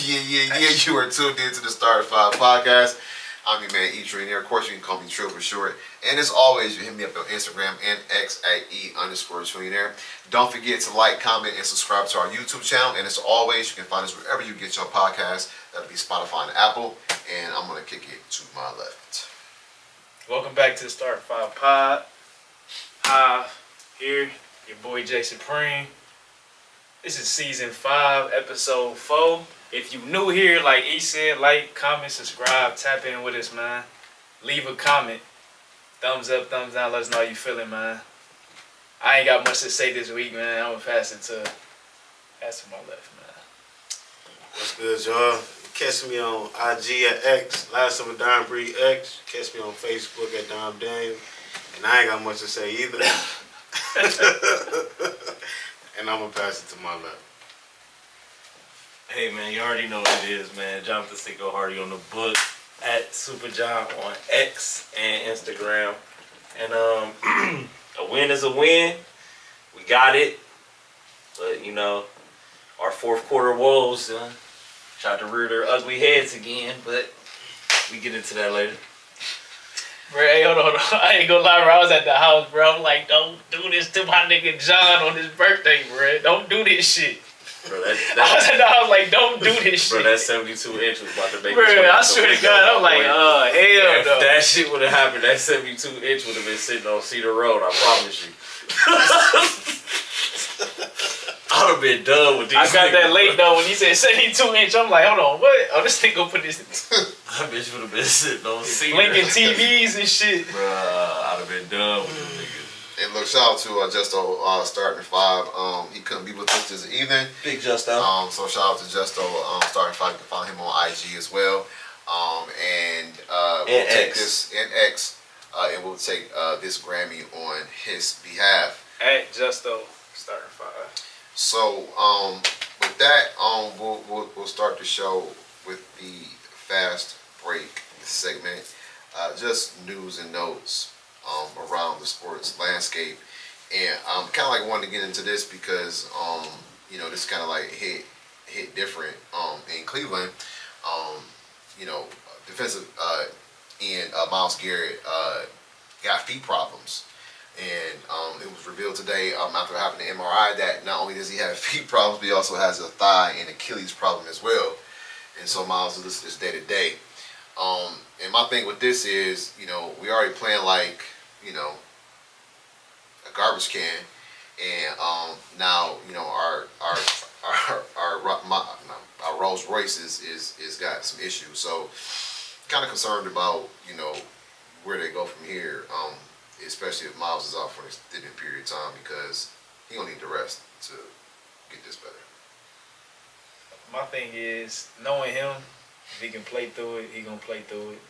Yeah. You are tuned into the Starter 5 podcast. I'm your man, E-Train here. Of course, you can call me Trill for short. And as always, you hit me up on Instagram and X at E_Trillionaire. Don't forget to like, comment, and subscribe to our YouTube channel. And as always, you can find us wherever you get your podcasts. That'll be Spotify and Apple. And I'm going to kick it to my left. Welcome back to the Starter 5 pod. Here, your boy Jay Supreme. This is season 5, episode 4. If you new here, like E said, like, comment, subscribe, tap in with us, man. Leave a comment. Thumbs up, thumbs down, let us know how you feeling, man. I ain't got much to say this week, man. I'm gonna pass it to my left, man. What's good, y'all? Catch me on IG at X, last of a Don Breed X. Catch me on Facebook at Dom Dame. And I ain't got much to say either. And I'm gonna pass it to my left. Hey man, you already know what it is, man. Jonathan Sicko Hardy on the book at Super John on X and Instagram. And a win is a win. We got it. But you know, our fourth quarter woes tried to rear their ugly heads again, but we get into that later. Bro, hey, hold on. I ain't gonna lie, bro. I was at the house, bro. I'm like, don't do this to my nigga John on his birthday, bro. Don't do this shit. Bro, I was at the house like, don't do this shit. Bro, that 72 inch was about to make bro, I swear to God, I'm like, hell if no. that shit would have happened, that 72 inch would have been sitting on Cedar Road, I promise you. I would have been done with these. I got that late though when he said 72 inch. I'm like, hold on, what? Oh, this nigga put this. That bitch would have been sitting on Cedar. Blinking TVs and shit. Bruh, I'd have been done with them niggas. And look, shout out to Justo starting 5. He couldn't be with us this evening. Big Justo. So shout out to Justo starting 5. You can find him on IG as well. We'll take this and X, and we'll take this Grammy on his behalf. At Justo starting 5. So with that, we'll start the show with the fast break segment. Just news and notes around the sports landscape, and I'm kind of like wanting to get into this because you know, this kind of like hit different in Cleveland. You know, defensive end Myles Garrett got feet problems. And it was revealed today after having an MRI that not only does he have feet problems, but he also has a thigh and Achilles problem as well. And so Myles is listed as day to day. And my thing with this is, you know, we already playing like, you know, a garbage can, and now, you know, our Rolls Royce is got some issues. So kind of concerned about, you know, where they go from here. Especially if Myles is out for an extended period of time, because he gonna need the rest to get this better. My thing is, knowing him, if he can play through it, he gonna play through it.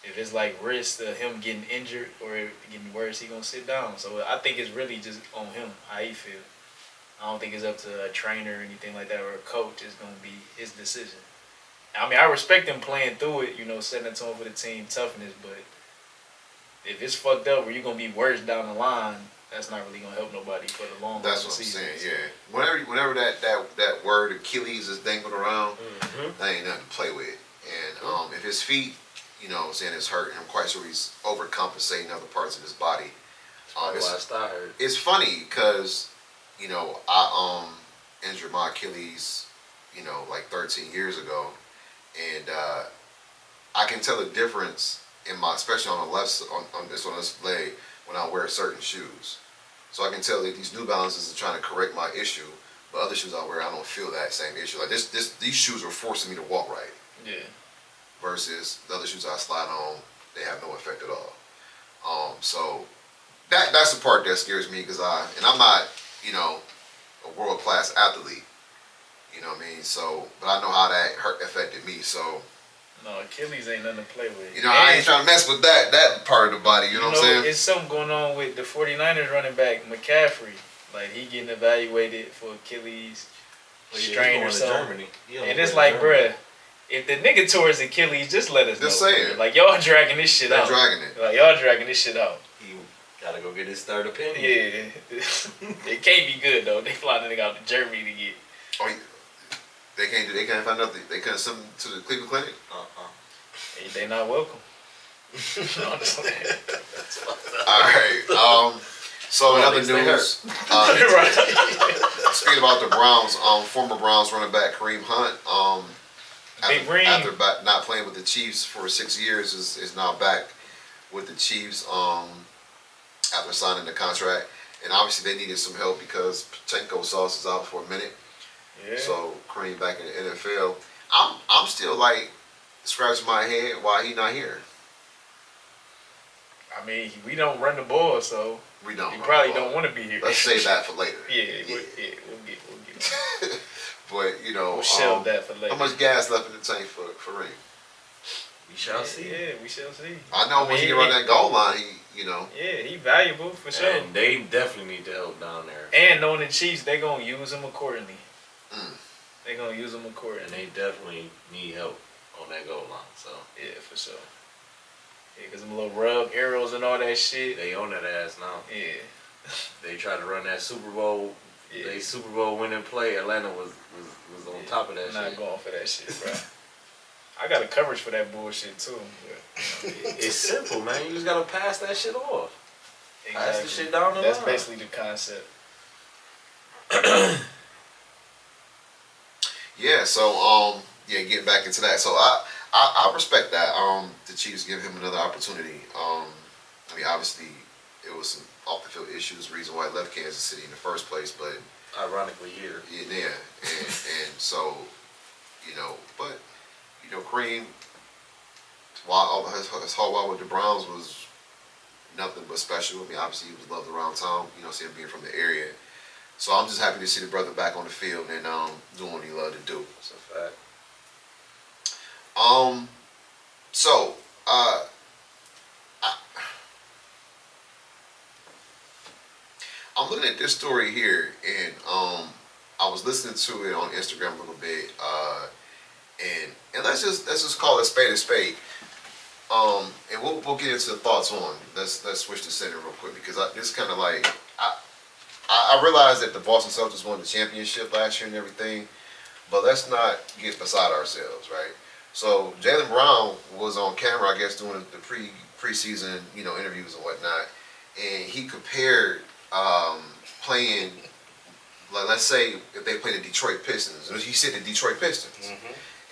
If it's like risk of him getting injured or getting worse, he gonna sit down. So I think it's really just on him, how he feel. I don't think it's up to a trainer or anything like that, or a coach. It's gonna be his decision. I mean, I respect him playing through it, you know, setting the tone for the team toughness, but if it's fucked up where you're going to be worse down the line, that's not really going to help nobody for the long That's what I'm saying, yeah. Whenever that word Achilles is dangled around, that ain't nothing to play with. And if his feet, you know what I'm saying, is hurting, I'm quite sure he's overcompensating other parts of his body. It's funny because, you know, I injured my Achilles, you know, like 13 years ago. And I can tell the difference in my, especially on the left, on this leg, when I wear certain shoes. So I can tell that these New Balances are trying to correct my issue, but other shoes I wear, I don't feel that same issue. Like these shoes are forcing me to walk right. Yeah. Versus the other shoes I slide on, they have no effect at all. So that's the part that scares me, because I'm not, you know, a world-class athlete. You know what I mean? So, but I know how that affected me. So. No, Achilles ain't nothing to play with. You know, I ain't trying to mess with that part of the body, you know what I'm saying? It's something going on with the 49ers running back, McCaffrey. Like, he getting evaluated for Achilles strain or something. And it's like, bruh, if the nigga tore his Achilles, just let us know. Just say it. Like, y'all dragging this shit out. Dragging it. Like, y'all dragging this shit out. He gotta go get his third opinion. Yeah. It can't be good, though. They fly the nigga out to Germany to get. Oh, They can't do. They can't find nothing. They couldn't send them to the Cleveland Clinic. They not welcome. All right. So in other news, speaking about the Browns, former Browns running back Kareem Hunt, after not playing with the Chiefs for 6 years, is now back with the Chiefs after signing the contract. And obviously they needed some help because Pacheco Sauce is out for a minute. Yeah. So Kareem back in the NFL. I'm still like scratching my head why he not here. I mean, we don't run the ball, so we don't. You probably don't want to be here. Let's save that for later. We'll get. But we'll shelve that for later. How much gas left in the tank for Reem? We shall see. Yeah, we shall see. I know when he run that goal line, Yeah, he valuable for sure. And they definitely need the help down there. And knowing the Chiefs, they gonna use him accordingly. They gonna use him accordingly. And they definitely need help on that goal line. So yeah, for sure. Yeah, cause them little rub arrows and all that shit. They own that ass now. Yeah. They tried to run that Super Bowl. Yeah. They Super Bowl winning play. Atlanta was on top of that shit. Not going for that shit, bro. I got a coverage for that bullshit too. But, it's simple, man. You just gotta pass that shit off. Exactly. Pass the shit down the That's line. basically the concept. Yeah. So getting back into that. So I respect that. The Chiefs give him another opportunity. I mean, obviously, it was some off the field issues, reason why he left Kansas City in the first place. But ironically, here. Yeah, and so, but Kareem, while his whole while with the Browns was nothing but special. I mean, obviously, he was loved around town. Seeing being from the area. So I'm just happy to see the brother back on the field and doing what he loved to do. That's a fact. So, I'm looking at this story here, and I was listening to it on Instagram a little bit, and let's just call it spade a spade. And we'll get into the thoughts on. Let's switch the setting real quick because this kind of like I realized that the Boston Celtics won the championship last year and everything, but let's not get beside ourselves, right? So Jaylen Brown was on camera, I guess, doing the preseason, interviews and whatnot, and he compared playing, like, let's say if they play the Detroit Pistons, he said the Detroit Pistons,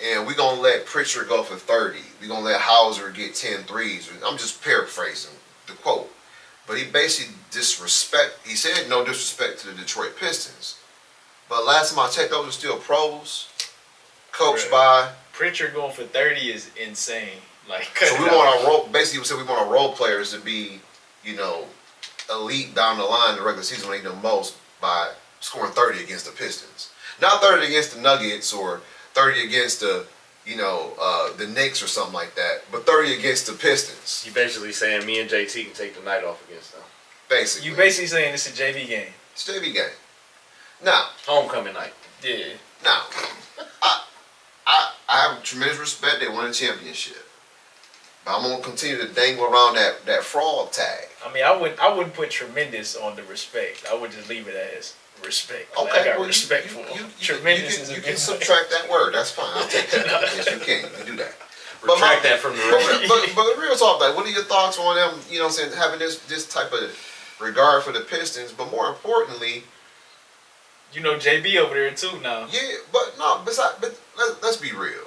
and we're gonna let Pritchard go for 30, we're gonna let Hauser get 10 threes. I'm just paraphrasing the quote, but he basically he said no disrespect to the Detroit Pistons, but last time I checked, those are still pros, coached by. Pritchard going for 30 is insane. Like, so we want our role. Basically, we said we want our role players to be, elite down the line in the regular season when they do the most by scoring 30 against the Pistons, not 30 against the Nuggets or 30 against the Knicks or something like that, but 30 against the Pistons. You basically saying me and JT can take the night off against them. Basically, you basically saying it's a JV game. It's a JV game. Now, homecoming night. Yeah. Now, I have tremendous respect. They won a championship, but I'm gonna continue to dangle around that fraud tag. I mean, I wouldn't put tremendous on the respect. I would just leave it as respect. Okay, like, I got respect for tremendous. You can subtract that word. That's fine. I'll take that. Yes, you can. You can do that. Retract that from the record. But real talk, like, what are your thoughts on them? Having this type of regard for the Pistons, but more importantly. JB over there too now. Yeah, but no. But let's be real.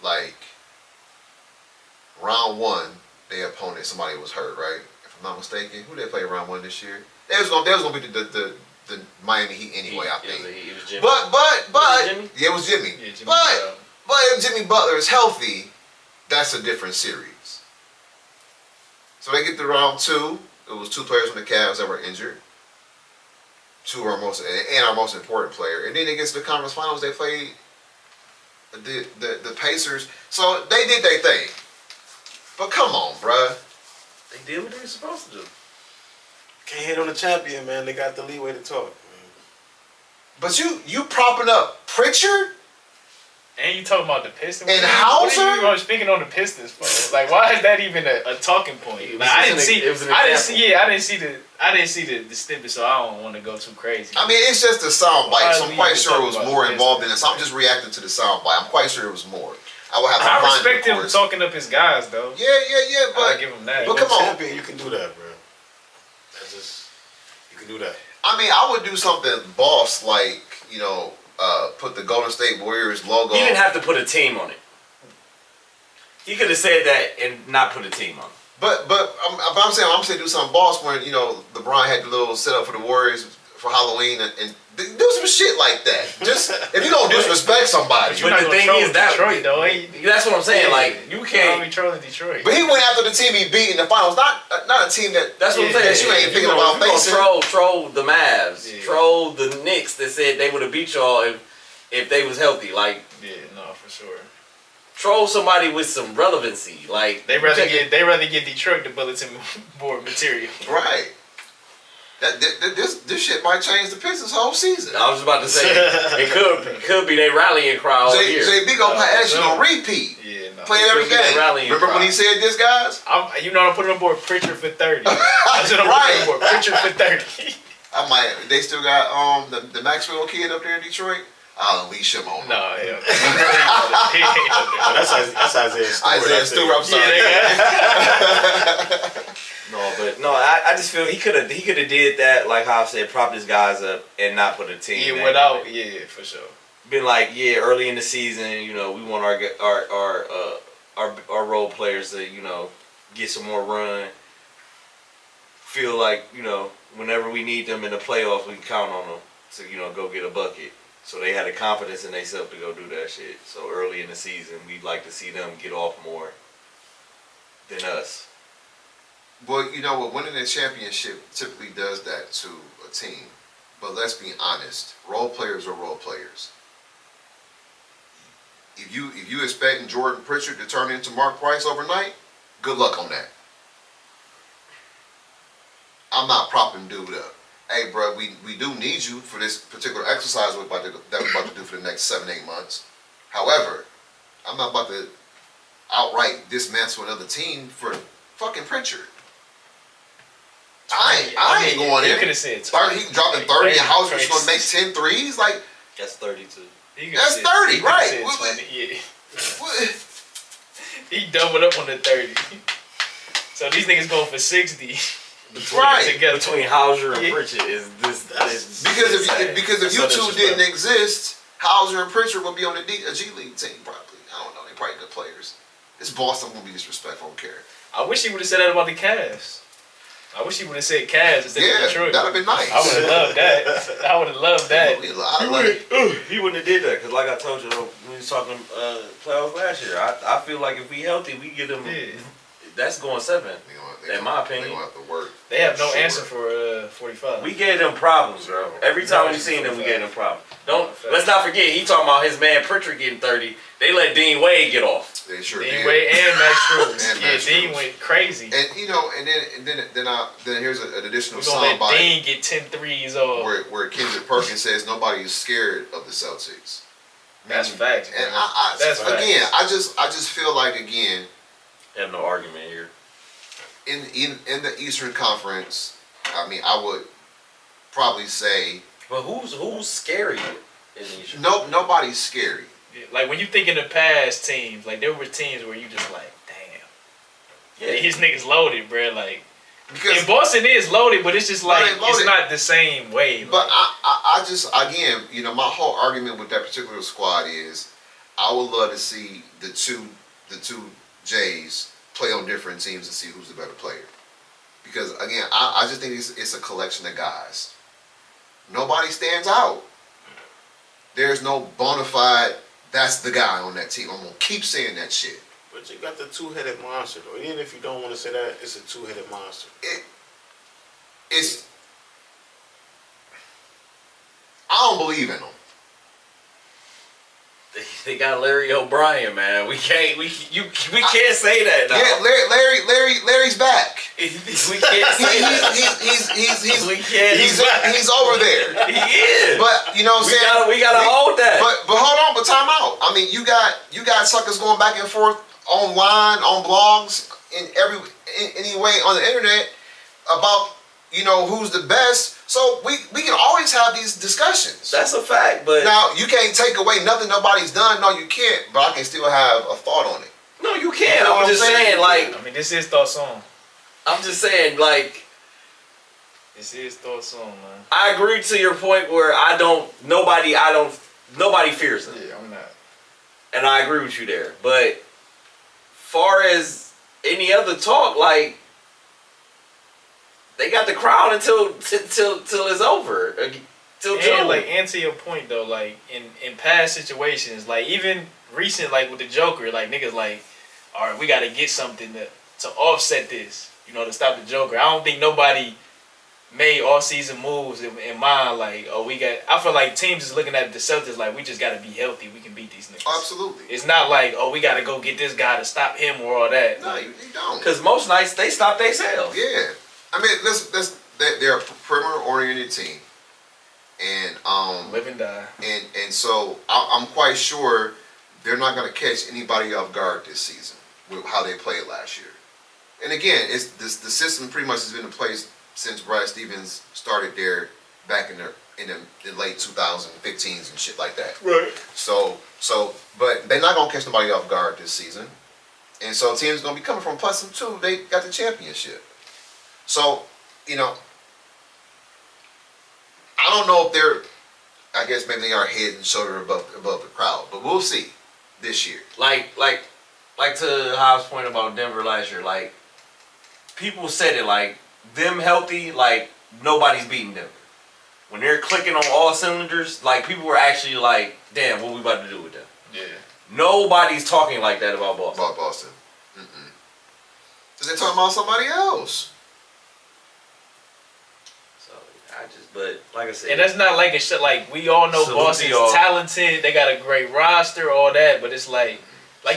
Like, round one, their opponent, somebody was hurt, right? If I'm not mistaken, who they play round one this year? They was gonna be the Miami Heat anyway. I think. It was Jimmy. It was Jimmy. Yeah, Jimmy. But if Jimmy Butler is healthy, that's a different series. So they get to round two. It was two players from the Cavs that were injured. Two are our most important player, and then against the conference finals, they played the Pacers. So they did their thing. But come on, bruh. They did what they were supposed to do. Can't hit on the champion, man. They got the leeway to talk. But you propping up Pritchard And you talking about the Pistons? And What are Hauser? you speaking on the Pistons for? Like, why is that even a talking point? Like, I didn't see. I didn't see the snippet, so I don't want to go too crazy. I mean, it's just a sound bite, so I'm quite sure it was Talking more about involved in this. I'm just reacting to the sound bite. I'm quite sure it was more. I would have to I find respect it, of him course. talking up his guys though. Yeah, I but give him that. But come on. Champion, you can do that, bro. That's just you can do that. I mean, I would do something boss like, you know, put the Golden State Warriors logo. He didn't have to put a team on it. He could have said that and not put a team on it. But I'm saying do something boss when, you know, LeBron had the little setup for the Warriors for Halloween and do some shit like that. Just if you don't disrespect somebody. You're not the gonna thing troll is that Detroit though. Ain't that's what I'm saying. Like you you can't. can't be trolling Detroit. But he went after the team he beat in the finals, not a team that. That's what I'm saying. that you ain't If thinking gonna- about if you facing. gonna troll the Mavs, Yeah. troll the Knicks that said they would have beat y'all if they was healthy. Like Yeah, no, for sure. troll somebody with some relevancy. Like They rather get Detroit the bulletin board material. Right. This shit might change the Pistons' whole season. I was about to say it could be they rallying cry all year. JB gonna play that shit no. on repeat. Yeah, no. Play every could be that game. rallying Remember cry. when he said this, guys? You know I'm putting on board Pritchard for 30. That's what I'm Right. putting on board Pritchard for 30. I might. They still got the Maxwell kid up there in Detroit. I'll unleash him on. No, hell. Oh, that's Isaiah Stewart. Isaiah Stewart. I'm sorry. I just feel he could have did that like how I said, prop his guys up and not put a team. Yeah, name without, on it. yeah, for sure. Been like, yeah, early in the season, you know, we want our role players to, you know, get some more run. Feel like, you know, whenever we need them in the playoffs, we can count on them to, you know, go get a bucket. So they had the confidence in themselves to go do that shit. So early in the season, we'd like to see them get off more than us. Well, you know what? Winning a championship typically does that to a team. But let's be honest. Role players are role players. If you expecting Jordan Pritchard to turn into Mark Price overnight, good luck on that. I'm not propping dude up. Hey, bro, we do need you for this particular exercise that we're about to do for the next 7-8 months. However, I'm not about to outright dismantle another team for fucking Pritchard. I ain't going You in. could have said 30, he dropping 30 and Hauser's going to make 10 threes? Like, That's 32. That's 30, right. Yeah. what? He doubled up on the 30. So these niggas going for 60. Right. Together. Between Hauser and Yeah. Pritchard is this. Because if you That's two so didn't exist, Hauser and Pritchard would be on a G League team probably. I don't know. They're probably good players. This Boston won't be disrespectful. I don't care. I wish he would have said that about the Cavs. I wish he would have said Cavs instead of Yeah, Detroit. that'd have been nice. I would have loved that. I would have loved that. He wouldn't have did that because, like I told you, when we was talking playoffs last year, I feel like if we healthy, we get them. Yeah. That's going 7. In my opinion. They're going to have to work. They have no Sure. answer for 45. We gave them problems, bro. Every time we seen them, we gave them problems. Let's not forget, he talking about his man Pritchard getting 30. They let Dean Wade get off. They sure Dean did. Wade and Max Struz. And Yeah, Max Dean Strus. went crazy. And you know, then here's an additional We're going to let soundbite Dean get 10 threes off. where Kendrick Perkins says nobody is scared of the Celtics. That's facts, And man. That's again, facts. I just feel like again Have no argument here. in the Eastern Conference, I mean, I would probably say But who's scary in the Eastern? nobody's scary. Yeah, like when you think in the past teams, like there were teams where you just like, damn, Yeah. his niggas loaded, bro. Like, Because and Boston is loaded, but it's just like Loaded, it's loaded. not the same way. But like, I just, again, you know, my whole argument with that particular squad is I would love to see the two Jays play on different teams and see who's the better player. Because again, I just think it's a collection of guys. Nobody stands out. There's no bona fide, that's the guy on that team. I'm going to keep saying that shit. But you got the two-headed monster, though. Even if you don't want to say that, it's a two-headed monster. It's I don't believe in them. They got Larry O'Brien, man. We can't say that now. Yeah, Larry's back. We can't say that. He's over there. He is. But you know what I'm saying? We gotta hold that. But hold on, but time out. I mean, you got suckers going back and forth online, on blogs, anyway on the internet about who's the best. So we can always have these discussions. That's a fact, but now you can't take away nothing nobody's done. No, you can't. But I can still have a thought on it. No, you can't. I'm just saying, like, I mean, this is Thought Song. I'm just saying, like, this is Thought Song, man. I agree to your point where nobody fears them. Yeah, I'm not. And I agree with you there. But far as any other talk, like, they got the crowd until it's over. Till June. Like, and to your point though, like in past situations, like even recent, like with the Joker, like niggas like, all right, we got to get something to offset this, to stop the Joker. I don't think nobody made all season moves in mind. Like, oh, I feel like teams is looking at the Celtics like we just got to be healthy. We can beat these niggas. Absolutely. It's not like, oh, we got to go get this guy to stop him or all that. No, you don't. Because most nights they stop themselves. Yeah. I mean, they're a perimeter-oriented team, and live and die. And so I'm quite sure they're not going to catch anybody off guard this season with how they played last year. And again, the system pretty much has been in place since Brad Stevens started there back in the late 2015s and shit like that. Right. So, but they're not going to catch nobody off guard this season, and so teams going to be coming from +2. They got the championship. So, I don't know if I guess maybe they are head and shoulder above the crowd, but we'll see this year. Like to Hobbs' point about Denver last year, like, people said it, like, them healthy, like, nobody's beating Denver. When they're clicking on all cylinders, like, people were actually like, damn, what we about to do with them? Yeah. Nobody's talking like that about Boston. About Boston. Because they're talking about somebody else. But like I said, and that's not like a shit. Like, we all know Boston's talented. They got a great roster, all that. But it's like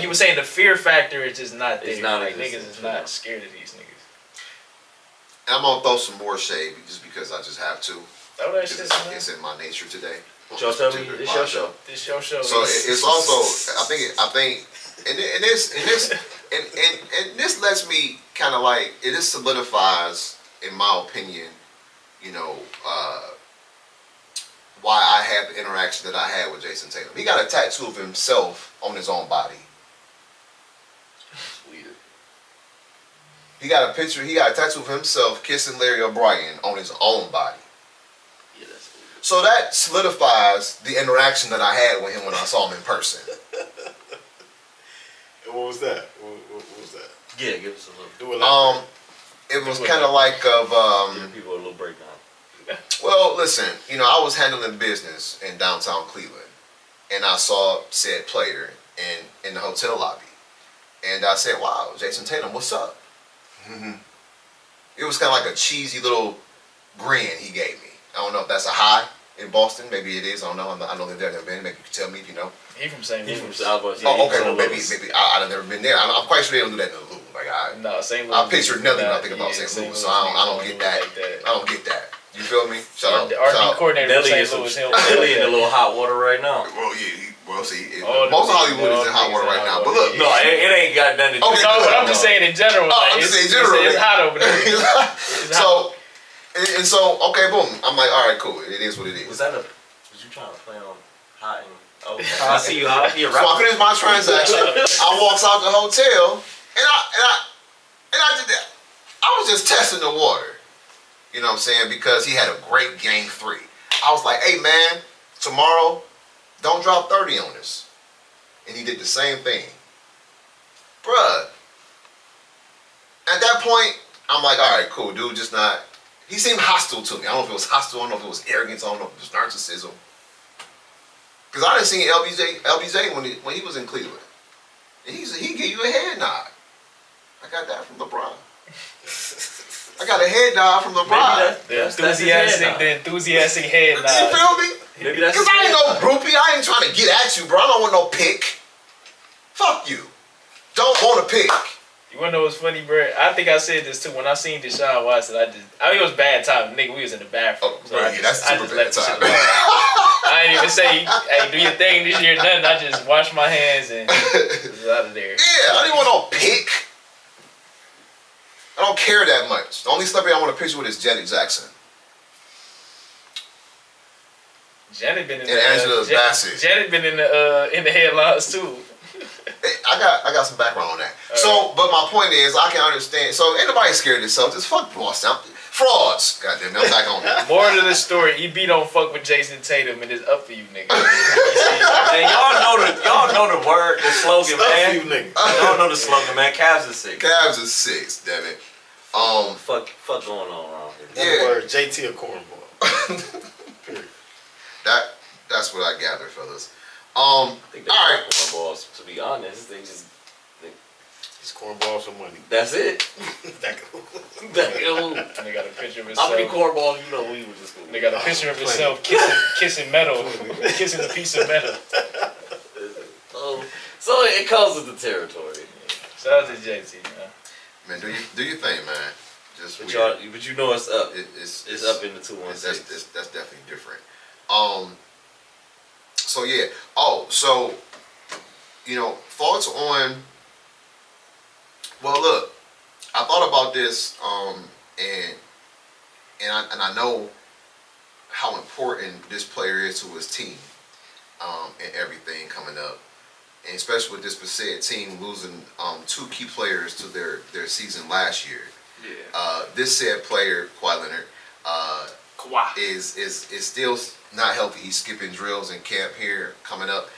you were saying, the fear factor is just not there. It's not like niggas is not scared of these niggas. And I'm gonna throw some more shade just because I just have to. Oh, that shit, it's in my nature today. Y'all tell me, it's your show. This your show. So it's also, I think, and this lets me kind of like, this solidifies, in my opinion, why I have the interaction that I had with Jason Tatum. He got a tattoo of himself on his own body. That's weird. He got a tattoo of himself kissing Larry O'Brien on his own body. Yeah, that's weird. So that solidifies the interaction that I had with him when I saw him in person. And what was that? What was that? Yeah, give us a little. Do it it was kind of like give people a little breakdown. Well, listen, I was handling business in downtown Cleveland, and I saw said player in the hotel lobby, and I said, "Wow, Jason Tatum, what's up?" It was kind of like a cheesy little grin he gave me. I don't know if that's a high in Boston. Maybe it is. I don't know. I know they've never been. Maybe you can tell me if you know. He from St. Louis. He from South. Oh, okay. Well, maybe I've never been there. I'm quite sure they don't do that in the Louvre. No, St. Louis. I picture nothing when I think about St. Louis, so I don't get that. I don't get that. You feel me? Shout out. The RD coordinator from St. Louis. Nelly in a little hot water right now. Well, yeah. Most of Hollywood is in hot water right now. But look. No, it ain't got nothing to do with it. No, but I'm just saying in general. I'm just saying in general. It's hot over there. So, and so, okay, boom. I'm like, all right, cool. It is what it is. Was you trying to play on hot and okay. I see you hot. So I finished my transaction. I walked out the hotel, and I did that. I was just testing the water. You know what I'm saying? Because he had a great game 3. I was like, hey man, tomorrow, don't drop 30 on us. And he did the same thing. Bruh. At that point, I'm like, all right, cool, dude, just not. He seemed hostile to me. I don't know if it was hostile, I don't know if it was arrogance, I don't know if it was narcissism. Because I didn't see LBJ when he was in Cleveland. And he gave you a head nod. I got that from LeBron. I got a head nod from LeBron. The enthusiastic head You nod. feel me? Maybe that's Because I ain't no groupie. I ain't trying to get at you, bro. I don't want no pick. Fuck you. Don't want a pick. You wanna know what's funny, bro? I think I said this too. When I seen Deshaun Watson, I mean, it was bad time. Nigga, we was in the bathroom. Oh, So bro, I yeah, just, that's I super just bad left the shit time. alone. I ain't even say, hey, do your thing this year, nothing. I just washed my hands and was out of there. Yeah, I didn't want no pick. I don't care that much. The only celebrity I want a picture with is Janet Jackson. Janet been in And Angela Bassett. Janet been in the headlines too. Hey, I got some background on that. So, but my point is, I can understand. So, ain't nobody scared of themselves. Just fuck Boston. Frauds. Goddamn it, I'm back on that. More to the story, EB don't fuck with Jason Tatum and it's up for you, nigga. Man, y'all know the word, the slogan, man. You nigga. Y'all know the slogan, man. Cavs is sick. Cavs is 6, damn it. Fuck going on around here. In Yeah. other words, JT a cornball. Period. That's what I gather, fellas. I think they're All right. cornballs, to be honest. He's cornballs for money. That's it. That cool. They got a picture of How many himself. cornballs you know we were just They got a picture of himself kissing metal, kissing a piece of metal. So it comes with the territory. Shout out to JT, man. Man, do your thing, man. Just But, weird. but you know it's up. It's It's up in the 216. That's definitely different. So yeah. Oh, so thoughts on. Well, look, I thought about this, and I know how important this player is to his team, and everything coming up, and especially with this Passaic team losing 2 key players to their season last year. Yeah. This said player, Kawhi Leonard, Kawhi. is still not healthy. He's skipping drills in camp here coming up.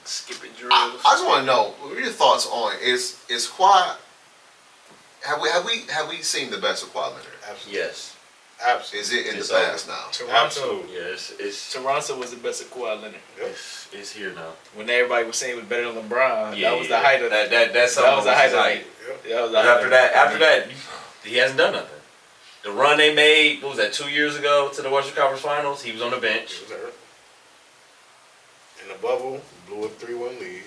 Skipping drills. I just want to know what are your thoughts on is Kawhi. Have we seen the best of Kawhi Leonard? Absolutely. Yes. Absolutely. Is it in It's the past now? Toronto. Absolutely. Yes. Toronto was the best of Kawhi Leonard. Yep. It's here now. When everybody was saying he was better than LeBron, that was the height of that. that was the height of it. Yep. That was the But height after of that, it. he hasn't done nothing. The run they made, what was that, 2 years ago to the Western Conference Finals? He was on the bench. He was hurt. In the bubble, blew a 3-1 lead.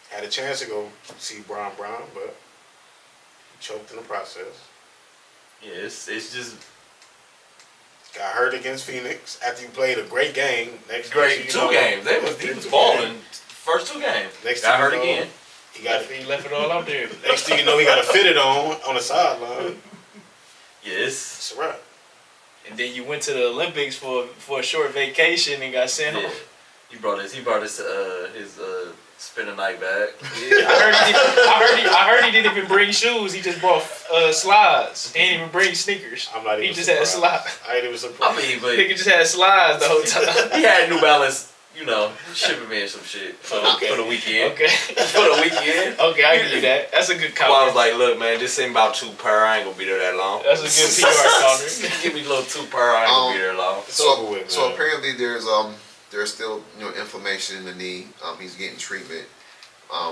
Had a chance to go see Brown, but he choked in the process. Yeah, it's just Got hurt against Phoenix after you played a great game. Next great. thing you know, 2 games. He was balling. First 2 games. Next Got thing you hurt know, again. He Left it all out there. next thing you know, he got a fitted on the sideline. Yes. It's a wrap. And then you went to the Olympics for a short vacation and got sent Yeah. home. He brought his spin a night back. Yeah, I heard he didn't even bring shoes. He just brought slides. He didn't even bring sneakers. I'm not even He just had surprised. slides. I ain't even surprised. I mean, but Nigga just had slides the whole time. he had New Balance, shipping me some shit for the weekend. Okay. For the weekend. Okay, I give you that. That's a good Well, I was comment. like, look, man, just send about 2 per. I ain't gonna be there that long. That's a good PR counter. Give me a little 2 per. I ain't gonna be there long. It's over with, So man. apparently there's still inflammation in the knee. He's getting treatment.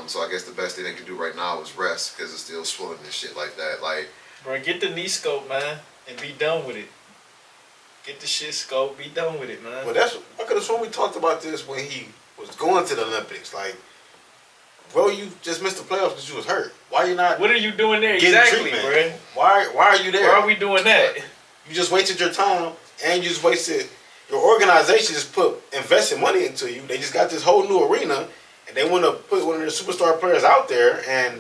So I guess the best thing they can do right now is rest because it's still swelling and shit like that. Like, Bro, get the knee scope, man, and be done with it. Get the shit scope, be done with it, man. But I could have sworn we talked about this when he was going to the Olympics. Like, bro, you just missed the playoffs because you was hurt. Why you not What are you doing there getting exactly, treatment? bro? Why are you there? Why are we doing that? You just wasted your time and you just wasted your organization just invested money into you. They just got this whole new arena and they want to put one of their superstar players out there and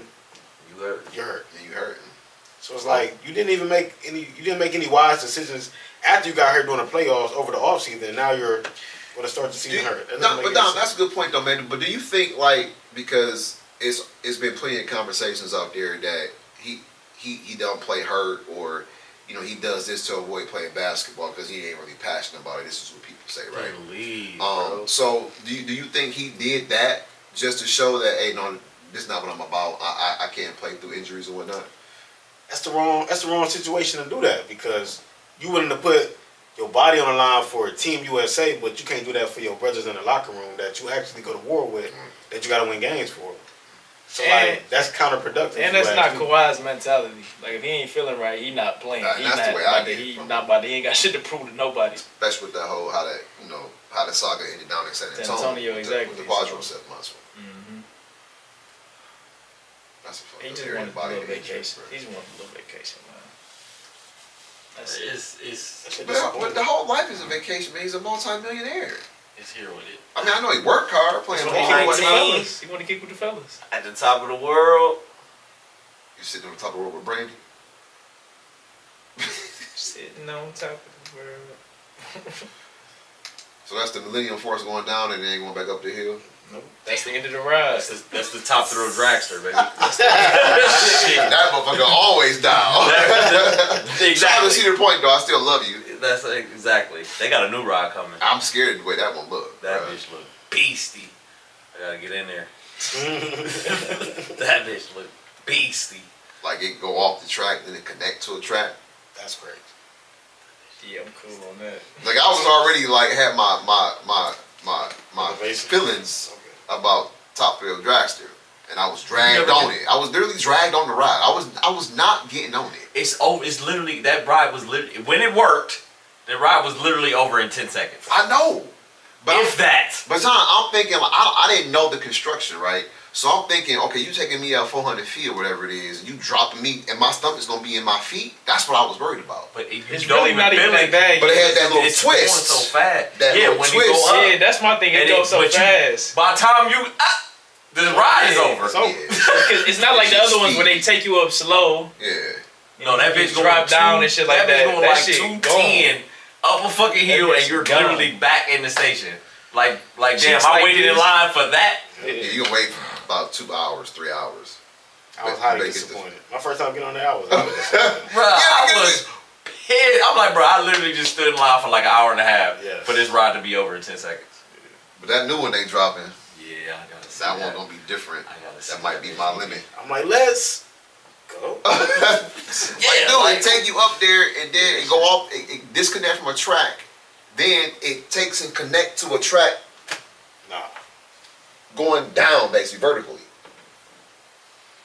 You heard? you're hurt. and you hurt. So it's like you didn't make any wise decisions after you got hurt during the playoffs over the offseason, and now you're going to start the season hurt. That doesn't make But any Dom, sense. that's a good point though, man. But do you think because it's been plenty of conversations out there that he don't play hurt or he does this to avoid playing basketball because he ain't really passionate about it. This is what people say, right? Believe, bro. So do you think he did that just to show that hey, no, this is not what I'm about. I can't play through injuries and whatnot. That's the wrong situation to do that because you willing to put your body on the line for Team USA, but you can't do that for your brothers in the locker room that you actually go to war with, that you got to win games for. So like that's counterproductive. And that's not Kawhi's mentality. Like if he ain't feeling right, he not playing. Nah, He that's not the way I about to. get it He from not about to. He ain't got shit to prove to nobody. Especially with that whole how the saga ended down in San Antonio. Exactly. With the quadricep muscle. Mm-hmm. That's a fucked He up just area wanted of a the body little to injure, vacation. bro. He just wanted a little vacation, man. That's It's But the whole life is a vacation, man. He's a multi-millionaire. it's here with it. I mean, I know he worked hard playing He ball. want to kick with the 19. fellas. He want to kick with the fellas. At the top of the world. You sitting on the top of the world with Brandy. Sitting on top of the world. So that's the Millennium Force going down and then going back up the hill. Nope. That's the end of the ride. That's the top throw dragster, baby. That motherfucker always down. Shout out Exactly. to Cedar Point, though. I still love you. That's exactly. They got a new ride coming. I'm scared of the way that one look. That bruh. bitch look beastie. I gotta get in there. That bitch look beastie. Like it go off the track, then it connect to a track. That's great. Yeah, I'm cool on that. Like I was already like had my Motivation? feelings Okay. about Top Thrill Dragster, and I was dragged Never on did. it. I was literally dragged on the ride. I was not getting on it. It's literally that ride was literally when it worked. The ride was literally over in 10 seconds. I know, but If that. But John, I'm thinking like I didn't know the construction, right? So I'm thinking, okay, you taking me out 400 feet or whatever it is, and you dropping me, and my stomach's gonna be in my feet. That's what I was worried about. But if you It's don't really even not even feel that it, bad. But it had that little it's going twist. so fast. That yeah, little when twist. you go up, Yeah, that's my thing. It and goes so but fast. by the time you the ride is Yeah, over. it's over. Yeah, Because it's not like the other ones where they take you up slow. yeah. No, that You bitch going drop down and shit like that. that. Bitch going That like shit 210 up a fucking hill, That and bitch you're gone. literally back in the station. Like damn, Chicks I like waited in this. line for that. Yeah, you gonna wait for about 2 hours, 3 hours. I was But highly they get disappointed. My first time getting on there, I was highly disappointed. Bro, I was pissed. I'm like, bro, I literally just stood in line for like an hour and a half Yes. for this ride to be over in 10 seconds. But that new one they dropping, Yeah, I gotta see that that. one gonna be different. I gotta see That might be my limit. I'm like, let's go. Like, dude, it take you up there and then it go off, it disconnect from a track. Then it takes and connect to a track Nah. going down basically vertically.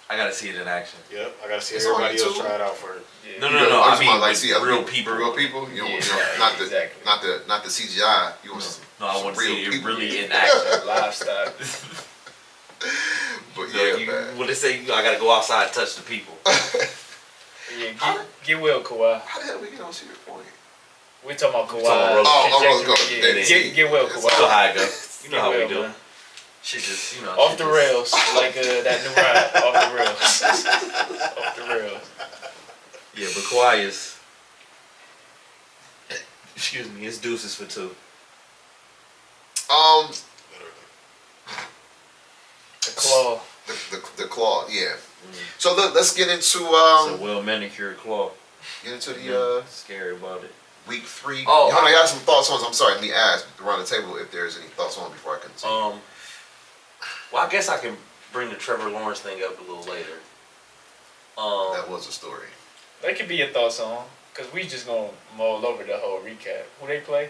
I gotta see it in action. Yep. I gotta see It's on everybody else YouTube. try it out first. Yeah. No, You no, know, no. I I just mean, want to with see other real people. real people. You know, Yeah, not the exactly. not the CGI. You want some, No, I some want to real see it people. really in action. Livestock. But So yeah, you, man. when they say I gotta go outside and touch the people. Yeah, get well, Kawhi. How the hell we get on Cedar Point? We talking about Kawhi. talking about Rose Gold. trajectory, Oh, yeah. Rose Gold. Get well, It's You know Kawhi. how it go. You know Get how we well, do. man. Shit just, you know. Off shit the just- rails, like that new ride. Off the rails. Off the rails. Yeah, but Kawhi is. Excuse me, it's deuces for 2. The claw. The claw, yeah. So let's get into It's a well manicured claw. the Scary about it. week 3. Oh, I got some thoughts on. I'm sorry, let me ask around the table if there's any thoughts on before I continue. Well, I guess I can bring the Trevor Lawrence thing up a little later. That was a story. That could be your thoughts on, because we just gonna mull over the whole recap. Who they play?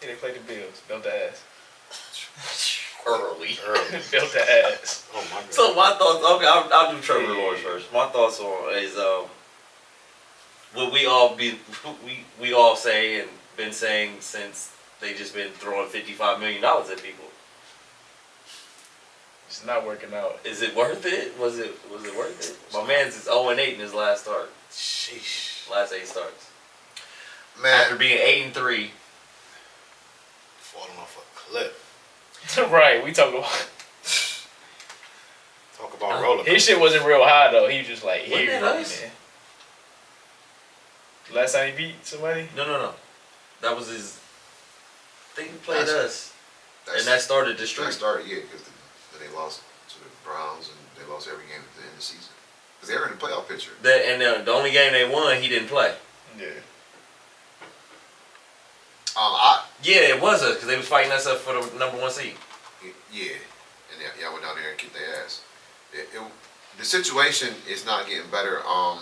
Yeah, they play the Bills. Built the ass. Early. Built the ass. Oh my god. So my thoughts. Okay, I'll do Trevor Lawrence first. My thoughts on is what we all say and been saying since they just been throwing $55 million at people. It's not working out. Is it worth it? Was it worth it? My man's is 0-8 in his last start. Sheesh. Last 8 starts. Man, After being 8-3. Falling off a cliff. Right, we talking about Talk about roller. his shit wasn't real high though. He was just like, Wasn't here, it us? man. Last time he beat somebody? No. That was his. I think he played That's- us. that's, And that started the that streak. started, yeah, because they lost to the Browns and they lost every game at the end of the season. Because they were in the playoff picture. The only game they won, he didn't play. Yeah. Yeah, it was us because they was fighting us up for the #1 seed. Yeah, and y'all went down there and kicked their ass. The situation is not getting better. I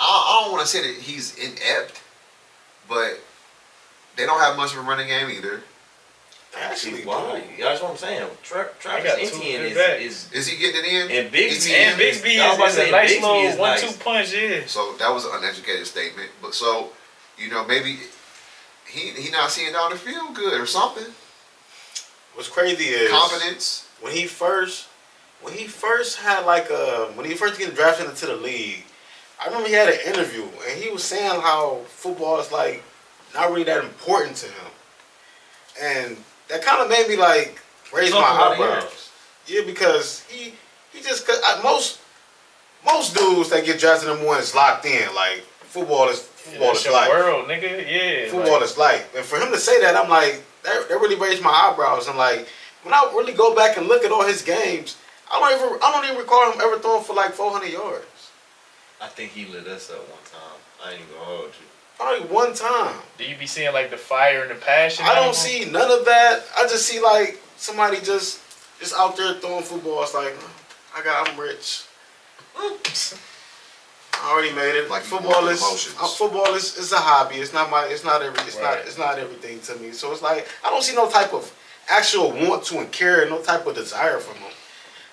don't want to say that he's inept, but they don't have much of a running game either. Actually, why? That's what I'm saying. I Travis got two Etienne good backs. Is he getting it in? and Bigsby. And Bigsby I was about to is say, a nice Bigsby is little 1-2 nice. punch, yeah. So that was an uneducated statement. But so, maybe he not seeing down the field good or something. What's crazy is Confidence. when he first had when he first getting drafted into the league. I remember he had an interview and he was saying how football is like not really that important to him, and that kind of made me like raise my eyebrows. Yeah, because he just most dudes that get drafted number 1 is locked in. Like football is That's your life. world, nigga. Yeah. Football is life, and for him to say that, I'm like that really raised my eyebrows. And like when I really go back and look at all his games, I don't even recall him ever throwing for like 400 yards. I think he lit us up one time. I ain't gonna hold you. Probably one time. Do you be seeing like the fire and the passion? I out don't of him? see none of that. I just see like somebody just out there throwing football. It's like I'm rich. I already made it. Like football you is want emotions. football is a hobby. It's not everything to me. So it's like I don't see no type of actual want to and care, no type of desire from him.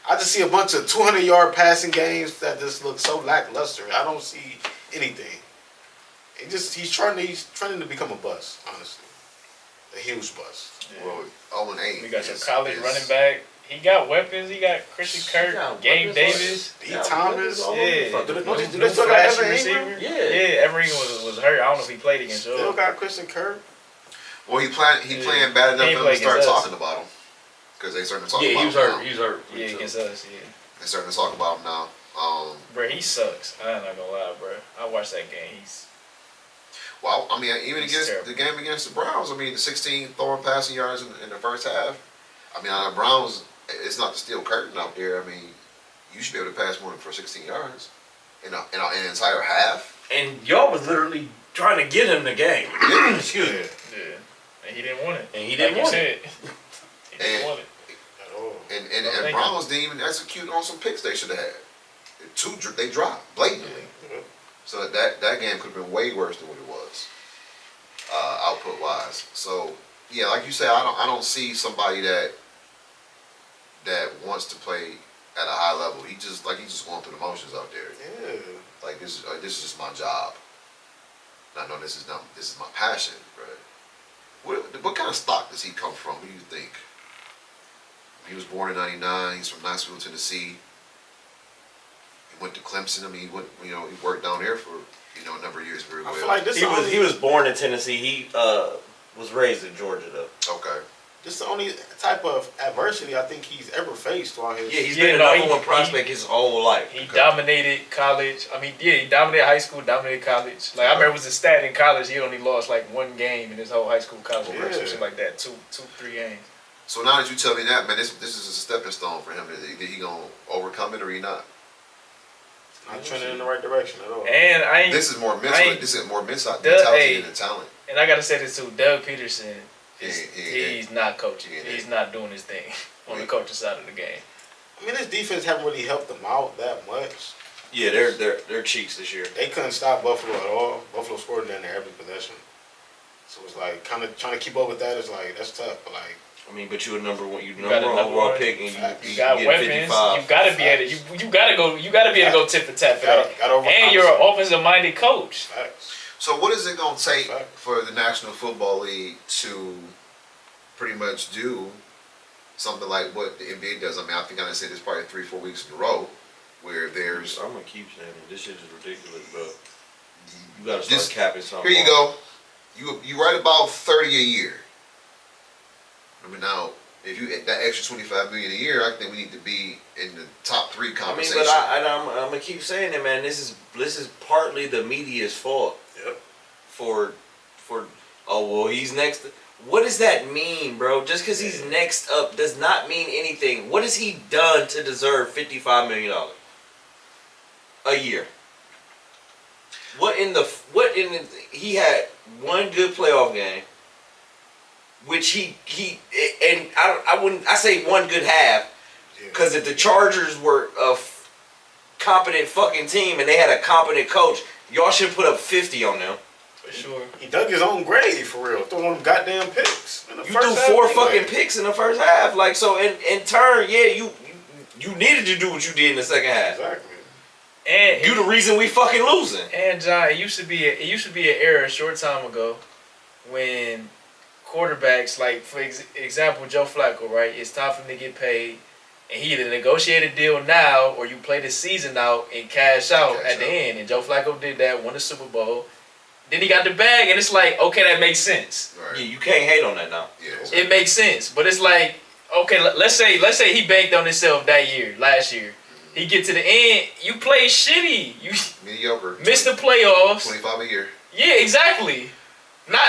I just see a bunch of 200-yard passing games that just look so lackluster. I don't see anything. He's trying to become a bust, honestly, a huge bust. Yeah. Well, 0-8. We got your college running back. He got weapons. He got Christian Kirk, Gabe Davis, D. Thomas. Yeah. Do New they still got flashy Evan Ingram? receiver. Yeah, Evan Ingram was hurt. I don't know if he played against Still y'all. got Christian Kirk. Well, he playing bad enough He for them play to start against us. talking about him. Because they starting to talk Yeah, about he was him hurt. now. He was hurt. Yeah, against us. Yeah. They starting to talk about him now. Bro, he sucks. I'm not gonna lie, bro. I watched that game. Well, I mean, even He's against terrible. the game against the Browns, I mean, the 16 throwing passing yards in the first half. I mean, the Browns, it's not the steel curtain out there. I mean, you should be able to pass more than for 16 yards in an entire half. And y'all was literally trying to get him the game. Yeah. Excuse me. Yeah, and he didn't want it. And he didn't like want you it. said. He didn't want it. At all. And thank Browns didn't even execute on some picks they should have had. They dropped blatantly. Yeah. So that game could have been way worse than what it was, output wise. So yeah, like you say, I don't see somebody that wants to play at a high level. He's just going through the motions out there. Yeah. Like this is just my job. I know this is my passion, but what kind of stock does he come from? What do you think? He was born in '99. He's from Knoxville, Tennessee. He went to Clemson. I mean, he worked down there for a number of years very well. I feel like this He was born in Tennessee. He was raised in Georgia though. Okay. this is the only type of adversity I think he's ever faced while his Yeah, he's Yeah, been no, a number he- one prospect his whole life. He dominated college. I mean, yeah, he dominated high school, dominated college. Like I remember it was a stat in college. He only lost like one game in his whole high school college career, Yeah. something like that. Two, 3 games. So now that you tell me that, man, this is a stepping stone for him. Is he gonna overcome it or he not? not trending in the right direction at all. And I ain't. This is more mental. This is more mentality hey. than the talent. And I gotta say this too. Doug Peterson, he's not coaching. Yeah. He's not doing his thing on the coaching side of the game. I mean, this defense haven't really helped them out that much. Yeah, they're cheeks this year. They couldn't stop Buffalo at all. Buffalo scored in there every possession. So it's like kind of trying to keep up with that is like that's tough. But like I mean, but you a number one, got number a one number overall one. pick, and Facts. You got get weapons. 55. You gotta be able to. You gotta go. You gotta be able to go tit for tat for that. gotta overcome And you're an some offensive minded coach. facts. So what is it gonna take Fact. for the National Football League to pretty much do something like what the NBA does? I mean, I think I said this probably 3-4 weeks in a row, where there's I'm gonna keep saying it. This shit is ridiculous, bro. You gotta start Just- capping something. here you go. You write about 30 a year. I mean now. If you that extra $25 million a year, I think we need to be in the top 3 I mean, conversation. but I'm gonna keep saying it, man. This is partly the media's fault. Yep. For oh well, he's next. What does that mean, bro? Just because he's next up does not mean anything. What has he done to deserve $55 million a year? He had one good playoff game, which he and I say one good half, Yeah. because if the Chargers were a competent fucking team and they had a competent coach, y'all should put up 50 on them. For sure. He dug his own grave for real. Throwing them goddamn picks. In the You first threw half 4 anyway. fucking picks in the first half. Like, so in turn, yeah, you needed to do what you did in the second half. Exactly. And You the reason we fucking losing. And John, it used to be an era a short time ago when quarterbacks, like for example, Joe Flacco, right? It's time for him to get paid, and he either negotiate a deal now or you play the season out and cash out at the end. And Joe Flacco did that, won the Super Bowl. Then he got the bag, and it's like, okay, that makes sense. Right. Yeah, you can't hate on that now. Yeah. It makes sense, but it's like, okay, let's say he banked on himself last year. He get to the end, you play shitty. You Mediocre. miss the playoffs. 25 a year. Yeah, exactly. Not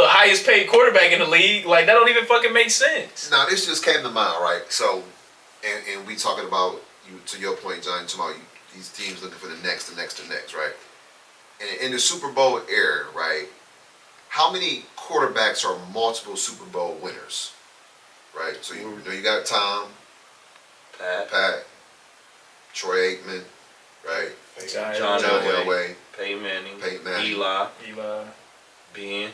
highest paid quarterback in the league. Like that don't even fucking make sense. Now this just came to mind, right? So, and we talking about you to your point, John. You talking about these teams looking for the next, right? And in the Super Bowl era, right? How many quarterbacks are multiple Super Bowl winners, right? So you know you got Tom, Pat, Troy Aikman, right? John Elway, Peyton Manning, Eli. Ben.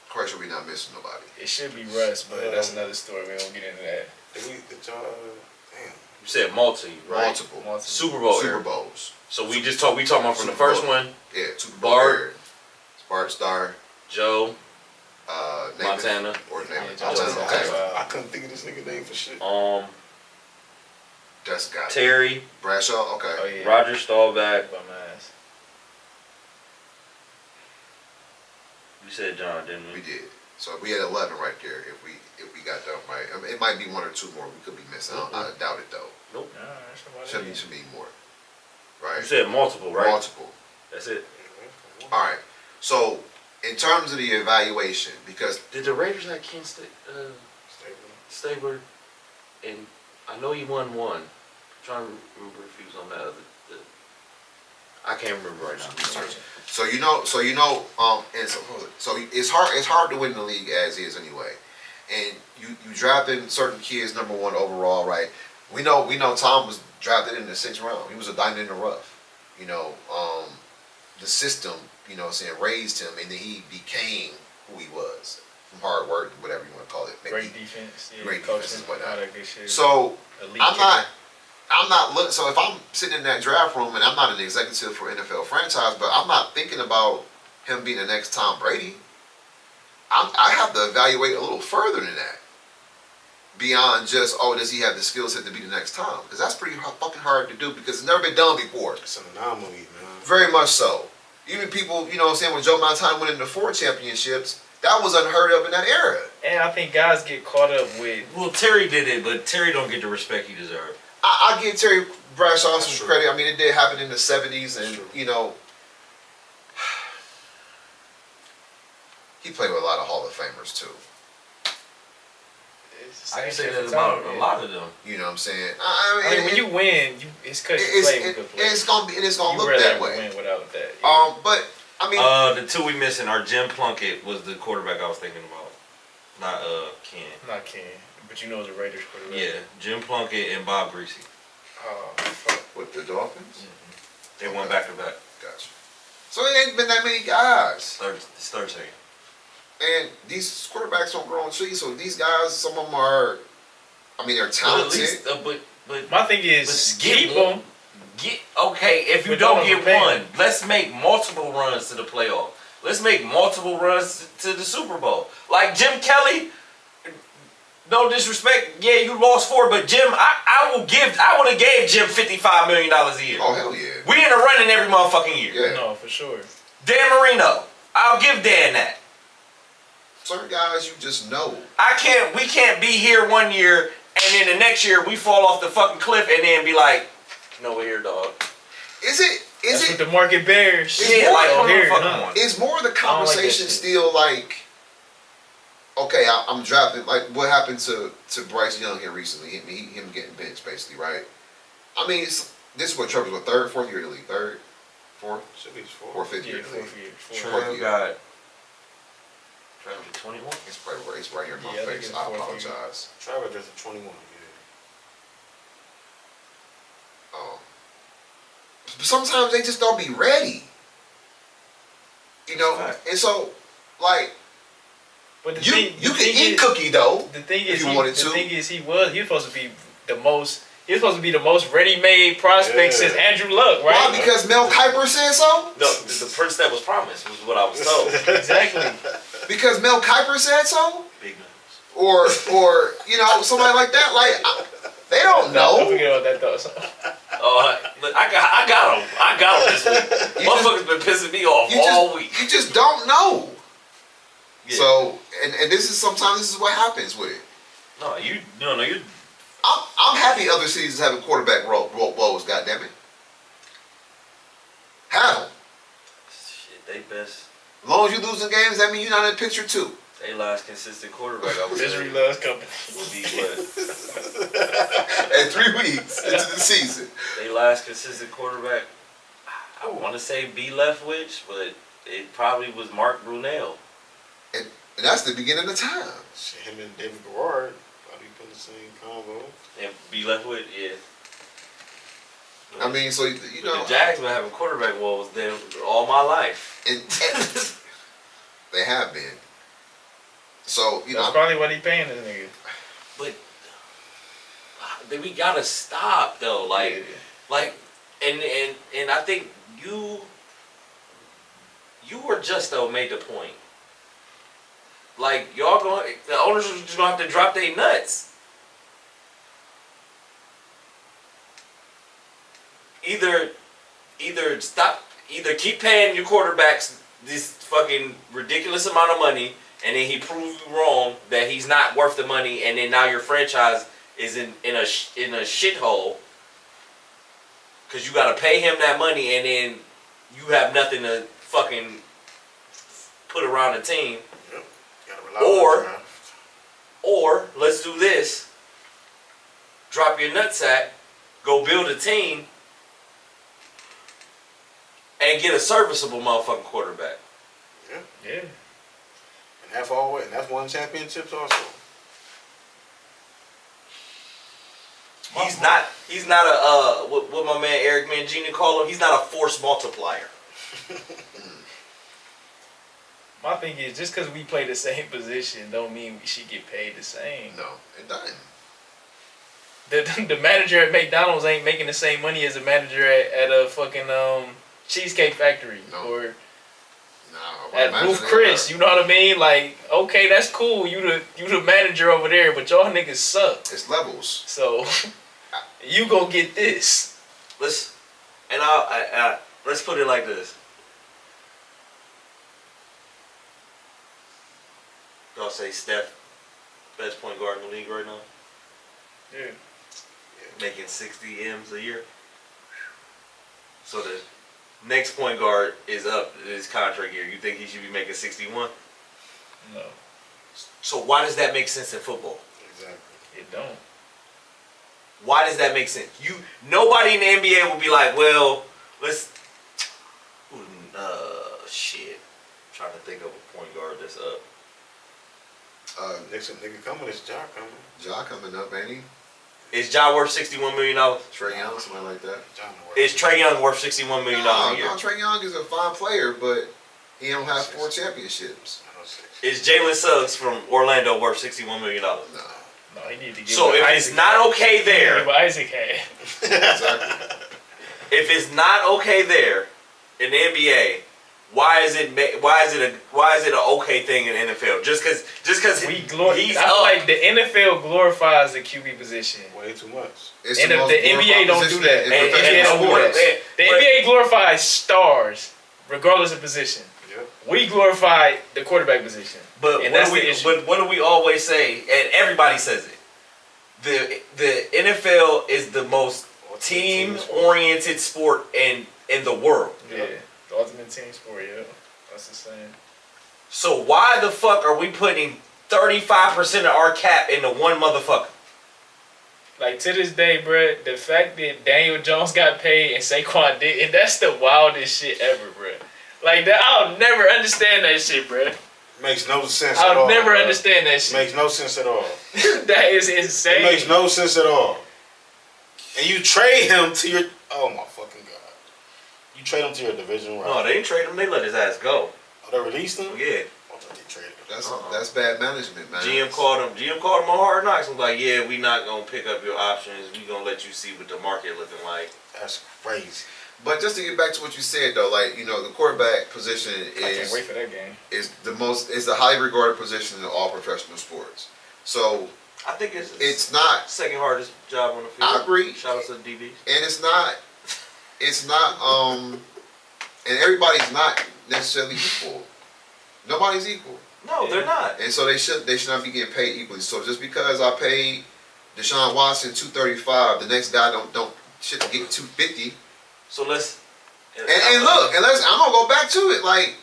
Of course, we're not missing nobody. It should be Russ, but that's another story. We don't get into that. Did y'all, damn. You said multi, right? Multiple. Super Bowl Super era. Bowls. So we talking about from the Super first Bowl. one, Yeah, Super Bowl Bart. era. Bart Starr, Joe, Namath, Montana. or Namath. Yeah, Montana. Joe Okay, Montana. I couldn't think of this nigga name for shit. that's got it. Terry, Bradshaw. Okay. Oh yeah. Roger Staubach. Bum ass. You said John, didn't We we? did. So we had 11 right there. If we got them right, I mean, it might be one or two more we could be missing. I doubt it though. Nah, that's about Should it. be more. Right. You said multiple, right? Multiple. That's it. All right. So in terms of the evaluation, because Did the Raiders have Ken Stabler? And I know he won one. I'm trying to remember if he was on that other. I can't remember right now. so you know, and so it's hard to win the league as is anyway. And you drafted certain kids number 1 overall, right? We know Tom was drafted in the 6th round. He was a diamond in the rough. You know, the system, you know, raised him, and then he became who he was from hard work, whatever you want to call it. Maybe Great defense. Yeah, great coaching, defense and whatnot. all that good shit. So Elite I'm not looking. So if I'm sitting in that draft room and I'm not an executive for NFL franchise, but I'm not thinking about him being the next Tom Brady. I have to evaluate a little further than that. Beyond just, does he have the skill set to be the next Tom? Because that's pretty fucking hard to do because it's never been done before. It's an anomaly, man. Very much so. Even people, you know what I'm saying, when Joe Montana went into 4 championships, that was unheard of in that era. And I think guys get caught up with. Well, Terry did it, but Terry don't get the respect he deserves. I give Terry Bradshaw That's some true. credit. I mean, it did happen in the 70s, and, true. you know, he played with a lot of Hall of Famers, too. I can say that about a lot of them. You know what I'm saying? I mean, when you win, it's because you play with good players. It's gonna You look rather that have to way. win without that. But I mean, The two we missing are Jim Plunkett was the quarterback I was thinking about, not Ken. Not Ken, but you know the Raiders quarterback. Yeah, Jim Plunkett and Bob Greasy. Oh, fuck. with the Dolphins, They went back to back. gotcha. So it ain't been that many guys, It's 13. and these quarterbacks don't grow on trees. So these guys, some of them are, I mean, they're But at talented. least, but My thing is, Let's keep get one. them. Okay, if you But don't don't get overpay one, him. let's make multiple runs to the playoff. Let's make multiple runs to the Super Bowl. Like Jim Kelly, no disrespect, yeah, you lost 4, but Jim, I would have gave Jim $55 million a year. Oh hell yeah, We in the running every motherfucking year. yeah. No, for sure. Dan Marino, I'll give Dan that. Certain guys you just know. We can't be here one year and then the next year we fall off the fucking cliff and then be like, no, we're here, dog. Is That's it? what the market bears. Yeah, like, oh, come here, on, huh? Is more of the I don't like that conversation shit. still like? Okay, I'm drafting. Like what happened to Bryce Young here recently? Him getting benched basically, right? I mean, this is what Trevor's what 3rd, 4th year in the league, 3rd, 4th, Should be 4. or 5th Yeah, year in the league. 4th year. Fourth Trev year. got Trev 21. It's right here in my Yeah, I think face. it's I 4th year. apologize. Trevor just a 21. Yeah. sometimes they just don't be ready. You know, and so like But you can eat cookie dough. The thing is, if you wanted the to. thing is, he was supposed to be the most. He was supposed to be the most ready-made prospect since Andrew Luck, right? Why? Because Mel Kiper said so? No, the prince that was promised was what I was told. Exactly. Because Mel Kiper said so? Big numbers. Or you know, somebody like that. Like they don't Don't know. forget about that though. So. Look, I got him. I got him this week. Motherfuckers been pissing me off all week. You just don't know. Yeah. So and this is sometimes this is what happens with it. No, you. I'm happy other cities having quarterback woes. Goddamn it, have them. Shit, they best. As long as you losing games, that means you're not in the picture too. They last consistent quarterback. I would Misery say loves company. would be what? At 3 weeks into the season. They last consistent quarterback. I want to say B. Leftwich, but it probably was Mark Brunell. And that's the beginning of time. Him and David Garrard probably put in the same combo. And B. Leftwich, yeah. I mean, so you But know, the Jags been having quarterback woes there all my life. and they have been. So you That's know, probably what he paying this nigga. But then we gotta stop though, and I think you were just though made the point. Like y'all the owners are just gonna have to drop their nuts. Either keep paying your quarterbacks this fucking ridiculous amount of money, and then he proves you wrong that he's not worth the money, and then now your franchise is in a shithole because you got to pay him that money, and then you have nothing to fucking put around the team. Yep. Gotta rely on the draft. Or let's do this: drop your nutsack, go build a team, and get a serviceable motherfucking quarterback. Yeah. And that's won championships also. He's not a what my man Eric Mangini call him. He's not a force multiplier. My thing is, just because we play the same position, don't mean we should get paid the same. no, it doesn't. The manager at McDonald's ain't making the same money as a manager at a fucking Cheesecake Factory or at Ruth Chris. You know what I mean? Like, okay, that's cool. You the manager over there, but y'all niggas suck. It's levels. So you go get this. Let's put it like this. Y'all say Steph, best point guard in the league right now, Yeah. making 60 M's a year. So the next point guard is up his contract year. You think he should be making 61? No, So why does that make sense in football? Exactly. it don't. Why does that make sense? Nobody in the NBA will be like, well, let's shit. I'm trying to think of a point guard that's up. Next nigga coming is Ja coming. Ja coming up, ain't he? Is Ja worth $61 million? Trey Young, something like that. Ja Is Trae Young worth $61 million a year? No, Trey Young is a fine player, but he don't have 4 championships. Is Jalen Suggs from Orlando worth $61 million? No. No, he need to get. So what if Isaac it's not okay had. there, What Isaac had. Exactly. if it's not okay there in the NBA, why is it an okay thing in the NFL? Just because I he's feel up. like the NFL glorifies the QB position. Way too much. It's And the the most NBA glorified don't do position that. in And professional NBA don't do sports. that. The But- NBA glorifies stars, regardless of position. Yep. We glorify the quarterback position. But And what that's do we? the issue. But what do we always say? And everybody says it. The NFL is the most team-oriented sport in the world. Yeah, the ultimate team sport. Yeah, that's the same. So why the fuck are we putting 35% of our cap into one motherfucker? Like, to this day, bruh, the fact that Daniel Jones got paid and Saquon did, and that's the wildest shit ever, bruh. Like, that, I'll never understand that shit, bruh. Makes no sense at all. I'll never bro. understand that shit. Makes no sense at all. That is insane. It makes no sense at all. And you trade him to your. Oh my fucking god. trade him to your division rival. No, they didn't trade him. They let his ass go. Oh, they released him? Yeah. I thought they traded him. That's bad management, man. GM called him on Hard Knocks. Was like, yeah, we not gonna pick up your options. We gonna let you see what the market looking like. That's crazy. But just to get back to what you said though, like, you know, the quarterback position I can't wait for that game. is the highly regarded position in all professional sports. So I think it's not. second hardest job on the field. I agree. Shout out to the DBs. And it's not and everybody's not necessarily equal. Nobody's equal. No, they're not. And so they should not be getting paid equally. So just because I paid Deshaun Watson $235, the next guy don't shit get $250. So let's And look, I'm gonna go back to it. Like,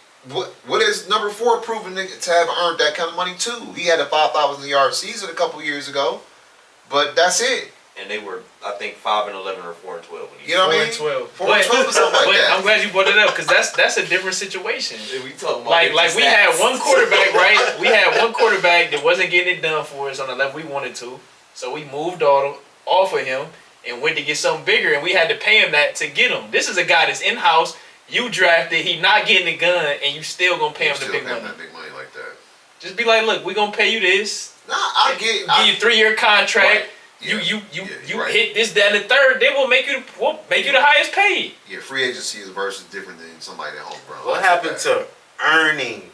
what is number 4 proven to have earned that kind of money too? He had a 5,000 yard season a couple years ago, but that's it. And they were, I think, 5-11 or 4-12. You know what I mean? 4-12. 4-12 or something like that. I'm glad you brought it up because that's a different situation. We talking about Like we had one quarterback, right? We had one quarterback that wasn't getting it done for us on the level we wanted to, so we moved off of him and went to get something bigger, and we had to pay him that to get him. This is a guy that's in house. You drafted, he not getting the gun, and you still gonna pay him the big money. That big money like that. Just be like, look, we gonna pay you this. Nah, I get. Give you 3-year contract. Right. You right. hit this, that, and the third. Then we'll make you the highest paid. Yeah, free agency is versus different than somebody at home, bro. What happened to earning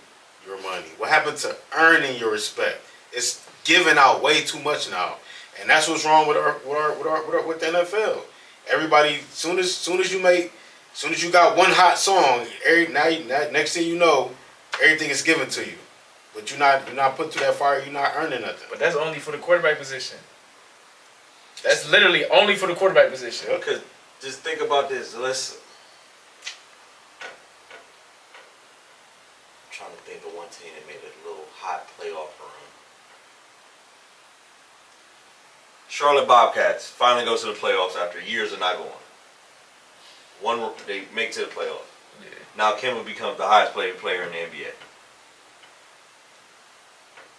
your money? What happened to earning your respect? It's giving out way too much now, and that's what's wrong with the NFL. Everybody, soon as you got one hot song, next thing you know, everything is given to you. But you're not put through that fire. You're not earning nothing. But that's only for the quarterback position. That's literally only for the quarterback position. Because just think about this. I'm trying to think of one team that made a little hot playoff run. Charlotte Bobcats finally goes to the playoffs after years of not going. They make it to the playoffs. Yeah. Now Kemba becomes the highest paid player in the NBA.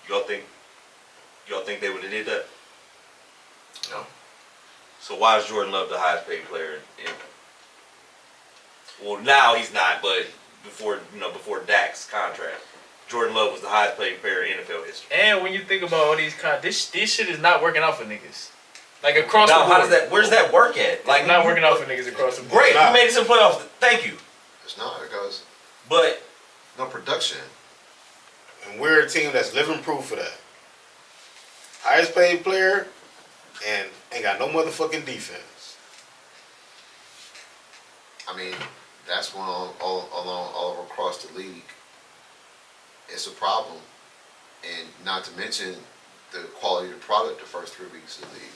Y'all think they would have did that? No. So why is Jordan Love the highest paid player well, now he's not, but before Dak's contract, Jordan Love was the highest paid player in NFL history. And when you think about all these this shit is not working out for niggas. Like across the board. How does that? Where's that work at? Like not working out for niggas across the board. Great, you made it to the playoffs. Thank you. It's not because But no production. And we're a team that's living proof of that. Highest paid player, and ain't got no motherfucking defense. I mean, that's going on all across the league. It's a problem, and not to mention the quality of the product the first 3 weeks of the league.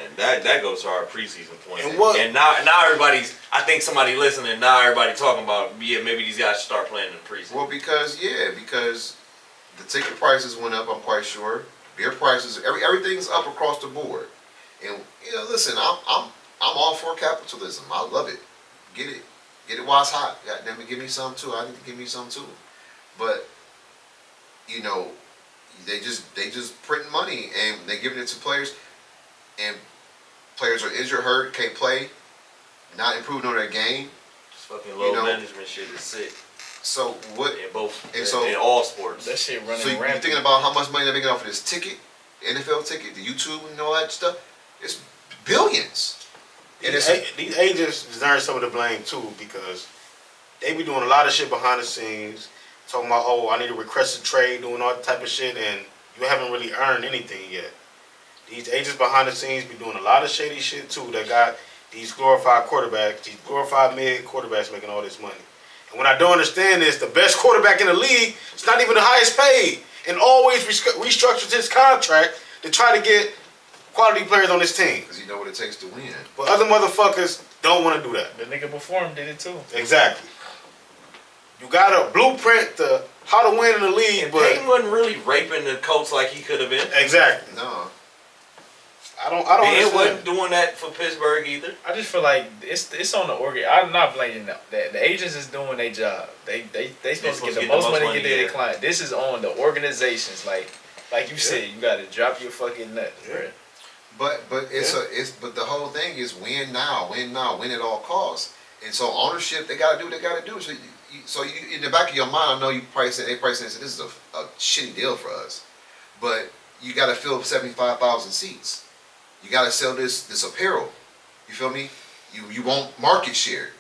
and that goes to our preseason point. And now everybody's. I think somebody listening now. Everybody talking about maybe these guys should start playing in the preseason. Well, because the ticket prices went up. I'm quite sure. Beer prices, everything's up across the board. And listen, I'm all for capitalism. I love it. Get it while it's hot. God damn it, give me some too. I need to give me some too. But they just print money and they giving it to players, and players are injured, hurt, can't play, not improving on their game. Just fucking low management shit is sick. So what? In all sports. That shit running So you're rampant. thinking about how much money they're making off of this ticket, NFL ticket, the YouTube and all that stuff? It's billions. And These agents deserve some of the blame too, because they be doing a lot of shit behind the scenes, talking about, oh, I need to request a trade, doing all that type of shit, and you haven't really earned anything yet. These agents behind the scenes be doing a lot of shady shit too that got these glorified quarterbacks, these glorified mid quarterbacks making all this money. And what I don't understand is the best quarterback in the league is not even the highest paid, and always restructures his contract to try to get quality players on his team. because you know what it takes to win. But other motherfuckers don't want to do that. The nigga before him did it too. Exactly. You got a blueprint to how to win in the league, And but Peyton wasn't really raping the coach like he could have been. exactly. No. I don't Ben understand. wasn't doing that for Pittsburgh either. I just feel like it's on the organ. I'm not blaming them. The agents is doing their job. They supposed to get the most money, get their client. This is on the organizations. Like you said, you got to drop your fucking nuts, bro. But but the whole thing is win now, win at all costs. And so ownership, they gotta do what they gotta do. So you in the back of your mind, I know you probably said this is a shitty deal for us, but you gotta fill 75,000 seats. You gotta sell this apparel. You feel me? You want market share.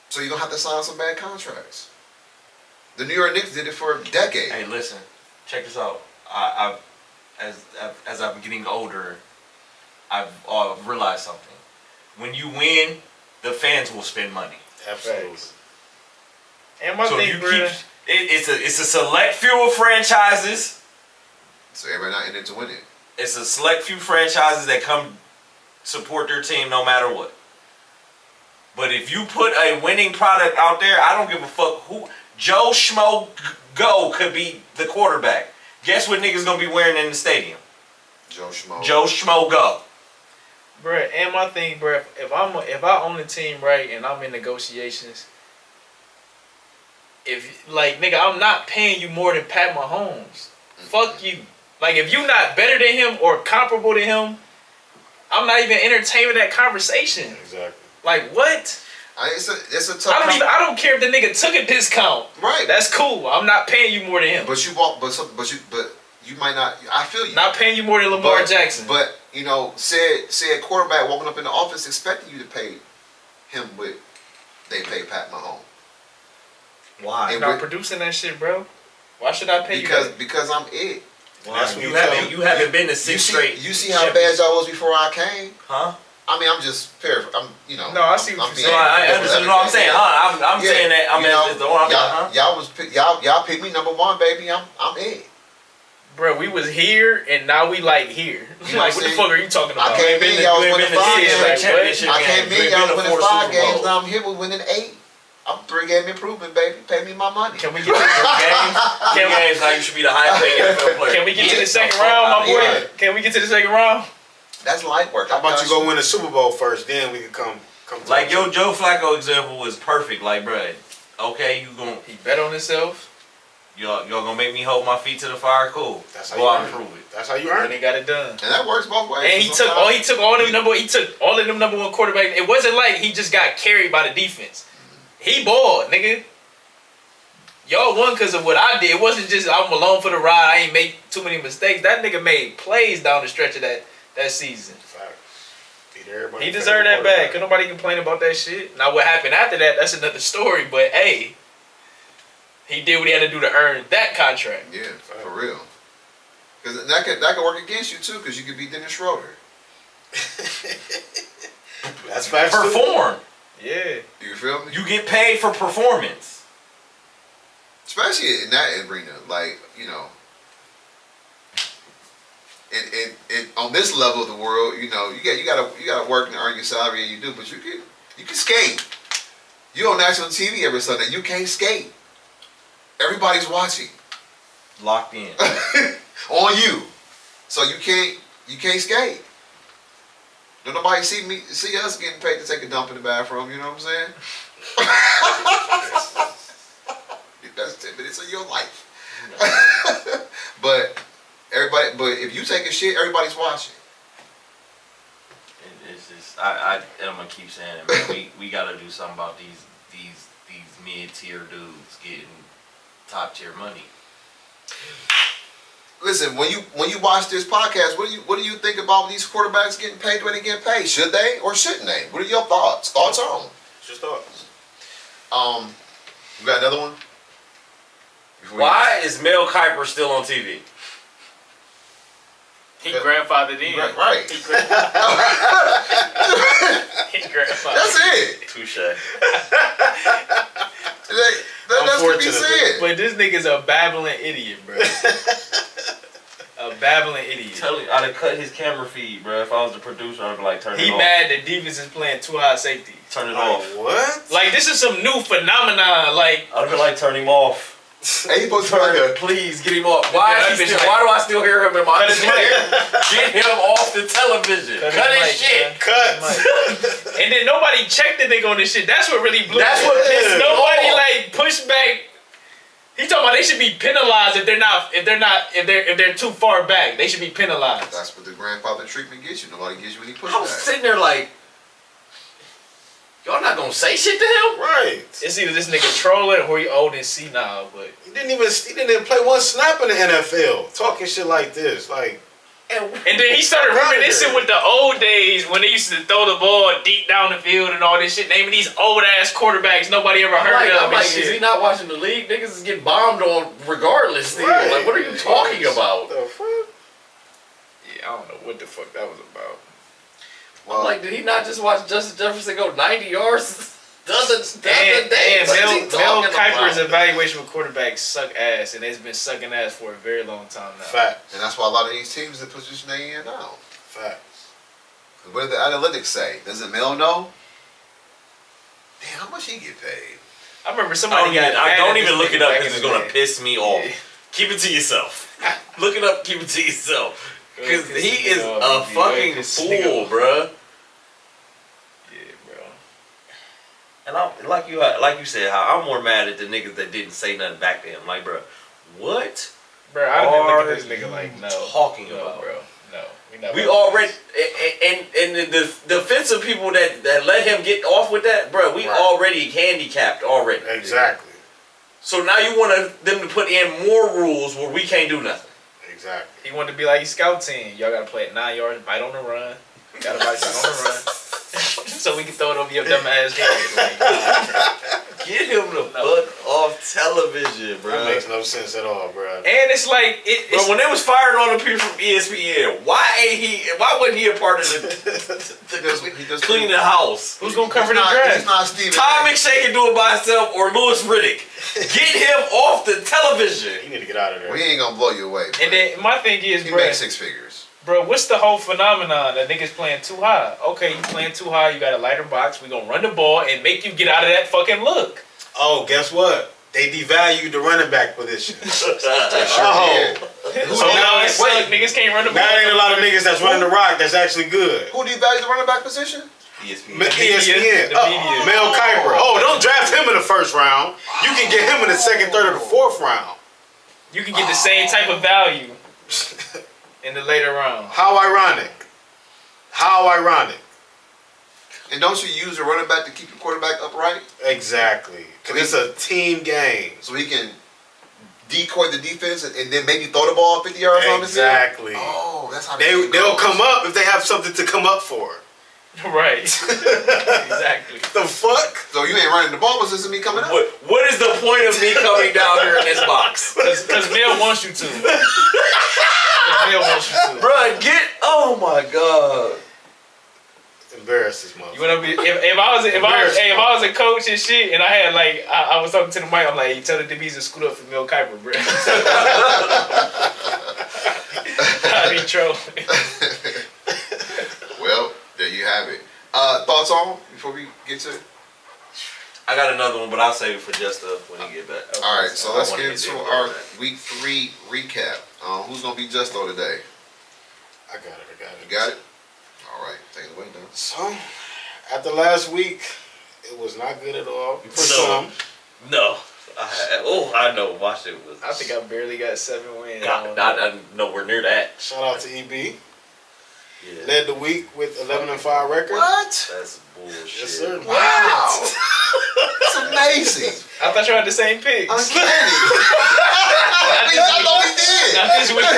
So you're gonna have to sign some bad contracts. The New York Knicks did it for a decade. Hey, listen, check this out. As I'm getting older, I've realized something. When you win, the fans will spend money. Absolutely. Facts. And my So thing, you bro, keep it's a select few of franchises. So everybody not in it to win it. It's a select few franchises that come support their team no matter what. But if you put a winning product out there, I don't give a fuck who. Joe Schmo Go could be the quarterback. Guess what niggas gonna be wearing in the stadium? Joe Schmo. Joe Schmo Go. bro. And my thing, bro, if I own the team, right, and I'm in negotiations, if like nigga, I'm not paying you more than Pat Mahomes. Fuck you. Like if you not better than him or comparable to him, I'm not even entertaining that conversation. Exactly. Like what? It's a tough. I don't care if the nigga took a discount. Right. That's cool. I'm not paying you more than him. But you might not. I feel you. Not paying you more than Lamar Jackson. But you know, said quarterback walking up in the office expecting you to pay him what they pay Pat Mahomes. Why? I'm not producing that shit, bro. Why should I pay you? Because I'm it. That's what You haven't been to six straight. You see how bad y'all was before I came? Huh? I mean, I'm just paraphrasing. No, I see what you're saying. I understand what I'm saying. I'm saying that. I mean, y'all picked me number one, baby. I'm it. Bro, we was here and now we like here. You know Like what the fuck are you talking about? I came in, y'all was winning 5 games. championship I came in, y'all was winning 5 games. Now Now I'm here with winning 8. I'm 3-game improvement, baby. Pay me my money. Can we get to games, now you should be the highest paid NFL player. Can we get to the second round, my boy? Yeah. Can we get to the second round? That's light work. How about you go win the Super Bowl first, then we can come Like talk your Joe Flacco example was perfect. Like, bruh, okay, you gon' He bet on himself. y'all gonna make me hold my feet to the fire? Cool. That's how Go you out earn and it. prove it. That's how you And earn he it. got it done. And that works both ways. And he took all of them number one quarterbacks. It wasn't like he just got carried by the defense. He balled, nigga. Y'all won because of what I did. It wasn't just I'm alone for the ride. I ain't make too many mistakes. That nigga made plays down the stretch of that season. Fact. Beat everybody. He deserved that bag. Could nobody complain about that shit? Now what happened after that, that's another story. But hey, he did what he had to do to earn that contract. Yeah, for real. Because that could work against you too, because you could beat Dennis Schroeder. That's facts too. Perform. Yeah. You feel me? You get paid for performance. Especially in that arena, like, you know, on this level of the world, you know, you gotta work and earn your salary, and you do, but you can skate. You on national TV every Sunday, you can't skate. Everybody's watching. Locked in. On you. So you can't skate. Don't nobody see us getting paid to take a dump in the bathroom, you know what I'm saying? That's 10 minutes of your life. but if you take a shit, everybody's watching. It's just I'm gonna keep saying it, man. We gotta do something about these mid-tier dudes getting top tier money. Listen, when you watch this podcast, what do you think about these quarterbacks getting paid when they get paid? Should they or shouldn't they? What are your thoughts? Thoughts on? Just thoughts. You got another one? Why is Mel Kiper still on TV? He grandfathered in. Right. He grandfathered. That's it. Touche. That's what he said. But this nigga's a babbling idiot, bro. A babbling idiot. Tell you, I'd have cut his camera feed, bro. If I was the producer, I'd be like, turn it He off. mad that defense is playing too high safety. Turn it Like, off. what? Like this is some new phenomenon. Like I'd be like, turn him off. Hey, you supposed to be like a, Please get him off. Why do I still hear him in my Get him off the television. Cut his shit. Cut. And then nobody checked the nigga on this shit. That's what really blew. That's me. what pissed me Nobody off. like pushed back. He talking about they should be penalized if they're too far back. They should be penalized. that's what the grandfather treatment gets you. Nobody gives you any I was pushback. sitting there like, Y'all not gonna say shit to him? Right. It's either this nigga trolling or he old and senile, but He didn't even play one snap in the NFL. Talking shit like this, like. and then he started reminiscing with the old days when they used to throw the ball deep down the field and all this shit, naming these old ass quarterbacks nobody ever heard of. I'm like, and shit. is he not watching the league? Niggas is getting bombed on regardless. Still, Right. like, what are you talking about? The fuck? Yeah, I don't know what the fuck that was about. I'm like, did he not just watch Justin Jefferson go 90 yards? Doesn't And Mel Kiper's about? evaluation with quarterbacks suck ass, and it's been sucking ass for a very long time now. Facts. And that's why a lot of these teams in the position they in now. Facts. What do the analytics say? Does it Mel know? Damn, how much he get paid? I remember somebody got I mad don't at this even look nigga it up back because in it's the gonna day. piss me off. Yeah. Keep it to yourself. Look it up. Keep it to yourself. Because Piss he me is off, a BB. fucking Piss this nigga fool, off. bruh. Yeah, bro. And I'm like you said, how I'm more mad at the niggas that didn't say nothing back to him. Like, bruh, what Bro, I've been looking are at this nigga like, you no. talking no, about? bro. No. Not We about already this. and the defensive people that let him get off with that, bruh, we Right. already handicapped already. Exactly. So now you want them to put in more rules where we can't do nothing. Exactly. He wanted to be like his scout team. Y'all gotta play at 9 yards, bite on the run. Gotta bite on the run. So we can throw it over your dumb ass head. Like, Get him the fuck off television, That makes no sense at all, bro. and it's like it's Bro, when they was firing on the people from ESPN, why wasn't he a part of the He does clean the house? who's gonna cover the He's draft? not Stephen Tom A. McShay can do it by himself or Louis Riddick. Get him off the television. You need to get out of there. Well, he ain't gonna blow you away. And then my thing is, he bro, makes six figures. bro, what's the whole phenomenon that niggas playing too high? Okay, you playing too high, you got a lighter box. We gonna run the ball and make you get out of that fucking look. Oh, guess what? They devalued the running back position. Oh, So now it's wait. suck. Niggas can't run the ball. Now ain't a lot of niggas that's running the rock that's actually good. who devalued the running back position? ESPN. ESPN. the media. Mel Kiper. Oh, don't draft him in the first round. You can get him in the second, third, or the fourth round. You can get the same type of value in the later round. How ironic. How ironic. And don't you use a running back to keep your quarterback upright Exactly. Because it's a team game. so he can decoy the defense and then maybe throw the ball 50 yards on the field? Exactly. Oh, that's how They'll goes. come up if they have something to come up for. Right. Exactly. The fuck? So you ain't running the ball, but this is me coming up. What is the point of me coming down here in this box? Because Mel wants you to. 'Cause Mel wants you to. Bruh, oh my god. Embarrass this motherfucker. You wanna be if I was a coach and shit, and I had like I was talking to the mic, I'm like, you tell the DBs to scoot up for Mel Kiper, bro. I be trolling. Well, there you have it. Thoughts on before we get to? I got another one, but I'll save it for just when he get back. All right, so I let's wanna get get into there. our week 3 recap. Who's gonna be Justo today? I got it. You got it. All right, take it away, Don. So, after last week, it was not good at all. For No. some. No. I know. My shit was. I think I barely got 7 wins. Not nowhere near that. Shout out to EB. Yeah. Led the week with 11-5 record. What? That's bullshit. Yes, sir. Wow, that's amazing. I thought you had the same picks. Uncanny. I thought we did. Not this week.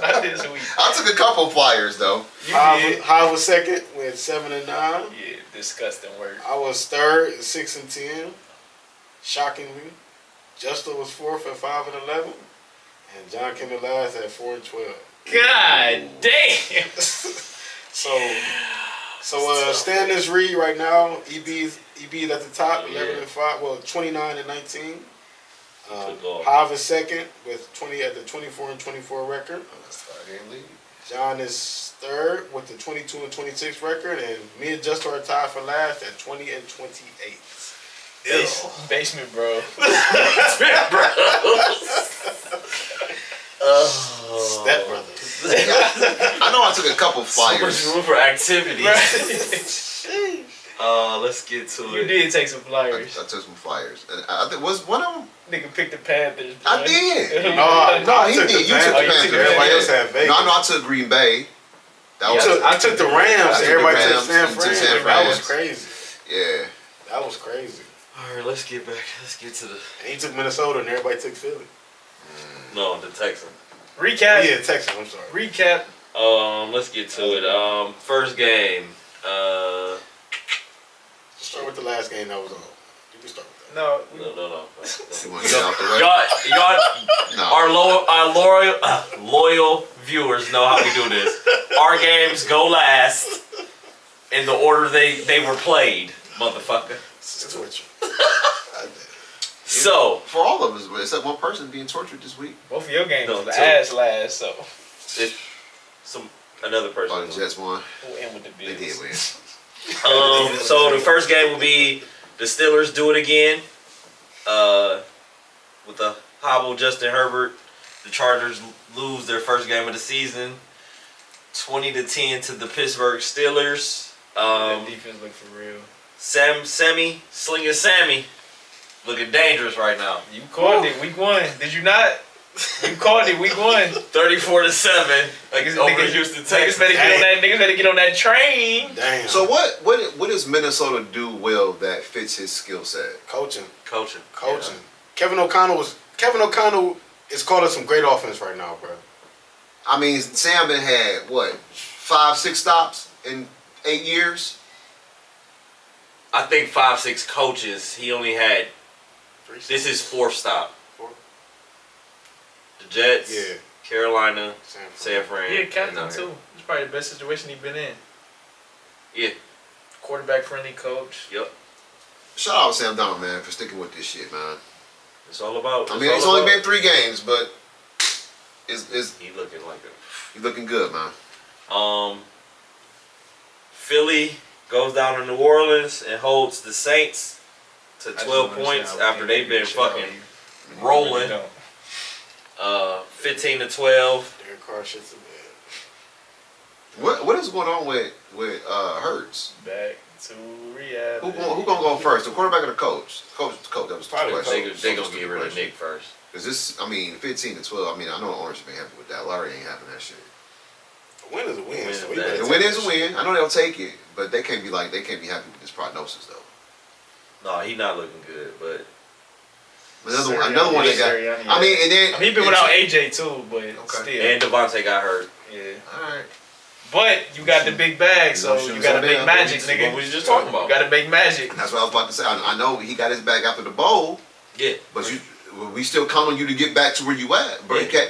Not this week. I took a couple flyers though. You did. High was second with 7 and 9. Yeah, disgusting work. I was third at 6 and 10. Shockingly. Justo was fourth at 5 and 11. And John came in last at 4 and 12. God damn. So standings read right now. EB's at the top, 11 and 5. Well, 29 and 19. Hav is second with 20 at the 24 and 24 record. John is third with the 22 and 26 record, and me and Justo are tied for last at 20 and 28. Basement, bro. Step brothers. I know I took a couple So much flyers. room for activity. Right. Let's get to You it. did take some I flyers. took some flyers. And I think was one of them. Nigga picked the Panthers. I bro. did. No, I he took did. the You took the Panthers. you took Panthers. Everybody Yeah. else had Vegas. No, I know I took Green Bay. That was I took the Rams. I took the Everybody Rams took San and Fran. San That was Fran's. crazy. Yeah. That was crazy. All right, let's get back. Let's get to the And he took Minnesota, and everybody took Philly. no the Texans. Recap. Oh, yeah, Texas. I'm sorry. Recap. Let's get to it. First game. Start with the last game that was on. You can start with that. No. No. You want to get out the way? Y'all, No. our loyal viewers know how we do this. Our games go last in the order they were played, motherfucker. It's torture. So For all of us, except one person being tortured this week. Both of your games No, was the two. ass last, so it's another person. Oh, the Jets won. we'll end with the They Bills. did win. So the first game will be the Steelers do it again. With the hobble Justin Herbert, the Chargers lose their first game of the season, 20-10 to the Pittsburgh Steelers. That defense look for real. Slinging Sammy, looking dangerous right now. You called it week 1. Did you not? You called it week 1. 34-7 over the Houston Texans. Niggas better get on that train. Damn. So what does Minnesota do well that fits his skill set? Coaching. Coaching. Kevin O'Connell is calling some great offense right now, bro. I mean, Sam had what 5-6 stops in 8 years. I think 5-6 coaches. He only had. This is 4th stop. Four? The Jets. Yeah. Carolina. San San Fran. Yeah, and captain now too. here. It's probably the best situation he's been in. Yeah. Quarterback friendly coach. Yep. Shout out to Sam Donald, man, for sticking with this shit, man. It's all about. I mean, it's only been 3 games, but it's He looking like a. he's looking good, man. Philly goes down to New Orleans and holds the Saints to I just 12 don't points understand after they've been shit out fucking here. rolling. Really don't. 15-12. Derek Carr shit's a bad. What is going on with Hurts? Back to reality. Who gonna go first? The quarterback or the coach? The coach. That was the Probably the question. coach. They gonna get rid of Nick first. Cause this, I mean, 15-12. I mean, I know Orange been happy with that. Larry ain't having that shit. A win is a win. Win So is we bad. better The take win that is a shit. win. I know they'll take it, but they can't be happy with this prognosis though. No, he not looking good, but Another one they got. Sirianni, I mean, and then he been without AJ too, but still. and Devontae got hurt. Yeah. All right. But you got the big bag, so shoot you gotta some make damn magic, things. nigga. What we was just talking about. You gotta make magic. That's what I was about to say. I know he got his bag after the bowl, Yeah, but we still count on you to get back to where you at, bro. Yeah.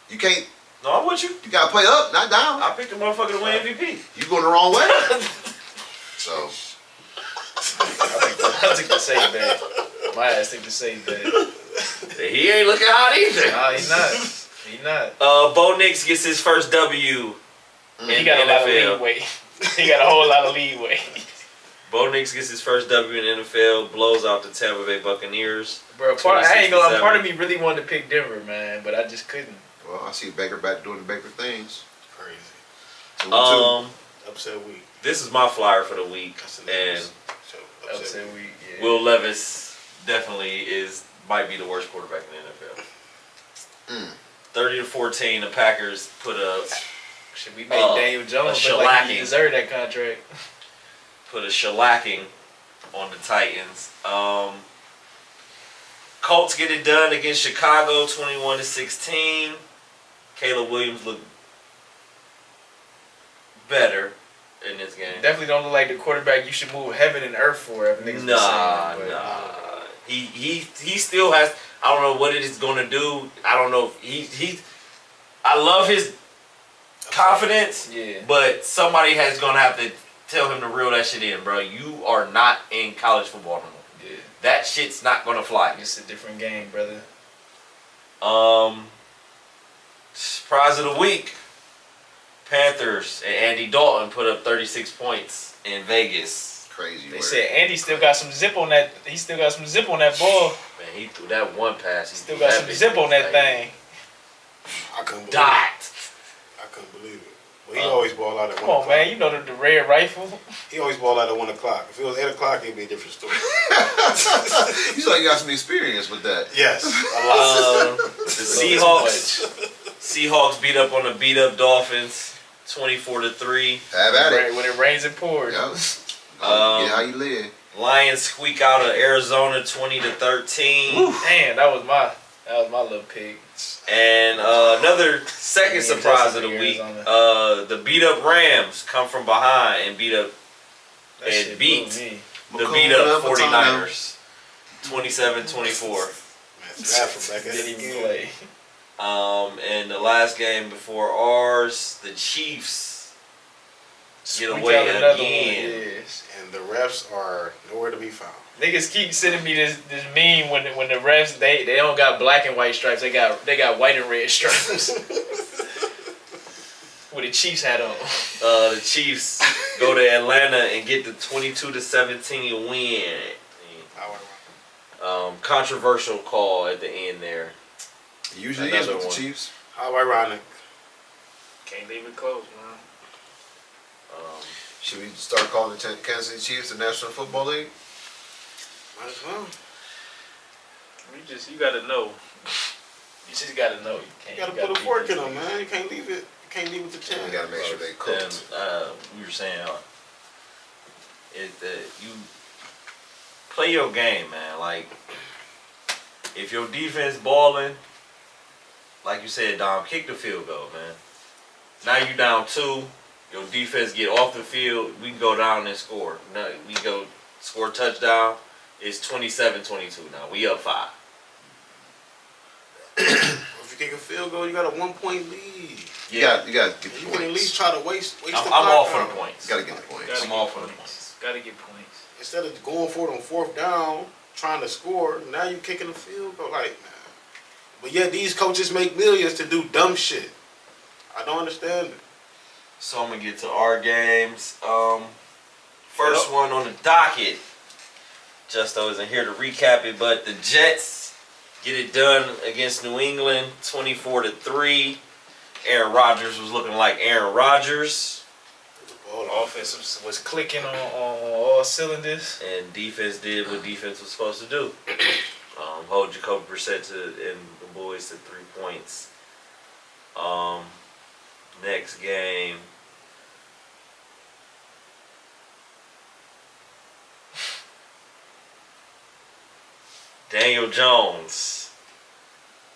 You can't. no, I'm with you. You gotta play up, not down. I picked the motherfucker to win MVP. You going the wrong way. So I think the safe bet. My ass think the safe bet. He ain't looking hot either. Nah, he not. He not. Bo Nix gets his first W in He got a lot of NFL. leeway. He got a whole lot of leeway. Bo Nix gets his first W in NFL, blows out the Tampa Bay Buccaneers. Bro, I ain't gonna lie. 26-7. Part of me really wanted to pick Denver, man, but I just couldn't. well, I see Baker back doing the Baker things. Crazy. 2-2. Upset week. This is my flyer for the week, That's the and news. So, Upset week. Yeah. Will Levis definitely might be the worst quarterback in the NFL. 30-14, the Packers put a Should we make Daniel Jones look like he shellacking. deserved that contract? shellacking on the Titans. Colts get it done against Chicago, 21-16. Caleb Williams looked better in this game. Definitely don't look like the quarterback you should move heaven and earth for. If niggas been saying that, but- He still has. I don't know what it is going to do. I don't know if he. I love his confidence. Yeah. But somebody has gonna have to tell him to reel that shit in, bro. You are not in college football no more. Yeah. That shit's not gonna fly. It's a different game, brother. Surprise of the week. Panthers and Andy Dalton put up 36 points in Vegas. Crazy. They word. said Andy still got some zip on that. He still got some zip on that ball. Man, he threw that one pass. He Still threw got that some bitch zip on that like thing. I couldn't believe it. Dot. I couldn't believe it. But he always ball out at 1 Come on, o'clock. man. You know the red rifle. He always ball out at 1 o'clock. If it was 8 o'clock, it'd be a different story. You like you got some experience with that. Yes. The Seahawks beat up on the beat up Dolphins 24-3. Have at it. When it rains, it pours. Yep. Get how you live. Lions squeak out of Arizona 20-13. Damn, that was my little pick. And another second Yeah, surprise of Justin the week. Arizona. The beat up Rams come from behind and beat up That and shit beat blew me. the McCool beat up with 49ers 27-24. That's bad for back at Didn't it even again. play. And the last game before ours, the Chiefs get Squeaked away out another again. one, yes. And the refs are nowhere to be found. Niggas keep sending me this meme when the refs they don't got black and white stripes, they got white and red stripes. With the Chiefs hat on. The Chiefs go to Atlanta and get the 22-17 win. Controversial call at the end there. It usually is Another with the one. Chiefs. How ironic. Can't leave it close, man. Should we start calling the Kansas City Chiefs the National Football League? Might as well. You gotta know. You just gotta know. You gotta put a fork in them, man. You can't leave it. You can't leave it to chance. We gotta make sure they And cooked. we were saying, you play your game, man. Like, if your defense balling, like you said, Dom, kick the field goal, man. Now you down 2. Your defense get off the field. We can go down and score. Now we go score a touchdown. It's 27-22 now. We up 5. If you kick a field goal, you got a 1-point lead. You got to get the You can at least points. try to waste the I'm clock all for down. the points. You got to get the points. I'm all for the points. Gotta get points. Instead of going for it on 4th down, trying to score, now you kicking the field goal. Like, man. But yet these coaches make millions to do dumb shit. I don't understand it. So I'm gonna get to our games. First one on the docket. Justo isn't here to recap it, but the Jets get it done against New England, 24-3. Aaron Rodgers was looking like Aaron Rodgers, Offense was clicking on all cylinders. and defense did what defense was supposed to do. Hold Jacoby Brissett and the boys to 3 points. Next game. Daniel Jones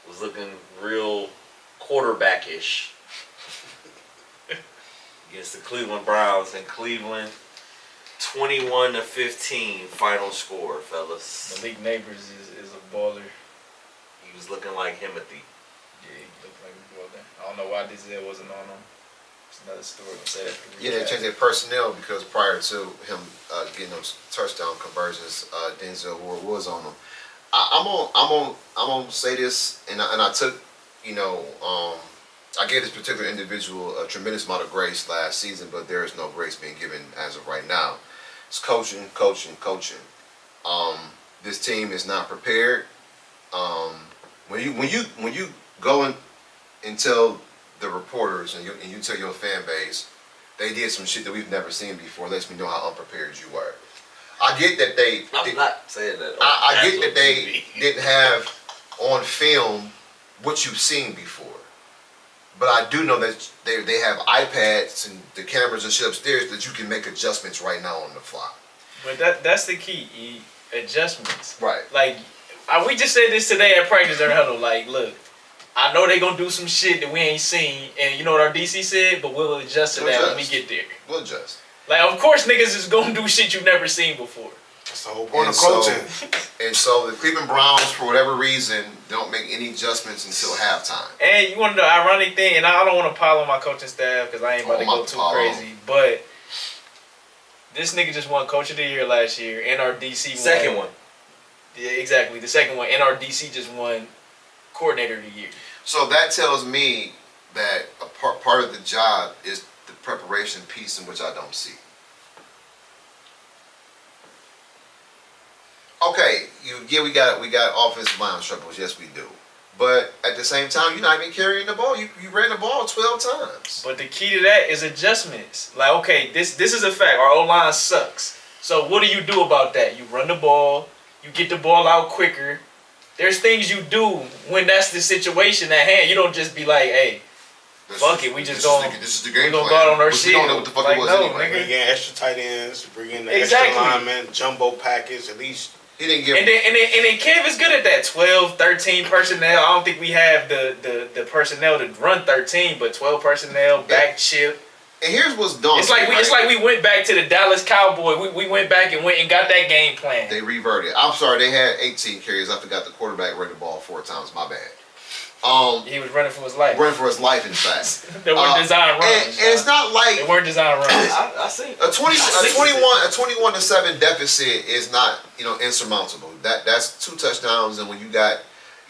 was looking real quarterback-ish against the Cleveland Browns in Cleveland. 21-15 final score, fellas. Malik Neighbors is a baller. He was looking like Himothy. Yeah, he looked like a baller. I don't know why Denzel wasn't on him. It's another story. We'll say that for Yeah, they changed their personnel because prior to him getting those touchdown conversions, Denzel Ward was on them. I'm gonna say this, and I took, I gave this particular individual a tremendous amount of grace last season, but there is no grace being given as of right now. It's coaching. This team is not prepared. When you go and tell the reporters and you tell your fan base, they did some shit that we've never seen before. Lets me know how unprepared you were. I get that I'm not saying that. I get that they didn't have on film what you've seen before. But I do know that they have iPads and the cameras and shit upstairs that you can make adjustments right now on the fly. But that's the key, adjustments. Right. Like, we just said this today at practice during huddle. Like, look, I know they gonna do some shit that we ain't seen, and you know what our DC said, but we'll adjust to that when we get there. We'll adjust. Like, of course, niggas is gonna do shit you've never seen before. That's the whole point And of coaching. and so the Cleveland Browns, for whatever reason, don't make any adjustments until halftime. And you want to know the ironic thing, and I don't want to pile on my coaching staff because I ain't about to go too crazy, but this nigga just won Coach of the Year last year, and our DC won. Second one. Yeah, exactly. The second one, and our DC just won Coordinator of the Year. So that tells me that a part of the job is the preparation piece, in which I don't see. Okay, we got offensive line troubles. Yes, we do. But at the same time, you're not even carrying the ball. You ran the ball 12 times. But the key to that is adjustments. Like, okay, this is a fact. Our O-line sucks. So what do you do about that? You run the ball. You get the ball out quicker. There's things you do when that's the situation at hand. You don't just be like, hey, fuck it, we just this going. This is the game We gonna plan. go out on our Which shit. We don't know what the fuck Like, it was no, anyway. nigga. Bring in extra tight ends, bring in the Exactly. extra lineman, jumbo package, at least. He didn't give. And then Kev is good at that 12, 13 personnel. I don't think we have the personnel to run 13, but 12 personnel, back chip. And here's what's dumb. It's like we went back to the Dallas Cowboy. We went back and got that game plan. They reverted. I'm sorry, they had 18 carries. I forgot the quarterback ran the ball 4 times. My bad. He was running for his life. Running for his life, in fact. They weren't designed runs. And it's not like They weren't designed runs. I see. a 21-7 deficit is not, insurmountable. That's 2 touchdowns, and when you got,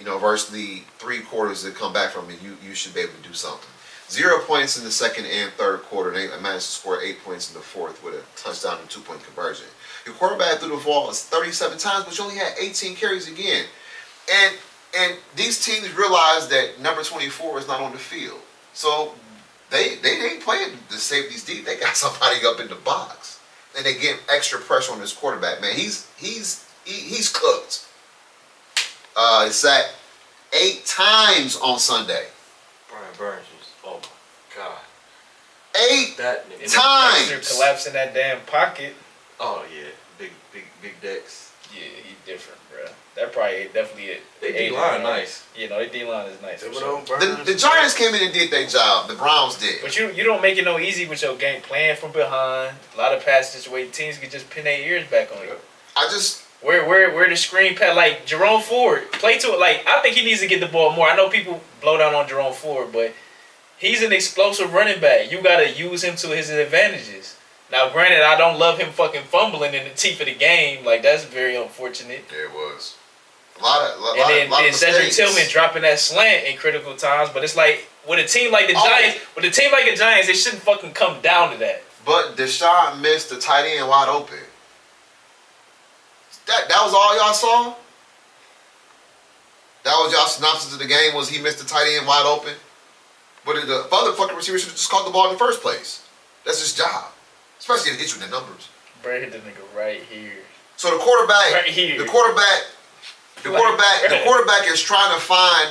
virtually 3 quarters that come back from it, you should be able to do something. 0 points in the second and third quarter. They managed to score 8 points in the fourth with a touchdown and 2-point conversion. Your quarterback threw the ball 37 times, but you only had 18 carries again. And these teams realize that number 24 is not on the field. So they ain't playing the safeties deep. They got somebody up in the box. And they get extra pressure on this quarterback, man. He's cooked. It's sacked 8 times on Sunday. Brian Burns was, oh my God. 8 That nigga. And times. then collapsing that damn pocket. Oh yeah. Big decks. Yeah, he's different, bro. That probably definitely it. They D-line nice. You know, they D-line is nice. For sure. The Giants came in and did their job. The Browns did. But you don't make it no easy with your game plan from behind. A lot of pass situation teams can just pin their ears back on you. Where the screen pass, like Jerome Ford, play to it. Like, I think he needs to get the ball more. I know people blow down on Jerome Ford, but he's an explosive running back. You got to use him to his advantages. Now, granted, I don't love him fucking fumbling in the teeth of the game. Like, that's very unfortunate. Yeah, it was. A lot of And then Cedric Tillman dropping that slant in critical times. But it's like, with a team like the Giants, they shouldn't fucking come down to that. But Deshaun missed the tight end wide open. That was all y'all saw? That was y'all synopsis of the game, was he missed the tight end wide open? But the other fucking receiver should have just caught the ball in the first place. That's his job. Especially if it hits you in the numbers. Bro, hit the nigga right here. So the quarterback, Right here. the quarterback is trying to find.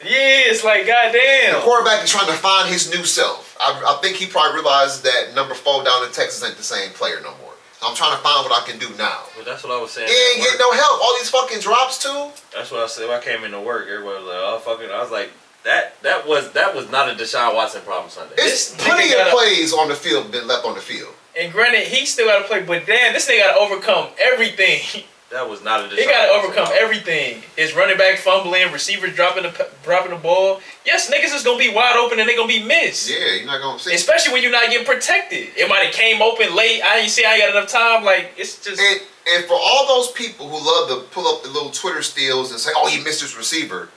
Yeah, it's like, goddamn. The quarterback is trying to find his new self. I think he probably realizes that number 4 down in Texas ain't the same player no more. So I'm trying to find what I can do now. Well, that's what I was saying. He ain't getting no help. All these fucking drops too. That's what I said when I came into work. Everybody was like, "Oh fucking!" I was like, "That was not a Deshaun Watson problem Sunday." It's This plenty nigga of plays on the field been left on the field. And granted, he still got to play, but damn, this nigga got to overcome everything. That was not a Deshaun He got to Watson overcome problem. everything. His running back fumbling, receivers dropping the ball. Yes, niggas is going to be wide open and they going to be missed. Yeah, you're not gonna see. Especially when you're not getting protected. It might have came open late. I ain't got enough time. Like, it's just... And for all those people who love to pull up the little Twitter steals and say, "Oh, he missed his receiver,"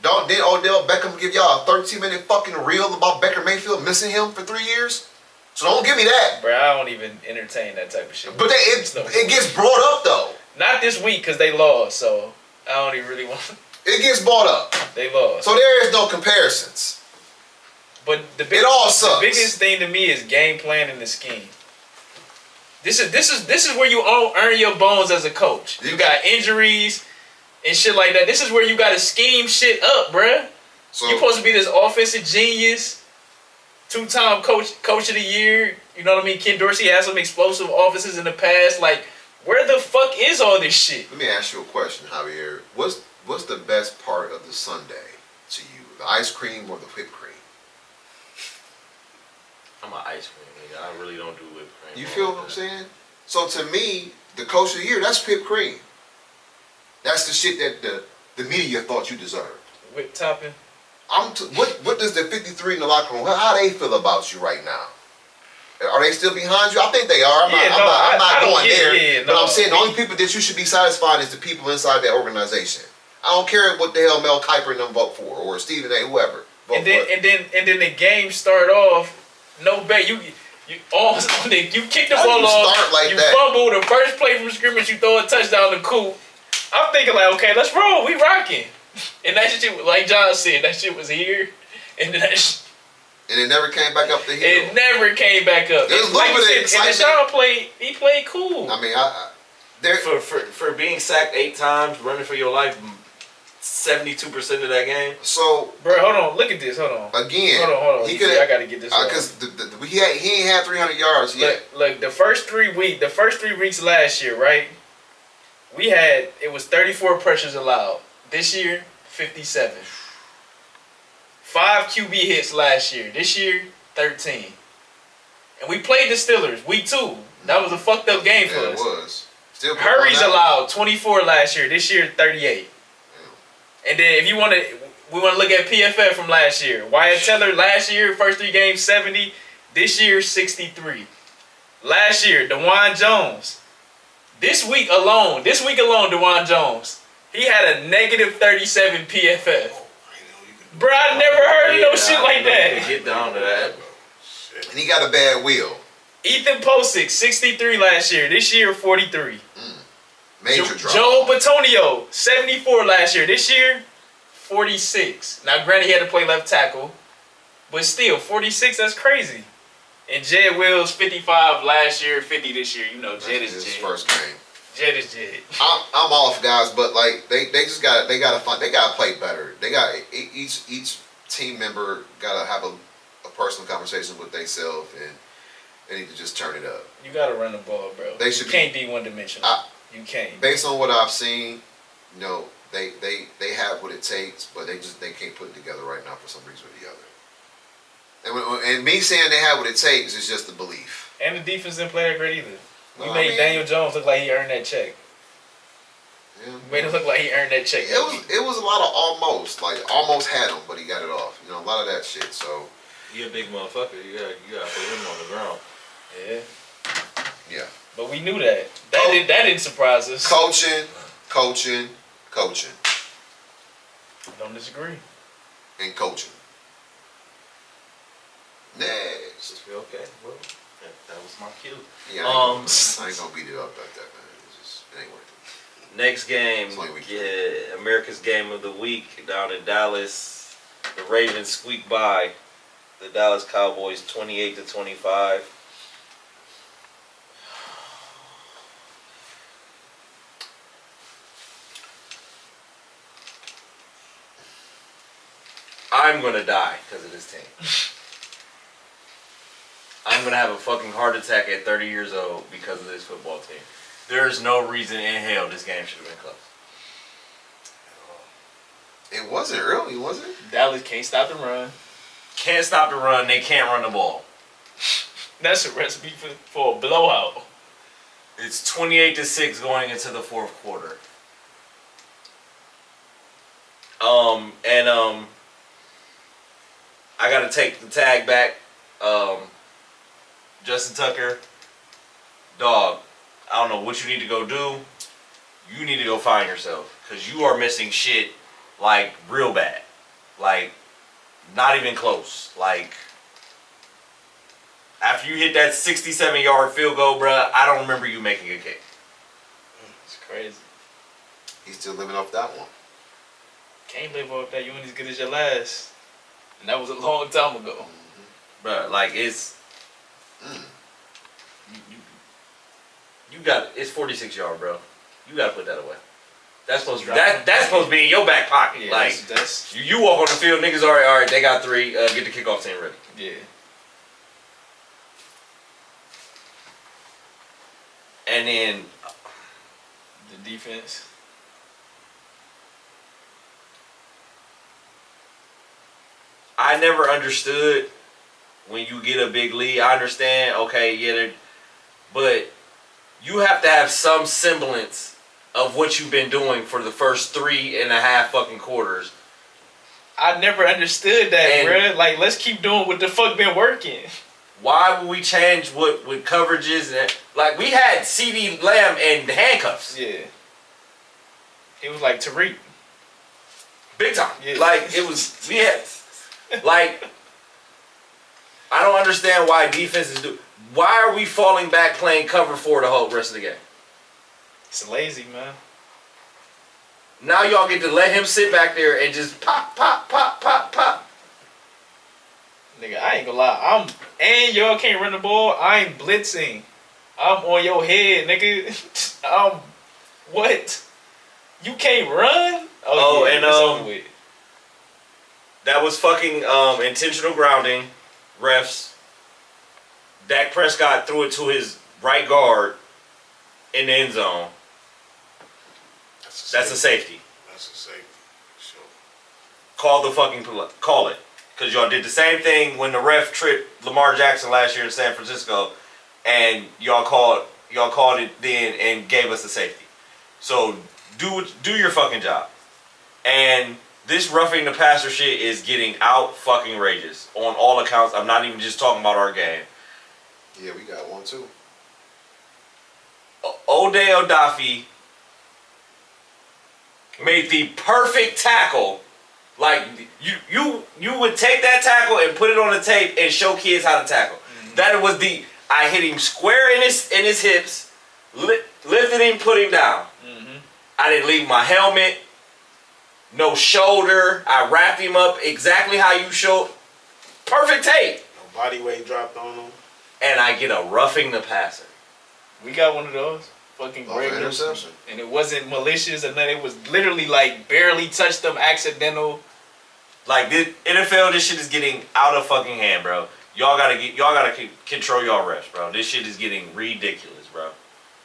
didn't Odell Beckham give y'all a 13-minute fucking reel about Baker Mayfield missing him for 3 years? So don't give me that. Bro, I don't even entertain that type of shit. But it gets brought up though. Not this week because they lost, so I don't even really want... It gets brought up. They lost. So there is no comparisons. But It all sucks. The biggest thing to me is game plan and the scheme. This is where you earn your bones as a coach. You got injuries and shit like that. This is where you got to scheme shit up, bruh. So You're supposed to be this offensive genius, 2-time coach of the year. You know what I mean? Ken Dorsey has some explosive offenses in the past. Like, where the fuck is all this shit? let me ask you a question, Javier. What's the best part of the sundae to you? The ice cream or the whipped cream? I'm an ice cream nigga. I really don't do whipped cream. You feel what I'm saying? So to me, the coach of the year, that's whipped cream. That's the shit that the media thought you deserved. Whip topping. What does the 53 in the locker room, how they feel about you right now? Are they still behind you? I think they are. I'm not going there. But I'm saying the only people that you should be satisfied is the people inside that organization. I don't care what the hell Mel Kiper and them vote for, or Stephen A. whoever. And then the game start off. No bet you kick the How do ball you off. start like you that? fumble the first play from scrimmage. You throw a touchdown to Coop. I'm thinking like, okay, let's roll. We rocking. And that shit, like John said, that shit was here, and then and it never came back up the hill. it never came back up. There's a Like little you bit of said, and excitement. Deshaun played cool. I mean, there. For being sacked 8 times, running for your life, 72% of that game. So, Bro, hold on. Look at this. Hold on. again, Hold on. he could. I gotta get this. Because he ain't had 300 yards yet. Look, the first 3 weeks last year, right? It was 34 pressures allowed. This year, 57. 5 QB hits last year. This year, 13. And we played the Steelers week 2. That was a fucked up game for us. It was. Still Hurries allowed 24 last year. This year, 38. And then if we want to look at PFF from last year. Wyatt Teller last year, first 3 games, 70. This year, 63. Last year, DeJuan Jones. This week alone, DeJuan Jones, he had a negative 37 PFF. Bro, I never heard of no shit like that. Get down to that. And he got a bad wheel. Ethan Posick, 63 last year. This year, 43. Major drop. Joe Batonio, 74 last year. This year, 46. Now, granted, he had to play left tackle. But still, 46, that's crazy. And Jed Wills, 55 last year, 50 this year. You know, Jed is his Jed. first game. Jed is Jed. I'm off, guys, but like they gotta play better. They got each team member gotta have a personal conversation with themselves, and they need to just turn it up. You gotta run the ball, bro. They should you can't be one-dimensional. You can't. Based on what I've seen, you know, they have what it takes, but they can't put it together right now for some reason or the other. And me saying they have what it takes is just the belief. And the defense didn't play that great either. We Well, made Daniel Jones look like he earned that check. Yeah. We made him look like he earned that check. It was a lot of almost had him, but he got it off. You know, a lot of that shit. So He a big motherfucker. You gotta put him on the ground. Yeah. yeah. But we knew that. That didn't surprise us. Coaching. Don't disagree. And coaching. Next. Okay, well, that was my cue. Yeah, I ain't gonna beat it up like that, man. It ain't worth it. Next game, It's only week America's Game of the Week down in Dallas. The Ravens squeak by the Dallas Cowboys 28-25. I'm gonna die because of this team. I'm gonna have a fucking heart attack at 30 years old because of this football team. There is no reason in hell this game should have been close. It wasn't early, was it? Dallas can't stop the run. Can't stop the run. They can't run the ball. That's a recipe for a blowout. It's 28-6 going into the fourth quarter. I gotta take the tag back. Justin Tucker, dog, I don't know what you need to go do. You need to go find yourself because you are missing shit like real bad, like not even close. Like after you hit that 67-yard field goal, bruh, I don't remember you making a kick. It's crazy. He's still living off that one. Can't live off that. You ain't as good as your last. And that was a long time ago. Bruh, like it's you got it's 46 yard, bro. You gotta put that away. That's supposed to that's supposed to be in your back pocket. Yeah, like that's you walk on the field, niggas all right, they got 3. Get the kickoff team ready. yeah. And then The defense. I never understood when you get a big lead. I understand, okay, yeah, but you have to have some semblance of what you've been doing for the first 3.5 fucking quarters. I never understood that, And- bruh. Like, let's keep doing what the fuck been working. Why would we change what with coverages and like we had CD Lamb in handcuffs, Yeah. It was like Tariq. big time. Yeah. Like it was we had like I don't understand why defenses do. Why are we falling back playing cover 4 the whole rest of the game? It's lazy, man. Now y'all get to let him sit back there and just pop, pop, pop, pop, pop. Nigga, I ain't gonna lie. And y'all can't run the ball. I ain't blitzing. I'm on your head, nigga. What? You can't run? Oh, yeah, and it's over with. that was fucking intentional grounding. Refs. Dak Prescott threw it to his right guard in the end zone. That's a safety. That's a safety. Sure. Call the fucking call it, because y'all did the same thing when the ref tripped Lamar Jackson last year in San Francisco, and y'all called it then and gave us a safety. So do your fucking job. And this roughing the passer shit is getting out fucking rageous on all accounts. I'm not even just talking about our game. Yeah, we got one too. Odell Odafe made the perfect tackle. Like you would take that tackle and put it on the tape and show kids how to tackle. Mm-hmm. That was I hit him square in his hips, lifted him, put him down. Mm-hmm. I didn't leave my helmet, no shoulder. I wrapped him up exactly how you showed. Perfect tape. No body weight dropped on him. And I get a roughing the passer. We got one of those. Fucking great interception. And it wasn't malicious or nothing. It was literally like barely touched them, accidental. Like this NFL, this shit is getting out of fucking hand, bro. Y'all gotta control y'all refs, bro. This shit is getting ridiculous, bro.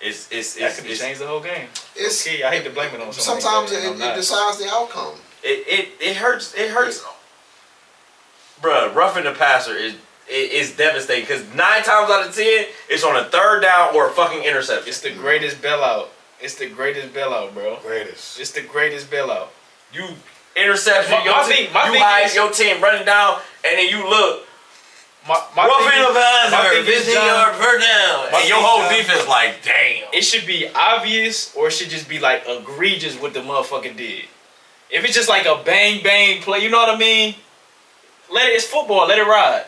That could change the whole game. It's okay, I hate to blame it on something. Sometimes it decides the outcome. It hurts. It hurts, bro. Roughing the passer is devastating because 9 times out of 10, it's on a third down or a fucking interception. It's the greatest bailout. It's the greatest bailout, bro. Greatest. It's the greatest bailout. You interception, you hide your team running down, and then you look. Roughing the passer, 15 yards per down, and your whole defense like, damn. It should be obvious, or it should just be like egregious what the motherfucker did. If it's just like a bang bang play, you know what I mean? It's football. Let it ride.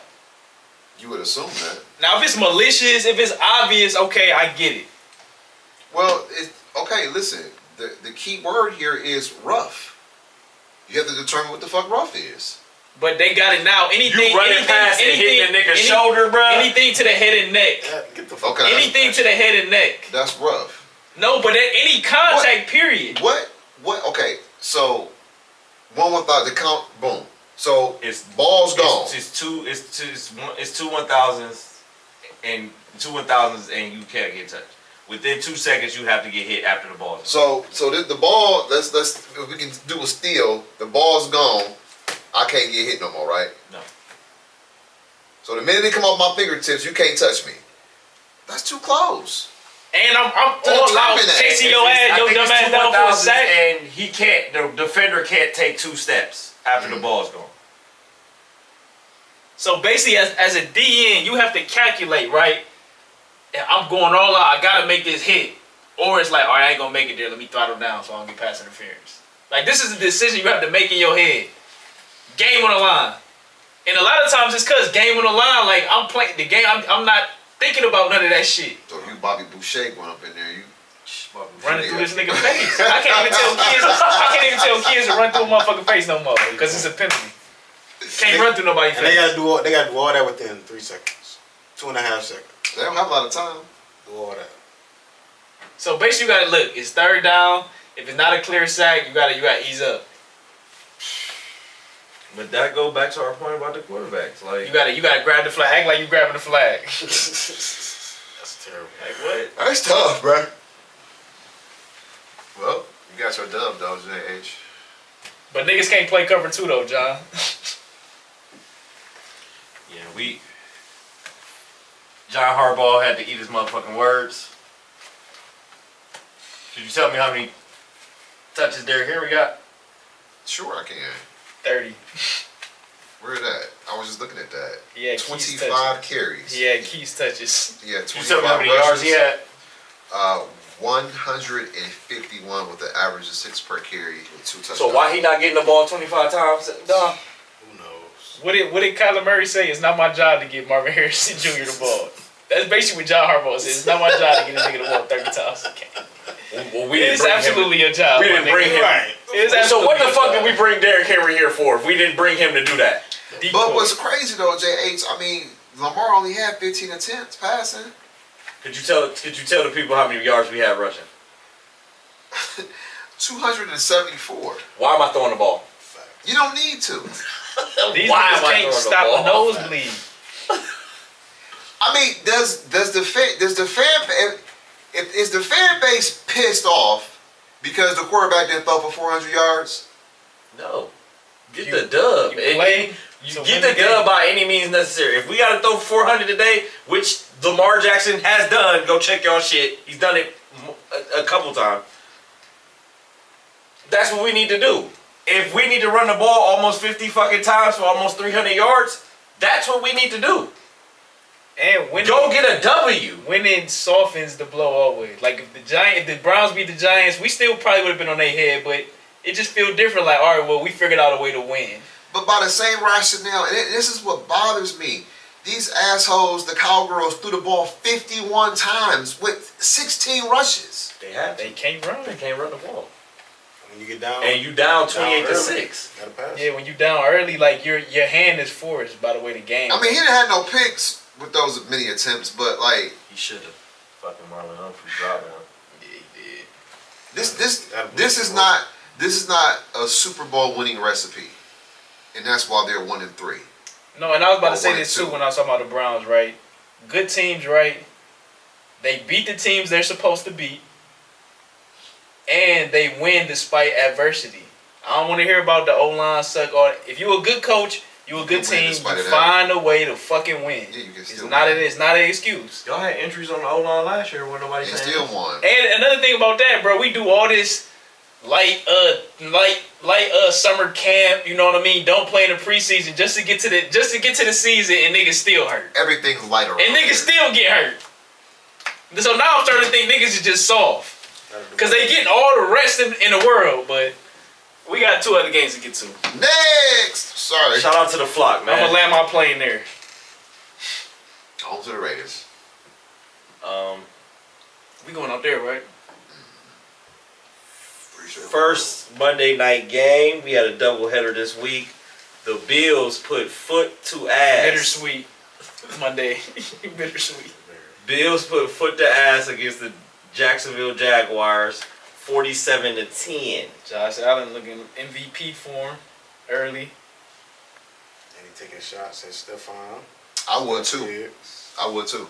You would assume that. Now, if it's malicious, if it's obvious, okay, I get it. Well, okay, listen. The key word here is rough. You have to determine what the fuck rough is. But they got it now. Anything, you running past and hitting the nigga's shoulder, bro. Anything to the head and neck. Get the fuck okay, anything to the head and neck. That's rough. No, but at any contact, period. What? Okay, so one without the count, boom. So it's ball's gone. It's two 1,000s and 2 1,000s, and you can't get touched. Within 2 seconds, you have to get hit after the ball's gone. So the ball. Let's if we can do a steal. The ball's gone. I can't get hit no more, right? No. So the minute they come off my fingertips, you can't touch me. That's too close. And I'm all out chasing your ass, your dumb ass down for a sack. And he can't. The defender can't take 2 steps after the ball's gone. So basically, as a DN, you have to calculate, right? And I'm going all out. I gotta make this hit, or it's like, all right, I ain't gonna make it there. Let me throttle down so I don't get pass interference. Like this is a decision you have to make in your head. Game on the line, and a lot of times it's cause game on the line. Like I'm playing the game. I'm not thinking about none of that shit. So if you Bobby Boucher going up in there, you running through this nigga's face. I can't even tell kids to run through a motherfucking face no more because it's a penalty. Can't run through nobody's face. And they gotta do all that within 3 seconds, 2.5 seconds. They don't have a lot of time. Do all that. So basically, you gotta look. It's third down. If it's not a clear sack, you gotta ease up. But that go back to our point about the quarterbacks. Like you gotta grab the flag. Act like you grabbing the flag. That's terrible. Like what? That's tough, bro. Well, you got your dub though, JH. But niggas can't play cover 2 though, John. Yeah, John Harbaugh had to eat his motherfucking words. Could you tell me how many touches Derrick Henry got? Sure, I can. 30. Where is that? I was just looking at that. Yeah, 25 carries. Yeah, Keys touches. Yeah, 25 Could you tell me how many yards he had? 151 with an average of 6 per carry with 2 touchdowns. So why he not getting the ball 25 times? Duh. Who knows? What did Kyler Murray say? It's not my job to give Marvin Harrison Jr. the ball. That's basically what John Harbaugh says. It's not my job to get a nigga the ball 30 times a game. Well, we It's absolutely your job. We didn't bring him. Right. So what the fuck did we bring Derrick Henry here for if we didn't bring him to do that? But what's crazy though, JH, I mean, Lamar only had 15 attempts passing. Could you tell the people how many yards we had rushing? 274. Why am I throwing the ball? You don't need to. These Why niggas am I can't throwing the stop a ball? nosebleed. I mean, does the fan is the fan base pissed off because the quarterback didn't throw for 400 yards? No. Get the dub. You play. You So get win the dub by any means necessary. If we got to throw 400 today, which Lamar Jackson has done, go check y'all shit. He's done it a couple times. That's what we need to do. If we need to run the ball almost 50 fucking times for almost 300 yards, that's what we need to do. And winning, Go get a W. winning softens the blow always. Like if the Browns beat the Giants, we still probably would have been on their head, but it just feels different. Like, all right, well, we figured out a way to win. But by the same rationale, and this is what bothers me. These assholes, the Cowgirls, threw the ball 51 times with 16 rushes. They can't run. They can't run the ball. When you get down, And you down 28 to early, 6. gotta pass. Yeah, when you down early, like your hand is forced by the way the game. I mean, he didn't have no picks with those many attempts, but like He should have. Fucking Marlon Humphrey dropped him. yeah, he did. this is not a Super Bowl winning recipe, and that's why they're 1-3. No, and I was about to Oh, say 1 this and too 2. when I was talking about the Browns, right? Good teams, right? They beat the teams they're supposed to beat, and they win despite adversity. I don't want to hear about the O-line suck. Or if you're a good coach, you're a good can win team. despite You of that. find a way to fucking win. Yeah, you can It's still not win. it's not an excuse. Y'all had entries on the O-line last year when nobody And saying still won. And another thing about that, bro, we do all this light summer camp, you know what I mean? Don't play in the preseason just to get to the season, and niggas still hurt. Everything's lighter. And niggas still get hurt. So now I'm starting to think niggas is just soft. Because they getting all the rest in the world, but we got 2 other games to get to. Next, sorry. Shout out to the flock, man. I'm going to land my plane there. On to the Raiders. We going out there, right? Pretty sure. First Monday night game. We had a doubleheader this week. The Bills put foot to ass. Bittersweet. Monday. Bittersweet. Bills put foot to ass against the Jacksonville Jaguars, 47-10. Josh Allen looking MVP form early. And he taking shots at Stephon. I would too. Diggs. I would too.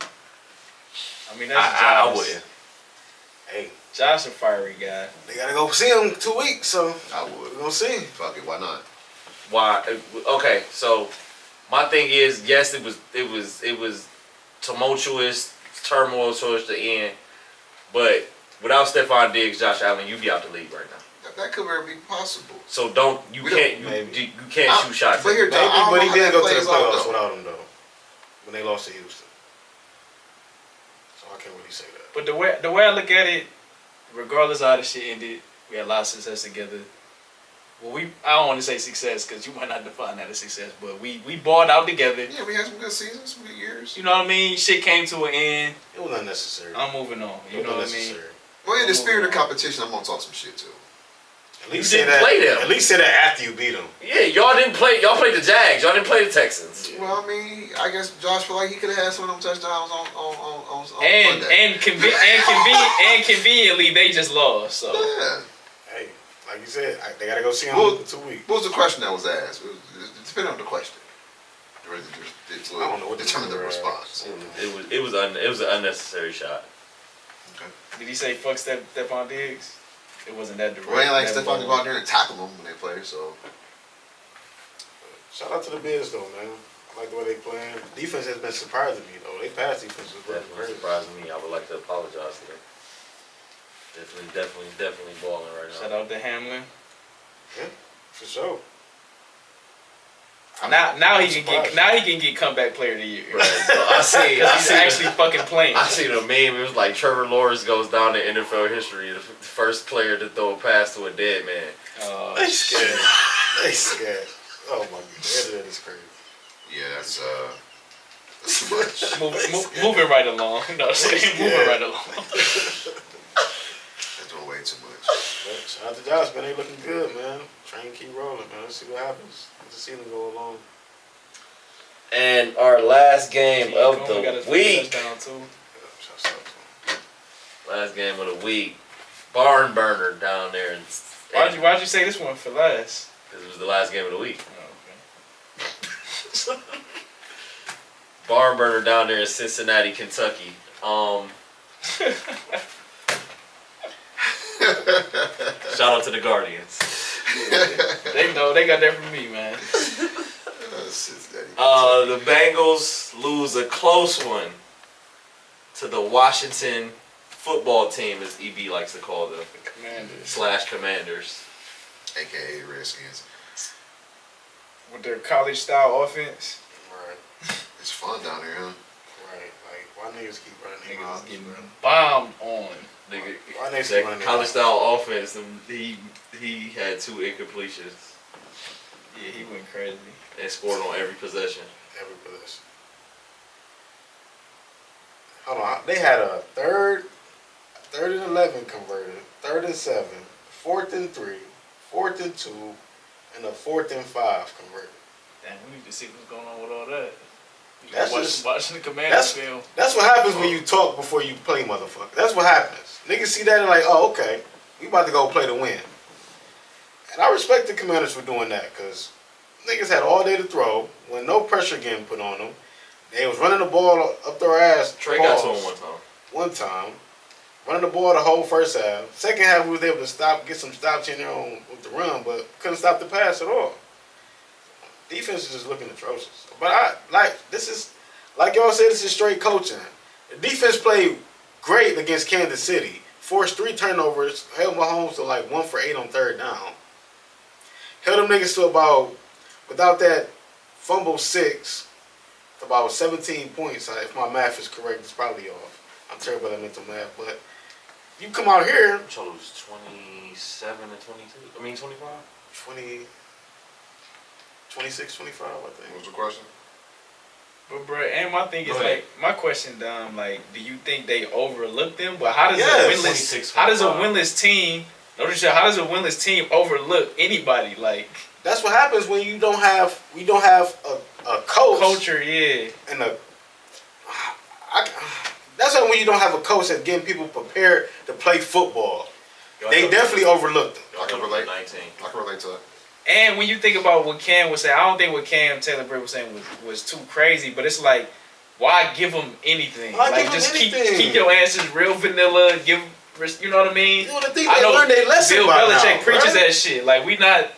I mean, that's I Josh. wouldn't. Hey, Josh a fiery guy. they gotta go see him in 2 weeks, so I we're would. gonna see. Fuck it, why not? Why? Okay, so my thing is, yes, it was tumultuous, turmoil towards the end, but without Stephon Diggs, Josh Allen, you'd be out the league right now. That could very be possible. So don't you We can't don't- you can't shoot shots. But here, Maybe, I don't but know he how did that go to the plays out, playoffs though. without him though, when they lost to Houston. So I can't really say that. But the way I look at it, regardless of how the shit ended, we had a lot of success together. Well, I don't want to say success because you might not define that as success, but we balled out together. Yeah, we had some good seasons, some good years. You know what I mean? Shit came to an end. It was unnecessary. I'm moving on. You It know was what I mean? unnecessary. Well, in the spirit of competition, I'm gonna talk some shit too. At least You say didn't that. play them. At least say that after you beat them. Yeah, y'all didn't play. Y'all played the Jags. Y'all didn't play the Texans. Well, I mean, I guess Josh felt like he could have had some of them touchdowns on And Monday. conveniently they just lost. So Yeah. Hey, like you said, they gotta go see him Well, in 2 weeks. What was the question that was asked? It depended on the question. I don't know what determine the the response. It was an unnecessary shot. did he say fuck Stephon Diggs? It wasn't that direct. Well, ain't like that Stephon go bold. out there and tackle them when they play, so. Shout out to the Bills though, man. I like the way they playing. Defense has been surprising me though. They pass defense was working Definitely great. surprising me. I would like to apologize to them. Definitely balling right now. Shout out to Hamlin. Yeah, for sure. Now he surprised. can get comeback player of the year. Right. So I see. He's actually fucking playing. I seen a meme. It was like Trevor Lawrence goes down in NFL history, the first player to throw a pass to a dead man. They scared. They scared. Oh my god, that is crazy. Yeah, that's too much. Moving right along. No, I'm saying moving right along. That's doing way too much. But shout out to Josh, man. They looking good, man. Train keep rolling, man. Let's see what happens. Let the season go along. And our last game of Coleman got his the week. touchdown, too. Yeah, shouts out to him. Last game of the week. barn burner down there. Why'd you say this one for last? Because it was the last game of the week. Oh, okay. Barn burner down there in Cincinnati, Kentucky. Shout out to the Guardians. They know they got that from me, man. The Bengals lose a close one to the Washington football team, as EB likes to call them. Commanders. /Commanders. AKA Redskins. With their college style offense. Right. It's fun down there, huh? Right. Like, why niggas keep running their Niggas mouths, getting bro? bombed on. Nigga, Why niggas keep that running their college mouths? style offense, he had 2 incompletions Yeah, he went crazy. and scored on every possession. Every possession. Hold on. They had a third and 11 converted, 3rd and 7, 4th and 3, 4th and 2, and a 4th and 5 converted. Damn, we need to see what's going on with all that. That's Watching the Commanders film. That's what happens when you talk before you play, motherfucker. That's what happens. Niggas see that and like, oh, okay, we about to go play to win. And I respect the Commanders for doing that, because niggas had all day to throw, when no pressure getting put on them. They was running the ball up their ass. Trey got to him one time. One time. Running the ball the whole first half. Second half, we was able to get some stops in there on with the run, but couldn't stop the pass at all. Defense is just looking atrocious. But this is, like y'all said, this is straight coaching. The defense played great against Kansas City. Forced 3 turnovers, held Mahomes to like 1 for 8 on 3rd down. Held them niggas to about, without that fumble 6, to about 17 points. If my math is correct, it's probably off. I'm terrible at mental math, but you come out here, Chose 27 and 22. I mean 25. 26, 25, I What think. was the question? But bro, and my thing is Go ahead. like, my question, Dom, like, do you think they overlooked them? But how does Yes. a 26, winless, how does a 25. winless team, notice how does a winless team overlook anybody? Like, That's what happens when you don't have a coach culture, yeah. and that's why when you don't have a coach that's getting people prepared to play football. They definitely overlooked them. I can relate. 19. I can relate to that. And when you think about what Cam was saying, I don't think what Cam Taylor Britt was saying was too crazy, but it's like, why give them anything? Why like, give 'em just anything? keep your answers real vanilla. You know what I mean? You know, the thing I they know learned their lesson Bill by Belichick now, preaches bruh. that shit. Like, we're not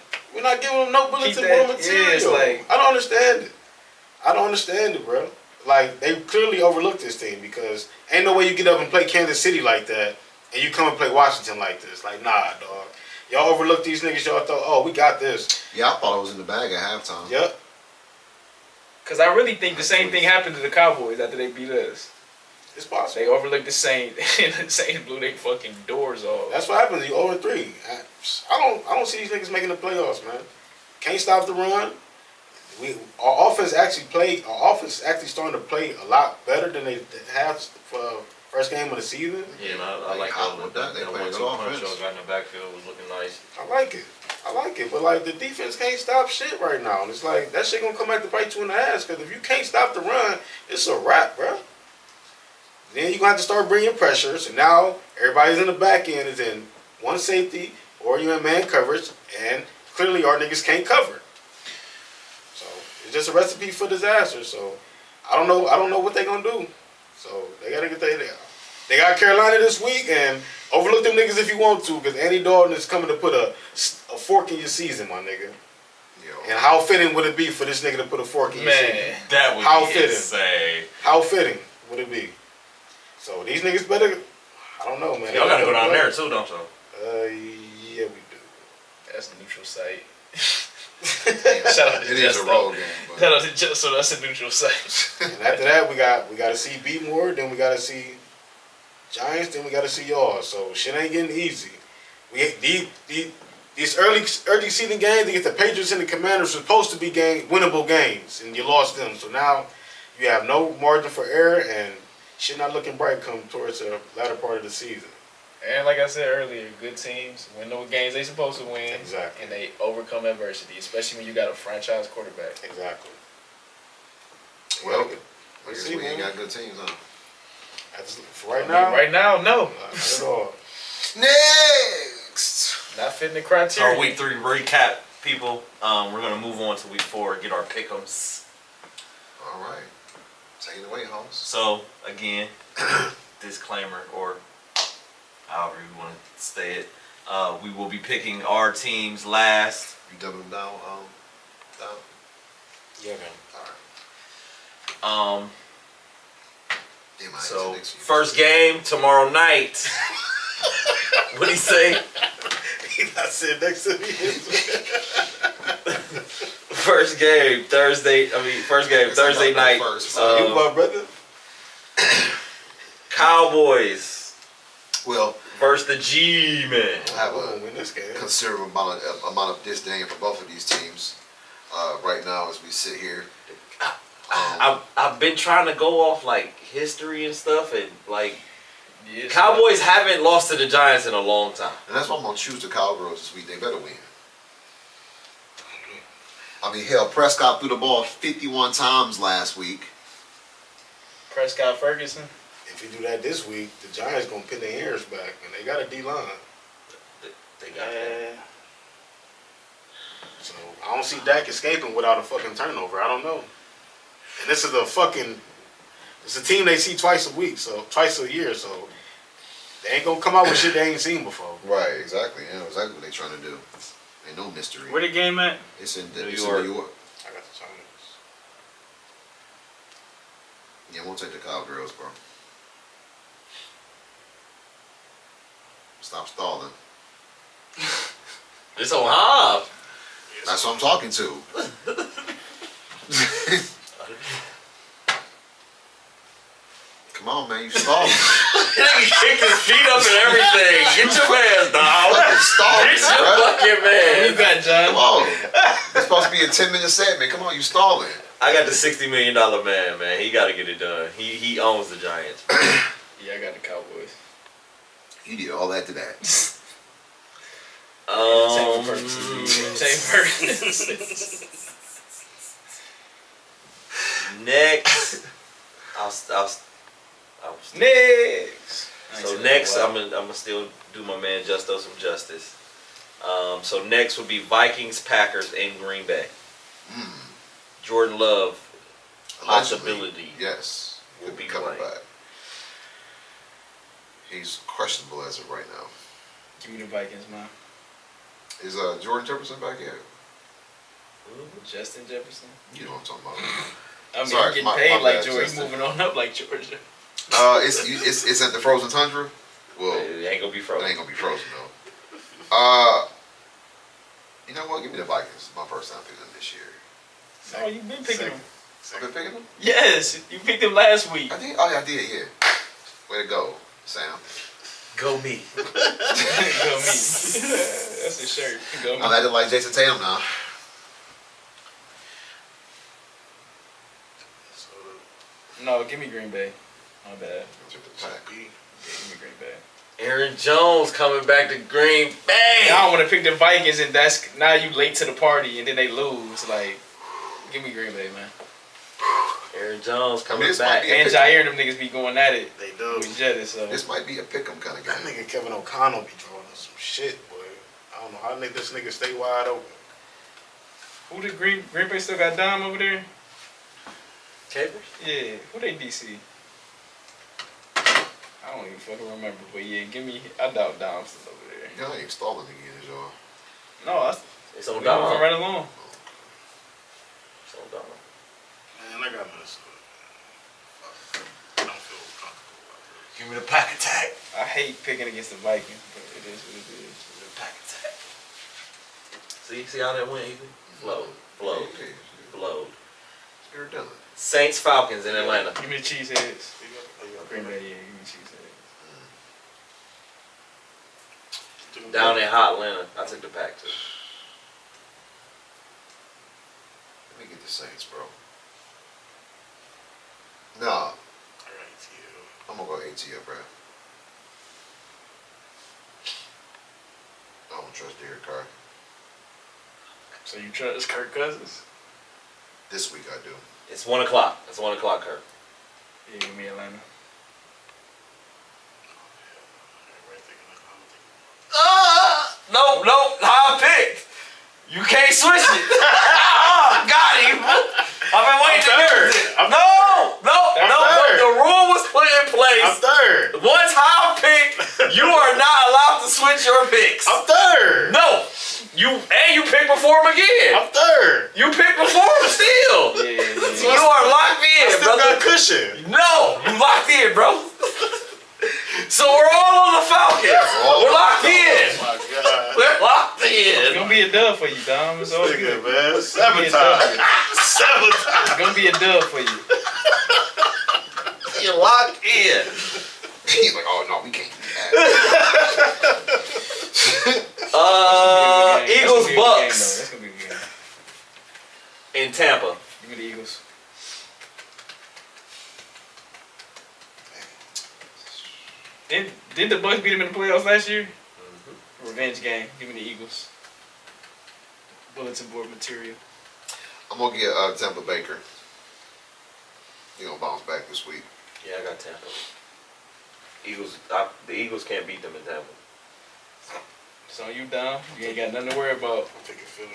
giving them no bulletin Keep board that- material. yeah, it's like- I don't understand it. I don't understand it, bro. Like, they clearly overlooked this team because ain't no way you get up and play Kansas City like that and you come and play Washington like this. Like, nah, dog. Y'all overlooked these niggas. Y'all thought, oh, we got this. Yeah, I thought it was in the bag at halftime. Yep. Because I really think the same thing happened to the Cowboys after they beat us. It's possible. They overlooked the Saints, and the Saints blew their fucking doors off. That's what happens. You 0-3. I don't see these niggas making the playoffs, man. Can't stop the run. Our offense actually starting to play a lot better than they have for first game of the season. Yeah, and I like Hot how with that. They that playing 1-2 good punch offense. y'all got in the backfield was looking nice. I like it. But like the defense can't stop shit right now. And it's like that shit gonna come back to bite you in the ass. Because if you can't stop the run, it's a wrap, bro. Then you gonna have to start bringing pressure. So now everybody's in the back end is in one safety or you in man coverage, and clearly our niggas can't cover. So it's just a recipe for disaster. So I don't know what they gonna do. So they gotta get they got Carolina this week, and overlook them niggas if you want to, because Andy Dalton is coming to put a fork in your season, my nigga. Yo. And how fitting would it be for this nigga to put a fork in your season? Man, That would How be fitting. insane. How fitting would it be? So these niggas better, I don't know, man. Y'all gotta go down there too, don't y'all? Yeah, we do. that's a neutral site. Shout out to It is Just a though. road game. But Shout out to Just, so that's a neutral site. And after that, we got to see Beatmore, then we got to see Giants, then we got to see y'all. So shit ain't getting easy. These early season games against the Patriots and the Commanders were supposed to be winnable games, and you lost them. So now you have no margin for error, and shit not looking bright come towards the latter part of the season. And like I said earlier, good teams win those games they supposed to win. Exactly. And they overcome adversity, especially when you got a franchise quarterback. Exactly. well, Yeah, I guess see, we ain't man. got good teams, huh? For right I now, mean, right now, no. not at all. Next. Not fitting the So criteria. week 3 recap, people. We're gonna move on to week 4. Get our pick'ems. All right. Take it away, Holmes. So again, disclaimer or however you want to say it. We will be picking our teams last. You doubling down, down? Yeah, man. All right. Damn, I So ain't next year. first game tomorrow night. What'd he say? He not sitting next to me. First game Thursday night. First. You my brother? Cowboys Well, versus the G-Men. I have We're gonna a win this game. considerable amount of disdain for both of these teams right now as we sit here. I've been trying to go off like history and stuff, and like Yes, Cowboys haven't lost to the Giants in a long time. And that's why I'm going to choose the Cowgirls this week. They better win. I mean, hell, Prescott threw the ball 51 times last week. Prescott Ferguson. If you do that this week, the Giants gonna pin their ears back, and they got a D line. They got that. So I don't see Dak escaping without a fucking turnover. I don't know. And this is it's a team they see twice a year. So they ain't gonna come out with shit they ain't seen before. Right, exactly. Yeah, exactly what they're trying to do. Ain't no mystery. Where the game at? It's in New New York. York. I got the Giants. Yeah, we'll take the Cowgirls, bro. Stop stalling. It's on Hob. That's what I'm talking to. Come on, man, you stalling. He kicked his feet up and everything. Get your man, dog. Fucking stalling, Get your bro. fucking man. You got Come John. on. It's supposed to be a 10-minute segment. Come on, you stalling. I got the $60 million man. He got to get it done. He owns the Giants. Yeah, I got the Cowboys. You did all that to that. Same for purposes. Same purposes. Next, I'll Next. So next, I'm gonna still do my man Justo some justice. So next would be Vikings, Packers, and Green Bay. Jordan Love, Allegedly, possibility. yes, will will be be coming playing. back. He's questionable as of right now. Give me the Vikings, man. Is Jordan Jefferson back yet? Justin Jefferson. You know what I'm talking about. I mean, Sorry, he getting my paid like bad, Georgia. He's Justin. moving on up like Georgia. It's at the frozen tundra. Well, It ain't gonna be it frozen. ain't gonna be frozen though. You know what? Give me the Vikings. My first time picking them this year. Oh, you been picking Second. him? I've been picking them. Yes, you picked him last week. I did. Oh, yeah, I did. Yeah. Way to go, Sam. Go me. Go me. That's his shirt. Go me. I'm acting like Jason Tatum now. No, give me Green Bay. My bad. Took the pack. Yeah, give me Green Bay. Aaron Jones coming back to Green Bay. I don't want to pick the Vikings, and that's now you late to the party, and then they lose. Like, give me Green Bay, man. Aaron Jones coming this back. might be a And Jair, them niggas be going at it They do. with Jettis. So This might be a pick'em kind of That game. nigga Kevin O'Connell be drawing us some shit, boy. I don't know how this nigga stay wide open. who did Green Bay still got Dom over there? Capers? Yeah, who they DC? I don't even fucking remember, but yeah, I doubt Dom's still over there. Y'all ain't stalling again, is y'all? No, It's on we moving Donald. right along. It's on Donald. Man, I got Minnesota. I don't feel comfortable about this. Give me the pack attack. I hate picking against the Vikings, but it is what it is. The pack attack. See how that went, Ethan? Flowed. Okay. You're done. Saints, Falcons in Atlanta. Give me the Cheeseheads. Oh, you got Green Green Bay, Bay? yeah, give me Cheeseheads. Down in hot Atlanta. I took the pack too. Let me get the Saints, bro. Nah, All right, I'm gonna go ATL, bro. I don't trust Derek Carr. So you trust Kirk Cousins? This week I do. It's 1 o'clock. It's 1 o'clock, Kirk. Yeah, give me Atlanta. Everybody thinking like I'm thinking can't switch it. Got him. I've been waiting to use it. No. The rule was put in place. I'm third. Once I pick, you are not allowed to switch your picks. I'm third. No. You pick before him again. I'm third. You pick before him still. Yeah. You are locked I in, still brother. got cushion. No, you locked in, bro. So we're all on the Falcons. We're locked in. Oh my God. We're locked It's in. gonna be a dub for you, Dom. It's all Nigga, good. man. It's gonna be a Sabotage. dub. Sabotage. It's gonna be a dub for you. You're locked in. He's like, oh no, we can't do that. Eagles That's Bucks gonna be a good game. in Tampa. Give me the Eagles. Didn't the Bucks beat them in the playoffs last year? Revenge game. Give me the Eagles. Bulletin board material. I'm gonna get Tampa Baker. He gonna bounce back this week. Yeah, I got Tampa. The Eagles can't beat them in Tampa. So you down? You ain't got nothing to worry about. I'm taking Philly.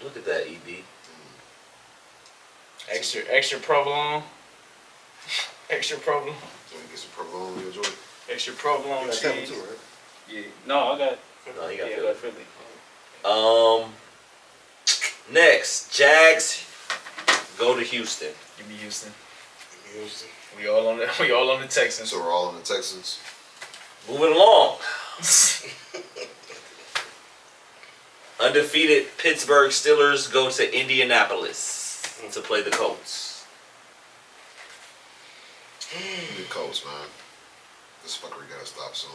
Look at that, EB. Extra provolone. Extra provolone. So we get some provolone, you enjoy. Extra provolone You got Tampa cheese. too, right? Yeah. No, I got. No, he got Yeah, I Philly. got Philly. Next, Jags go to Houston. Give me Houston. Give me Houston. We all on the Texans. So we're all in the Texans. Moving along. Undefeated Pittsburgh Steelers go to Indianapolis to play the Colts. The Colts, man. This fuckery gotta stop soon.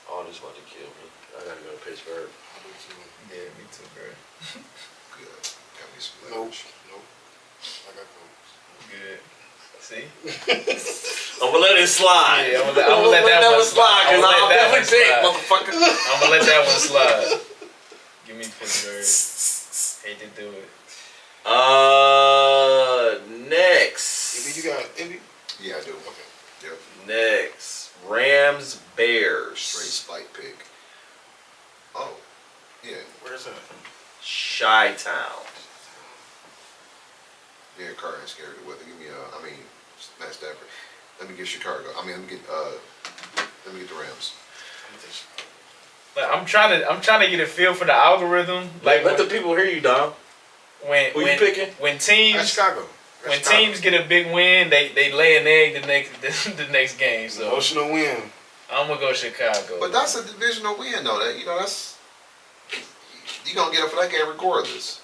Oh, this about to kill me. I gotta go to Pittsburgh. I do too. Yeah, me too, bro. Good. Got me some Nope. leverage. Nope. I got Colts. Good. See? I'm gonna let it slide. Yeah, I'm gonna let that one slide. Cause I'ma let I'll that one definitely pick, slide. motherfucker. I'm gonna let that one slide. Give me Pittsburgh. Hate to do it. Next. Maybe you got Indy? Yeah, I do. Okay. Yep. Next, Rams Bears. Straight spike pick. Oh. Yeah. Where's that? Chi-Town. Yeah, Carr ain't scared of the weather. Give me Matt Stafford. Let me get Chicago. Let me get the Rams. I'm gonna take Chicago. Like, I'm trying to get a feel for the algorithm. Like Let the people hear you, Dom. Who you picking? When That's teams Chicago. That's when Chicago. teams get a big win, they lay an egg the next game. So Emotional win. I'm gonna go Chicago. But that's a divisional win, though. That that's you gonna get up for that game regardless.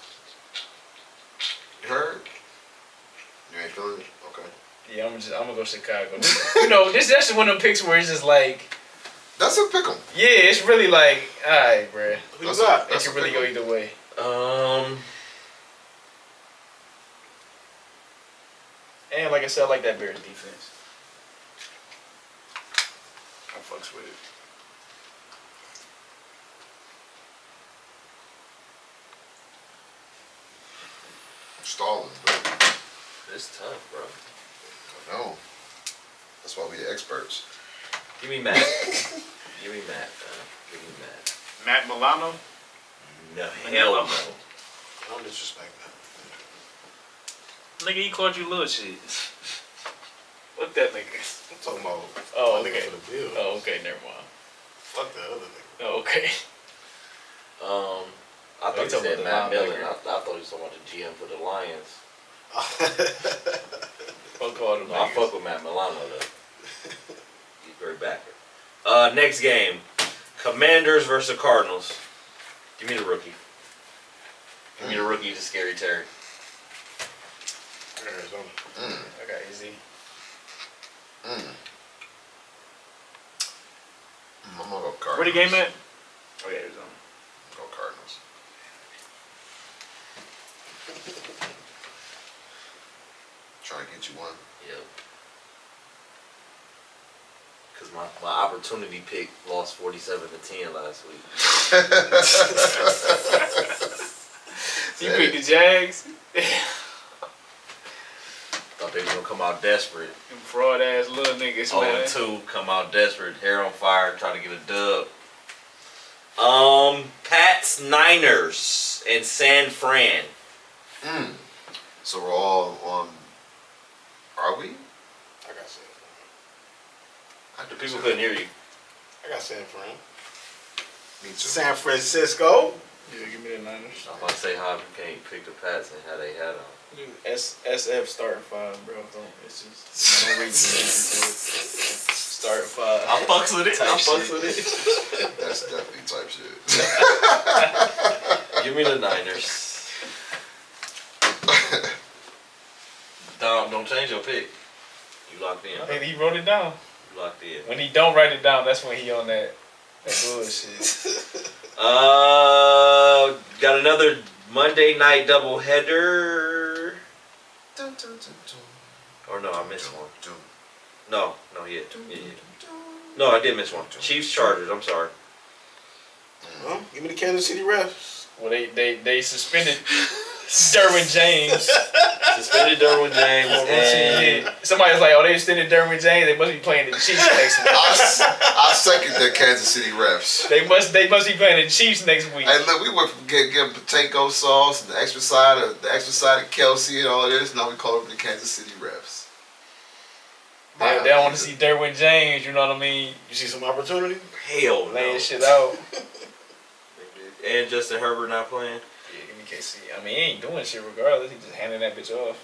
You heard? You ain't feeling it? Okay. Yeah, I'm gonna go Chicago. This is actually one of them picks where it's just like, That's a pick 'em. yeah, it's really like, alright, bruh. Who you That's got? It can really go either way. And like I said, I like that Bears defense. I fucks with it. Stalling, bro. It's tough, bro. I know. That's why we the experts. Give me Matt. Give me Matt, man. Give me Matt. Matt Milano? No, hell no. I don't disrespect that. Nigga, he called you little shit. Fuck that nigga. I'm talking about Oh, my nigga okay. for the bill. Oh, okay, never mind. Fuck that other nigga. Oh, okay. I thought you he talking said about Matt the Millen. linebacker. I thought he was talking about the GM for the Lions. Fuck all them No, I niggas. fuck with Matt Milano though. He's very backer. Next game, Commanders versus Cardinals. Give me the rookie. Give me the rookie to Scary Terry. Arizona. I got easy. I'm gonna go Cardinals. Where the game at? Oh yeah, Arizona. Go Cardinals. Trying to get you one. Yep. Because my opportunity pick lost 47-10 last week. You picked the Jags? Thought they was gonna come out desperate. Them fraud ass little niggas, man. 0-2, come out desperate, hair on fire, try to get a dub. Pats, Niners, and San Fran. So we're all on. Are we? I got San Fran. I The people couldn't hear you. I got San Fran. Me too. San Francisco. Yeah, give me the Niners. I was about to say how you can't pick the Pats and how they had them. SF starting 5, bro. It's just no reason to start 5. I fucks with it. I Type fucks shit. with it. That's definitely type shit. Give me the Niners. Dom, don't change your pick. You locked in. I think he wrote it down. You locked in. When he don't write it down, that's when he on that bullshit. Got another Monday night doubleheader. Or no, I missed one. No, yeah. No, I did miss one. Chiefs Chargers. I'm sorry. Well, give me the Kansas City refs. Well, they suspended Derwin James. Suspended Derwin James. And Somebody was like, "Oh, they extended Derwin James. They must be playing the Chiefs next week." I second the Kansas City refs. They must be playing the Chiefs next week. Hey, look, we went from getting potato sauce and the extra side of Kelsey and all this. Now we call them the Kansas City refs. They don't want to see Derwin James. You know what I mean? You see some opportunity? hell no. Laying shit out. And Justin Herbert not playing. Yeah, give me KC. I mean, he ain't doing shit regardless. He just handing that bitch off.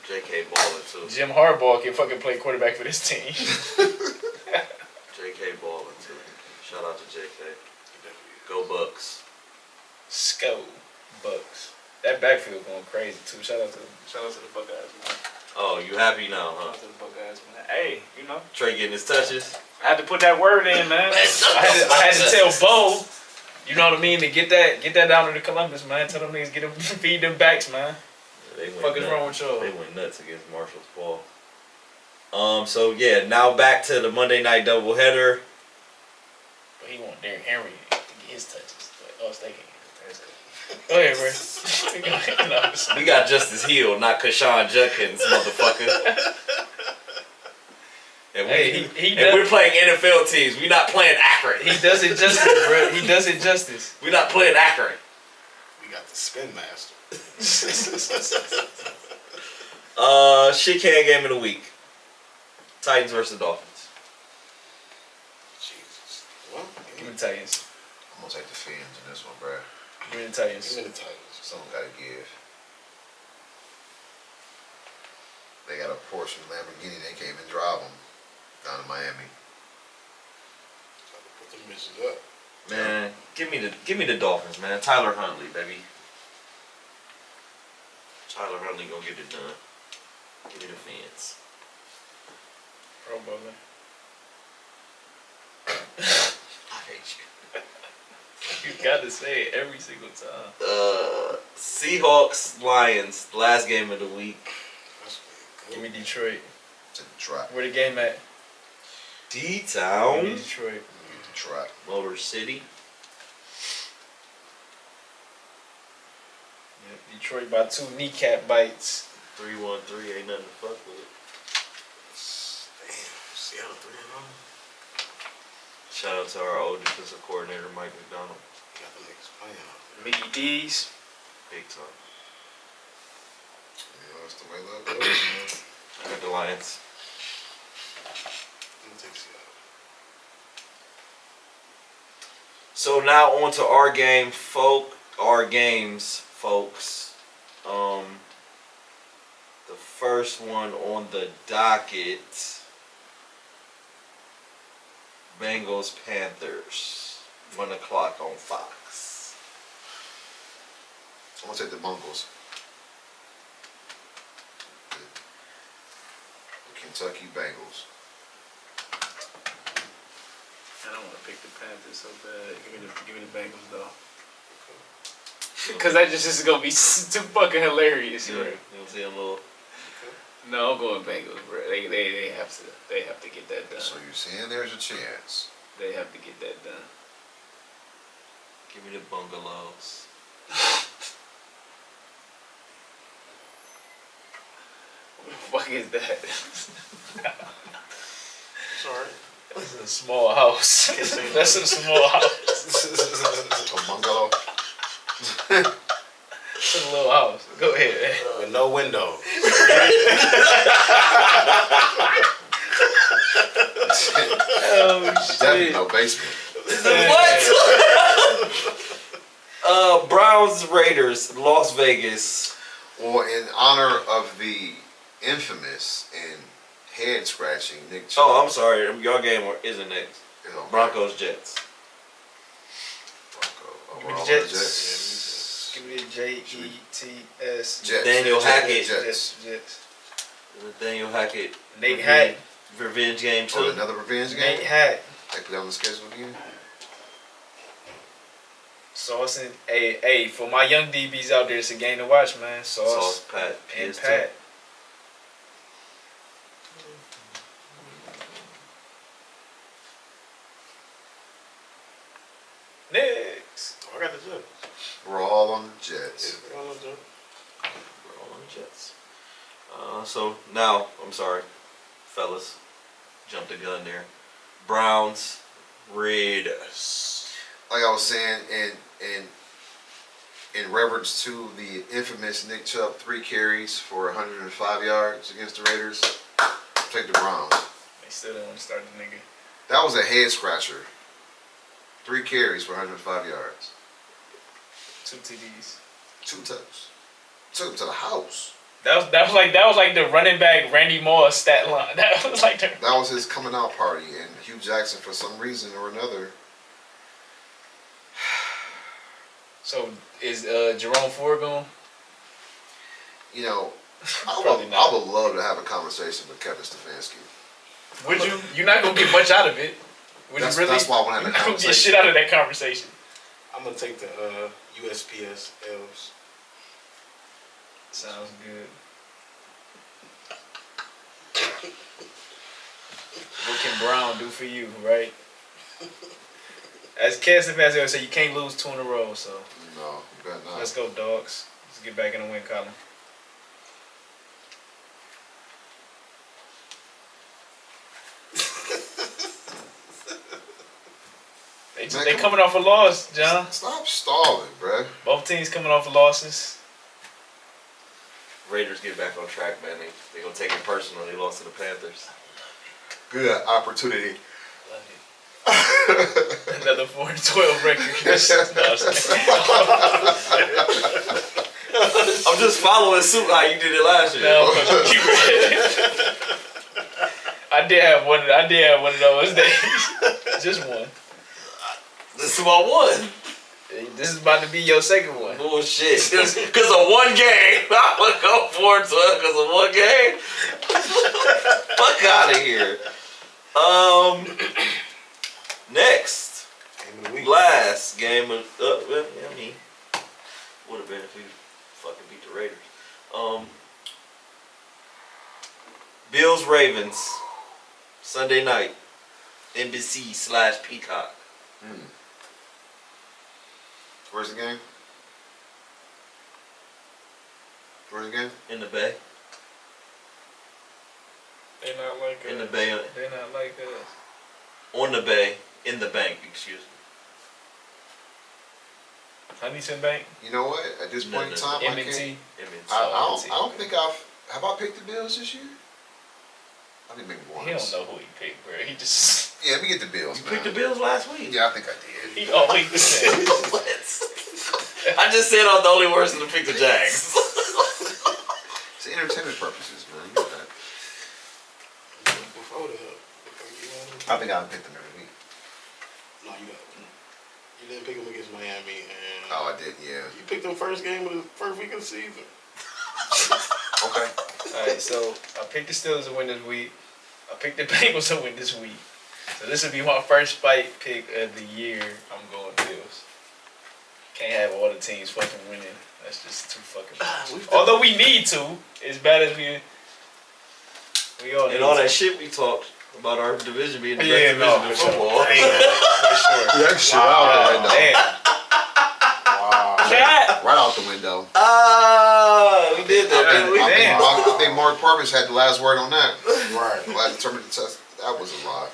J.K. balling too. Jim Harbaugh can fucking play quarterback for this team. J.K. balling too. Shout out to J.K. Go Bucks. Sco Bucks. That backfield going crazy too. Shout out to the Buckeyes, man. Oh, you happy now, Shout huh? out to the Buckeyes, man. Hey, you know, Trey getting his touches. I had to put that word in, man. I had to tell Bo, you know what I mean, to get that down to Columbus, man. Tell them niggas get them feed them backs, man. They went Fuck is nuts. wrong with y'all? They went nuts against Marshall's ball. So yeah, now back to the Monday night doubleheader. But he want Derrick Henry to get his touches. But us, they can't get the touches. Go ahead, bro. No, We got Justice Hill, not Kashawn Judkins, motherfucker. And we, Hey, he and does- we're playing NFL teams. We're not playing Akron. he does it justice, bro. He does it justice. We're not playing Akron. We got the Spin Master. Shit can game of the week. Titans versus Dolphins. Jesus. Well, Give me the Titans. I'm gonna take the Fins in this one, bruh. Give me the Titans. give me the Titans. Someone gotta give. They got a Porsche Lamborghini. They can't even drive them down in Miami. Try to put them bitches up. Man, give me the Dolphins, man. Tyler Huntley, baby. Tyler Huntley gonna get it done. Give me the Fins. Pro Bowler. I hate you. You gotta say it every single time. Seahawks, Lions, last game of the week. That's Give good. me Detroit. To the trap. Where the game at? Give me D-Town, Detroit. The trap. Motor City. Yep, Detroit by 2 kneecap bites. 3-1-3, ain't nothing to fuck with. Damn. Seattle 3-0. Shout out to our old defensive coordinator, Mike McDonald. Got the niggas playing out there. Mickey D's. Big time. You know, that's the way love goes, man. I got the Lions. Let me take Seattle. So now on to our games, folks. The first one on the docket, Bengals Panthers, 1 o'clock on Fox. I'm gonna take the Bungles. The Kentucky Bengals. I don't want to pick the Panthers so bad. Give me the Bengals though. Cause that just is gonna be too fucking hilarious. You Bro. don't see a little. No, I'm going Bengals, bro. They have to get that done. So you're saying there's a chance. They have to get that done. Give me the Bungalows. fuck is that? Sorry. That's a small house. That's a small house. A bungalow. It's a little house. Go ahead. With no window. Oh Definitely shit. no basement. What? Browns Raiders, Las Vegas. Well, in honor of the infamous and head scratching Nick Chubb. Oh, I'm sorry. Your game isn't next. You know, Broncos Jets. Bronco. Give me Overall, the Jets. Jets. Give me the J-E-T-S. Jets. Daniel Hackett. Jets. Jets. Nathaniel Hackett. Nate Hack. Revenge game Oh, too. another revenge game? Nate Hack. They put that on the schedule again? Sauce and hey, for my young DBs out there, it's a game to watch, man. Sauce, Pat, and PS2. Pat. Next. I got the Jets. We're all on the Jets. Yeah, I got the Jets. We're all on the Jets. So now, I'm sorry, fellas, jumped the gun there. Browns, Raiders. Like I was saying, in reference to the infamous Nick Chubb 3 carries for 105 yards against the Raiders, take the Browns. They still don't want to start the nigga. That was a head scratcher. 3 carries for 105 yards. 2 TDs. 2 touchdowns. Took him to the house. That was like the running back Randy Moss stat line. That was like the. That was his coming out party, and Hugh Jackson, for some reason or another. So is Jerome Ford going? You know, Probably I not. would love to have a conversation with Kevin Stefanski. Would you? You're not gonna get much out of it. Would That's, you really? that's why I want to You're have not a gonna get conversation. shit out of that conversation. I'm gonna take the USPS L's. Sounds good. What can Brown do for you, right? As Cassie Vazquez always say, you can't lose 2 in a row. So No, you better not. let's go, dogs. Let's get back in the win column. They coming off a loss, John. Stop stalling, bruh. Both teams coming off of losses. Raiders get back on track, man. They gonna take it personal. They lost to the Panthers. Good opportunity. Another 4-12 record. No, I'm just following suit how you did it last year. no, I did have one of those days. Just one. This is my one. This is about to be your second one. Bullshit. Because of one game. I would go 4-12 because of one game. Fuck out of here. Next. Game of the week. Last game of well, I mean, would have been if we fucking beat the Raiders. Bills Ravens. Sunday night. NBC/Peacock. Where's the game? Where's the game? In the Bay. They're not like us. In the Bay. They're not like us. On the Bay. In the bank, excuse me. Huntington Bank? You know what? At this point in time, I M&T? can't. MNT. I don't think have I picked the Bills this year? I think maybe once. He don't know who he picked, bro. He just... Yeah, let me get the Bills, You man. picked the Bills last week. Yeah, I think I did. He always said. I just said I'm the only person to pick the Jags. It's entertainment purposes, man. You know that. Before the I think I picked them every week. No, you got it. You didn't pick them against Miami, and Oh, I did, yeah. you picked them first game of the first week of the season. Okay. Alright, so I picked the Steelers to win this week. I picked the Bengals to win this week. So this will be my first fight pick of the year. I'm going Bills. Can't have all the teams fucking winning. That's just too fucking much. Although we need to, as bad as we all need And all to. that shit we talked about our division being the best Yeah, division no, in for sure. football. For sure. Yeah, shit Wow, out right now. damn. Right out the window. We did that. I think Mark Purvis had the last word on that. Right. Last determined to test. That was a lie.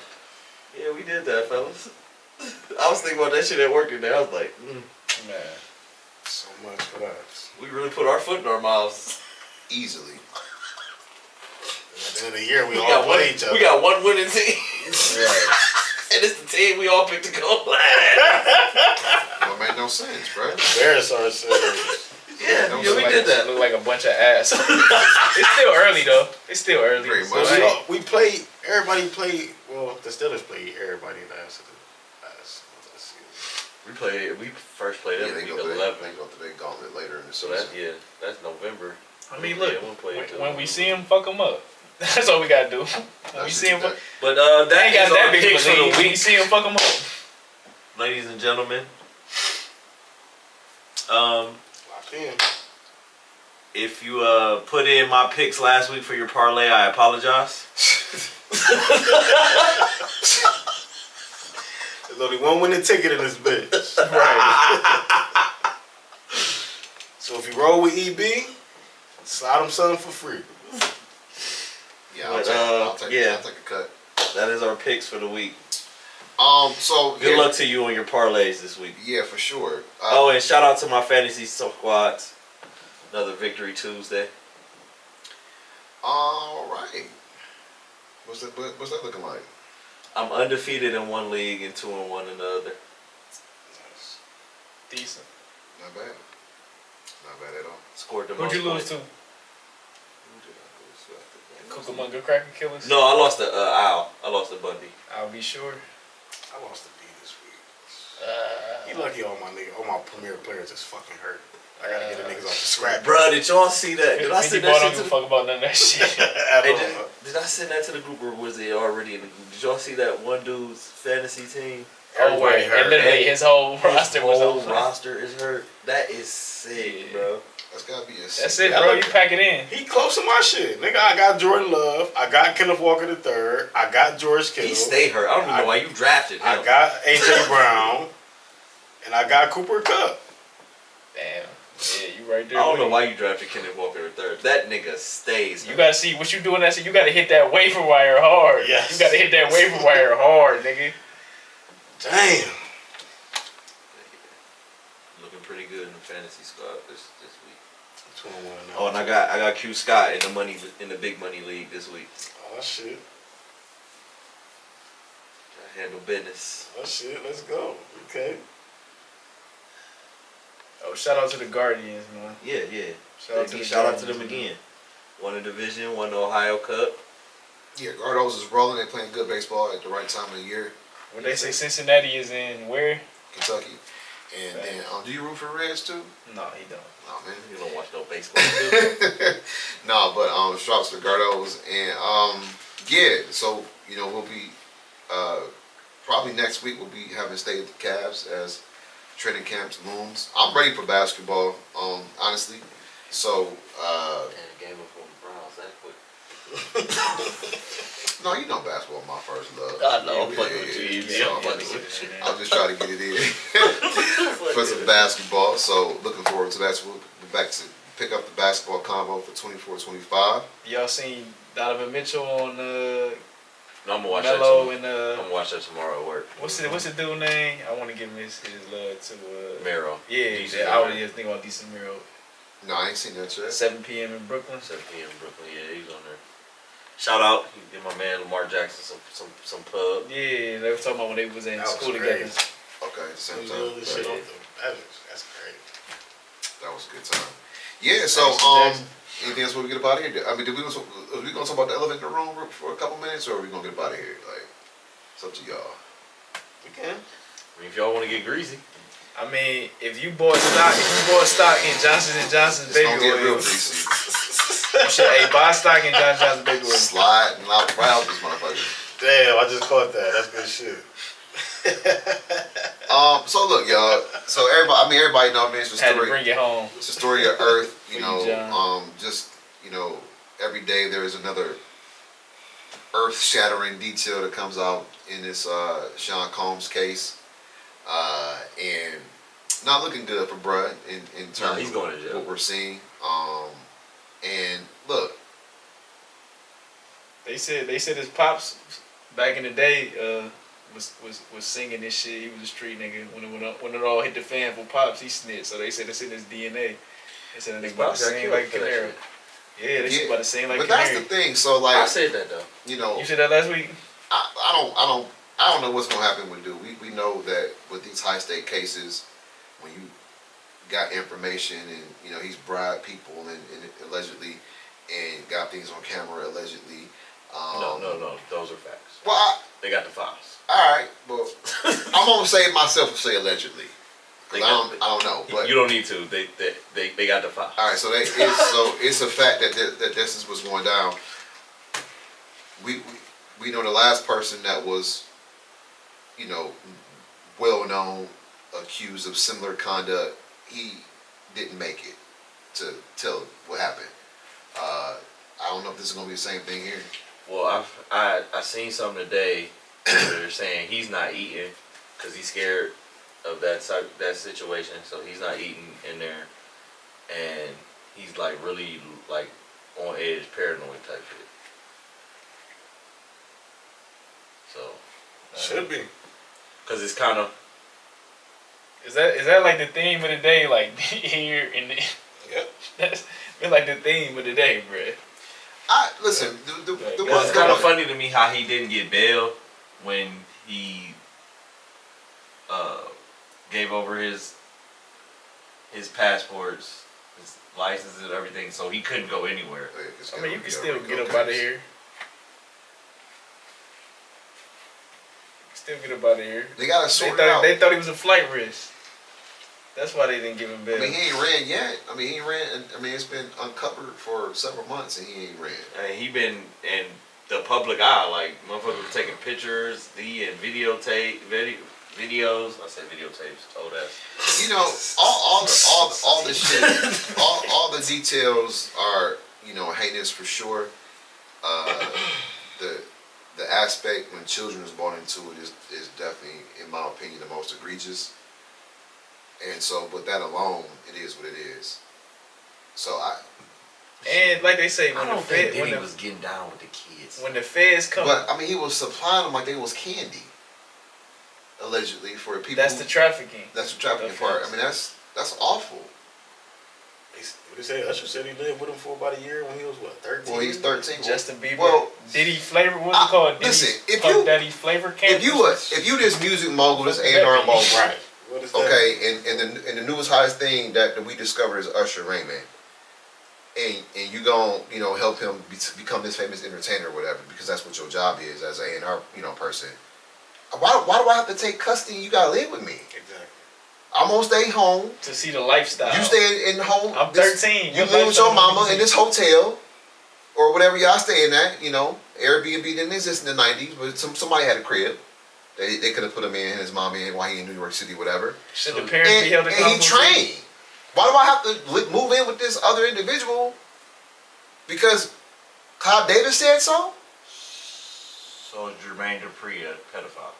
Yeah, we did that, fellas. I was thinking about that shit at work today. I was like, Man. So much for that. we really put our foot in our mouths. Easily. At the end of the year, we all got play each other. We got one winning team. Right. And it's the team we all picked to go last. That made no sense, bro. Embarrass ourselves. Yeah, Don't yeah, we look did that. Look like a bunch of ass. It's still early though. It's still early. Pretty So much. I We, ain't- we played. Everybody played. Well, the Steelers played everybody last season. We first played Yeah, them they in go week to 11. the gauntlet later in the So season. that's November. I mean, look. Yeah, we'll play it When too. we see him, fuck him up. That's all we gotta do. When we see him, fuck. But They that ain't got is that our big of picks a for the lead. When we week, see him, fuck him up. ladies and gentlemen. Locked in. If you put in my picks last week for your parlay, I apologize. There's only one winning ticket in this bitch. Right. So if you roll with EB, slide him something for free. Yeah, But, I'll take yeah. a cut. That is our picks for the week. So Good yeah, luck to you on your parlays this week. Yeah, for sure. Oh, and shout out to my fantasy squads. Another Victory Tuesday. All right. What's that looking like? I'm undefeated in one league and 2-1 in the other. Decent. Not bad. Not bad at all. Scored the Who'd most you lose points. to? Who did I lose to? I think Cucamonga Cracker Killers? No, I lost to Al. I lost to Bundy. I'll be sure. I lost the B this week. You lucky all my premier players is fucking hurt. I gotta get the niggas off the scrap. Bruh, did y'all see that? Did I Fifty send ball that don't shit give a to the fuck about none of that shit. At Hey, all. did I send that to the group or was it already in the group? Did y'all see that one dude's fantasy team? Oh, wait. Everybody hurt. And literally his whole roster was whole on. roster is hurt. That is sick, Yeah. bro. That's gotta be a. That's it, bro. You pack it in. He close to my shit. Nigga, I got Jordan Love. I got Kenneth Walker III. I got George Kittle. He stay hurt. I don't even know why you drafted him. I got AJ Brown. And I got Cooper Kupp. Damn. Yeah, you right there. I don't know with why you drafted Kenneth Walker III. That nigga stays it. You hurt. gotta see what you doing. That shit. You gotta hit that waiver wire hard. Yes. You gotta hit that waiver wire hard, nigga. Damn. Looking pretty good in the fantasy squad this week. 2-1 now. Oh, and I got Q Scott in the big money league this week. Oh, shit. I handle business. Oh, shit. Let's go. Okay. Oh, shout out to the Guardians, man. Yeah. Shout out to the Shout out to them Guardians, man. again. Won a division, won the Ohio Cup. Yeah, Gardos is rolling. They playing good baseball at the right time of the year. When they say Cincinnati is in where? Kentucky. And then, do you root for Reds too? No, he don't. Oh man. You don't watch no baseball. do you? No, but shout out to the Gardos and yeah. So we'll be probably next week we'll be having stayed at the Cavs as training camps looms. I'm ready for basketball, honestly. So And game up on the Browns that quick. no, basketball my first love. I know, I'm Yeah, fucking yeah, with you. yeah. Easy. So I'm I'm fucking just- with you. I'm just trying to get it in for some basketball. So looking forward to that. So we'll be back to pick up the basketball combo for 24-25. Y'all seen Donovan Mitchell on No, I'm gonna watch that Melo tomorrow. and I'm gonna watch that tomorrow at work. what's the dude name? I want to give him his love to Mero. yeah, Decent I was Mero. just thinking about Decent Miro. No, I ain't seen that yet. 7 p.m. in Brooklyn. 7 p.m. Brooklyn. Yeah, he's on there. Shout out, give my man Lamar Jackson some pub. Yeah, they were talking about when they was in That was school crazy. together. Okay, same He time. doing this shit Right. off the That's great. That was a good time. Yeah. So anything else we get up out of here? I mean, are we gonna talk about the elephant in the room for a couple minutes, or are we gonna get up out of here? Like, it's up to y'all. We can. I mean, if y'all want to get greasy. I mean, if you bought stock in Johnson & Johnson's It's baby gonna get real oil, greasy. you should buy stock in Johnson & Johnson's baby oil. Slide and out right out this motherfucker. Damn, I just caught that. That's good shit. So look, y'all. So everybody know, man. It's a Had to story. bring it home. It's a story of Earth. For you, John. Just every day there is another earth-shattering detail that comes out in this Sean Combs case, and not looking good for bruh in terms he's of going to jail. what we're seeing. And look, They said his pops back in the day was singing this shit. He was a street nigga. When it all hit the fan for pops, he snitched. So they said it's in his DNA. They said His they about pops to got sing killed like for that Canary. shit. Yeah, they said about to sing like but Canary. that's the thing. So like, I said that though. you know, You said that last week? I don't know what's gonna happen with dude. We know that with these high stake cases, when you got information and you know he's bribed people and allegedly and got things on camera allegedly. No, those are facts. Well, They got the files. all right. Well, I'm gonna say it myself and say allegedly. They I got don't know. But you don't need to. They got the files. all right. So it's a fact that this is what's going down. We know the last person that was, you know, well known, accused of similar conduct. He didn't make it to tell what happened. I don't know if this is gonna be the same thing here. Well, I seen something today where they're saying he's not eating because he's scared of that situation, so he's not eating in there, and he's like really like on edge, paranoid type shit. So Should be. because it's kind of Is that like the theme of the day? Like here in the Yep. that's been like the theme of the day, bruh. Listen. well, it's kind of funny to me how he didn't get bail when he gave over his passports, his licenses, and everything, so he couldn't go anywhere. I mean, you can still get up out of here. Still get up out of here. They gotta sort it out. They thought he was a flight risk. That's why they didn't give him bail. I mean, he ain't ran yet. I mean, he ain't ran. I mean, it's been uncovered for several months, and he ain't ran. And he been in the public eye, like motherfuckers taking pictures, and videos. I said videotapes. Old ass. You know, all the shit, all the details are, you know, heinous for sure. The aspect when children is brought into it is definitely, in my opinion, the most egregious. And so, with that alone, it is what it is. So And like they say, I when don't the think Fed, Diddy was getting down with the kids. when the feds come, but I mean, he was supplying them like they was candy, allegedly for people. that's the trafficking. That's the trafficking part. I mean, that's awful. What they say? Usher said he lived with him for about a year when he was what, 13? Well, he's 13. Justin Bieber, Well, Diddy Flavor, what's it called? listen, if Puff you- Daddy Flavor Camp. If you this music mogul, this A&R mogul, Right. What is that? okay, and the newest hottest thing that we discovered is Usher Raymond, and you gonna help him become this famous entertainer or whatever, because that's what your job is as an A&R person. Why do I have to take custody? You gotta live with me. Exactly. I'm gonna stay home. To see the lifestyle. You stay in home. I'm 13. You live with your mama in this hotel or whatever y'all staying at. You know, Airbnb didn't exist in the '90s, but somebody had a crib. They could have put him in, his mom in, while he in New York City, whatever. Should the parents be held And he accountable? trained. Why do I have to move in with this other individual? Because Clive Davis said so? So is Jermaine Dupri a pedophile?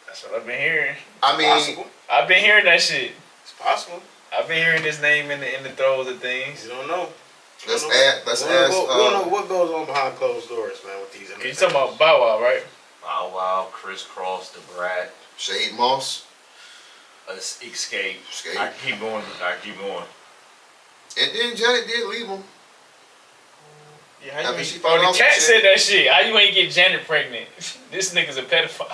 That's what I've been hearing. I mean, Possible. I've been hearing that shit. It's possible. I've been hearing his name in the throes of things. You don't know. let's We don't know. ask. We don't know what goes on behind closed doors, man, with these. You talking about Bow Wow, right? Bow Wow, Chris Cross, the Brat, Shade Moss. Escape. Escape. I keep going. And then Janet did leave him. Yeah, how you After ain't, she found the out cat some said shit. that shit. How you ain't get Janet pregnant? This nigga's a pedophile.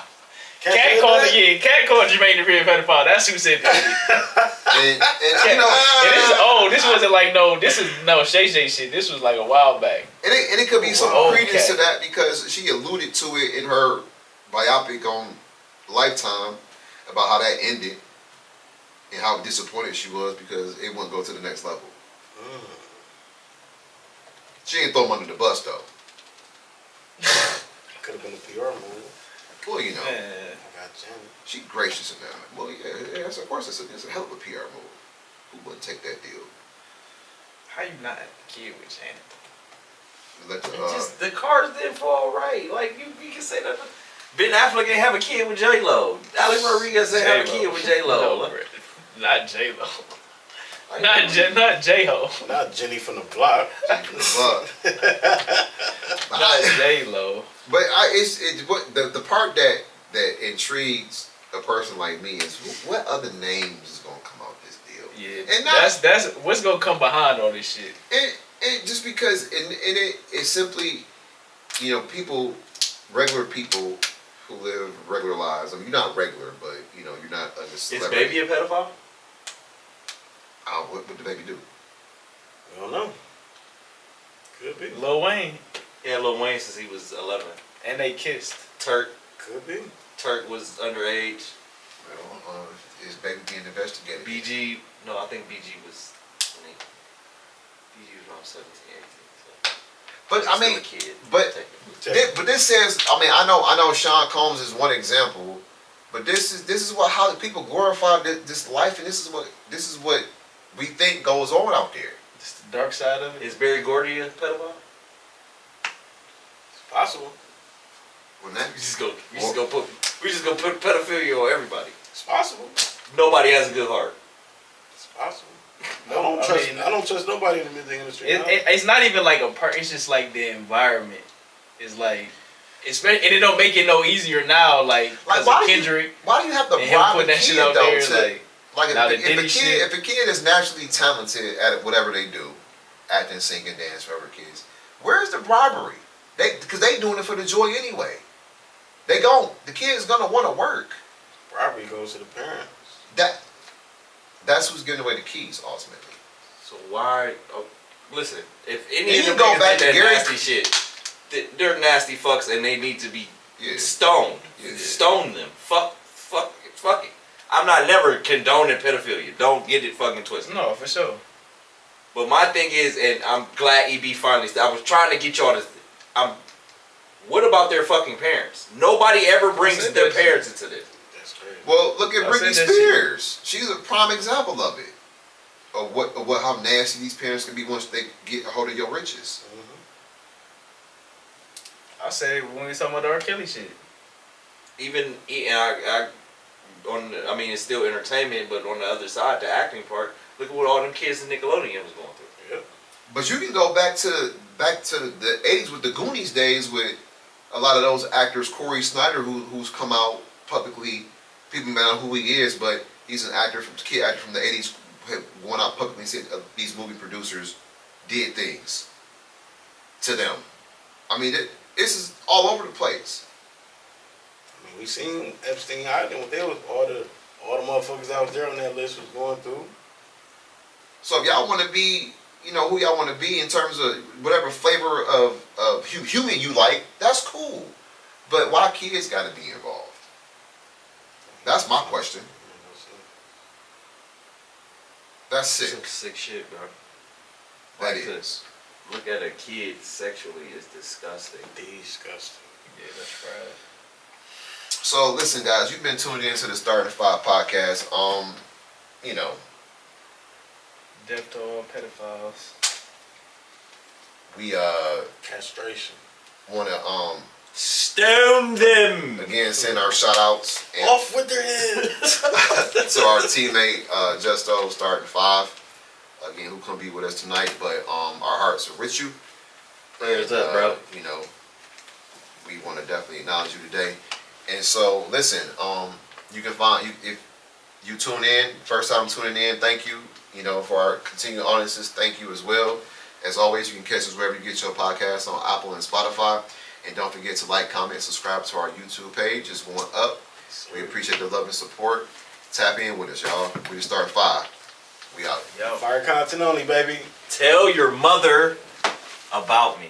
Cat Cat said called that? Cat called Jermaine Dupri a pedophile. That's who said that. And Cat, you know, and this wasn't like this is Shay Shay shit. This was like a while back. and it could be some Oh, credence okay. to that because she alluded to it in her biopic on Lifetime about how that ended and how disappointed she was because it wouldn't go to the next level. She didn't throw him under the bus though. Could have been a PR move. Well, you know, Man. I got Janet. she gracious in that. Well, yeah, of course it's a hell of a PR move. Who wouldn't take that deal? How you not a kid with Janet? Let the, Just the cards didn't fall right. Like you can say that. Ben Affleck ain't have a kid with J Lo. Alex Rodriguez ain't have a kid with J Lo. No, bro. Not J Lo. Not J Ho. Not Jenny from the block. But Not J Lo. But it's what the part that intrigues a person like me is what other names is gonna come out this deal. Yeah, and not, that's what's gonna come behind all this shit. And just because it's simply, you know, regular people who live regular lives. I mean, you're not regular, but you know, you're not a celebrity. Is Baby a pedophile? What did the baby do? I don't know. Could be. Lil Wayne. Yeah, Lil Wayne since he was 11. And they kissed. Turk Could be. was underage. Well, is baby being investigated? BG, no, I think BG was around 17, 18. So. But I Still mean, a kid, but this says, I mean, I know Sean Combs is one example, but this is what how people glorify this life, and this is what we think goes on out there. It's the dark side of it. Is Barry Gordy a pedophile? It's possible. When that, We just go put pedophilia on everybody. It's possible. Nobody has a good heart. It's possible. No, I don't trust nobody in the music industry. It's not even like a part. It's just like the environment. It's like, and it don't make it no easier now. Like why of do Kendrick. why do you have to and him bribe putting a that shit kid out though? there, Like now the if Diddy shit. a kid is naturally talented at whatever they do, acting, singing, dance, whatever kids, where's the bribery? Because they doing it for the joy anyway. The kid's gonna want to work. Bribery goes to the parents. That's who's giving away the keys ultimately. So why? Oh, listen, if any And of you them go niggas back did to that Gary- nasty shit, they're nasty fucks and they need to be Yeah. stoned. Yeah. Stone them. Fuck it. I'm not never condoning pedophilia. Don't get it fucking twisted. No, for sure. But my thing is, and I'm glad EB finally. I was trying to get y'all to. What about their fucking parents? Nobody ever brings said their that shit. parents into this. That's crazy. Well, look at I Britney said that Spears. She's a prime example of it. Of how nasty these parents can be once they get a hold of your riches. I say when we talking about the R. Kelly shit. Even I mean, it's still entertainment, but on the other side, the acting part. Look at what all them kids in Nickelodeon was going through. Yep. But you can go back to the 80s with the Goonies days with a lot of those actors. Corey Snyder, who's come out publicly, people may know who he is, but he's an actor kid actor from the 80s, had went out publicly and said these movie producers did things to them. I mean, this is all over the place. I mean, we seen Epstein Island. What they was all the motherfuckers out there on that list was going through. So if y'all want to be, you know, who y'all want to be in terms of whatever flavor of human you like, that's cool. But why kids got to be involved? That's my question. That's sick. Some sick shit, bro. That Like is. Look at a kid sexually is disgusting. Disgusting. Yeah, that's right. So listen, guys, you've been tuned into the Starting Five podcast. You know, Death to all pedophiles. we Castration. want to Stone them. again send our shout outs Off with their heads. to our teammate Justo Starting Five. Again, who couldn't be with us tonight, but our hearts are with you. Prayers And, up, bro. You know, we want to definitely acknowledge you today. And so, listen, you can find you if you tune in first time tuning in. Thank you. You know, for our continued audiences, thank you as well. As always, you can catch us wherever you get your podcasts on Apple and Spotify. And don't forget to like, comment, subscribe to our YouTube page. It's going up. We appreciate the love and support. Tap in with us, y'all. We just start 5. We out. Yo. Fire content only, baby. Tell your mother about me.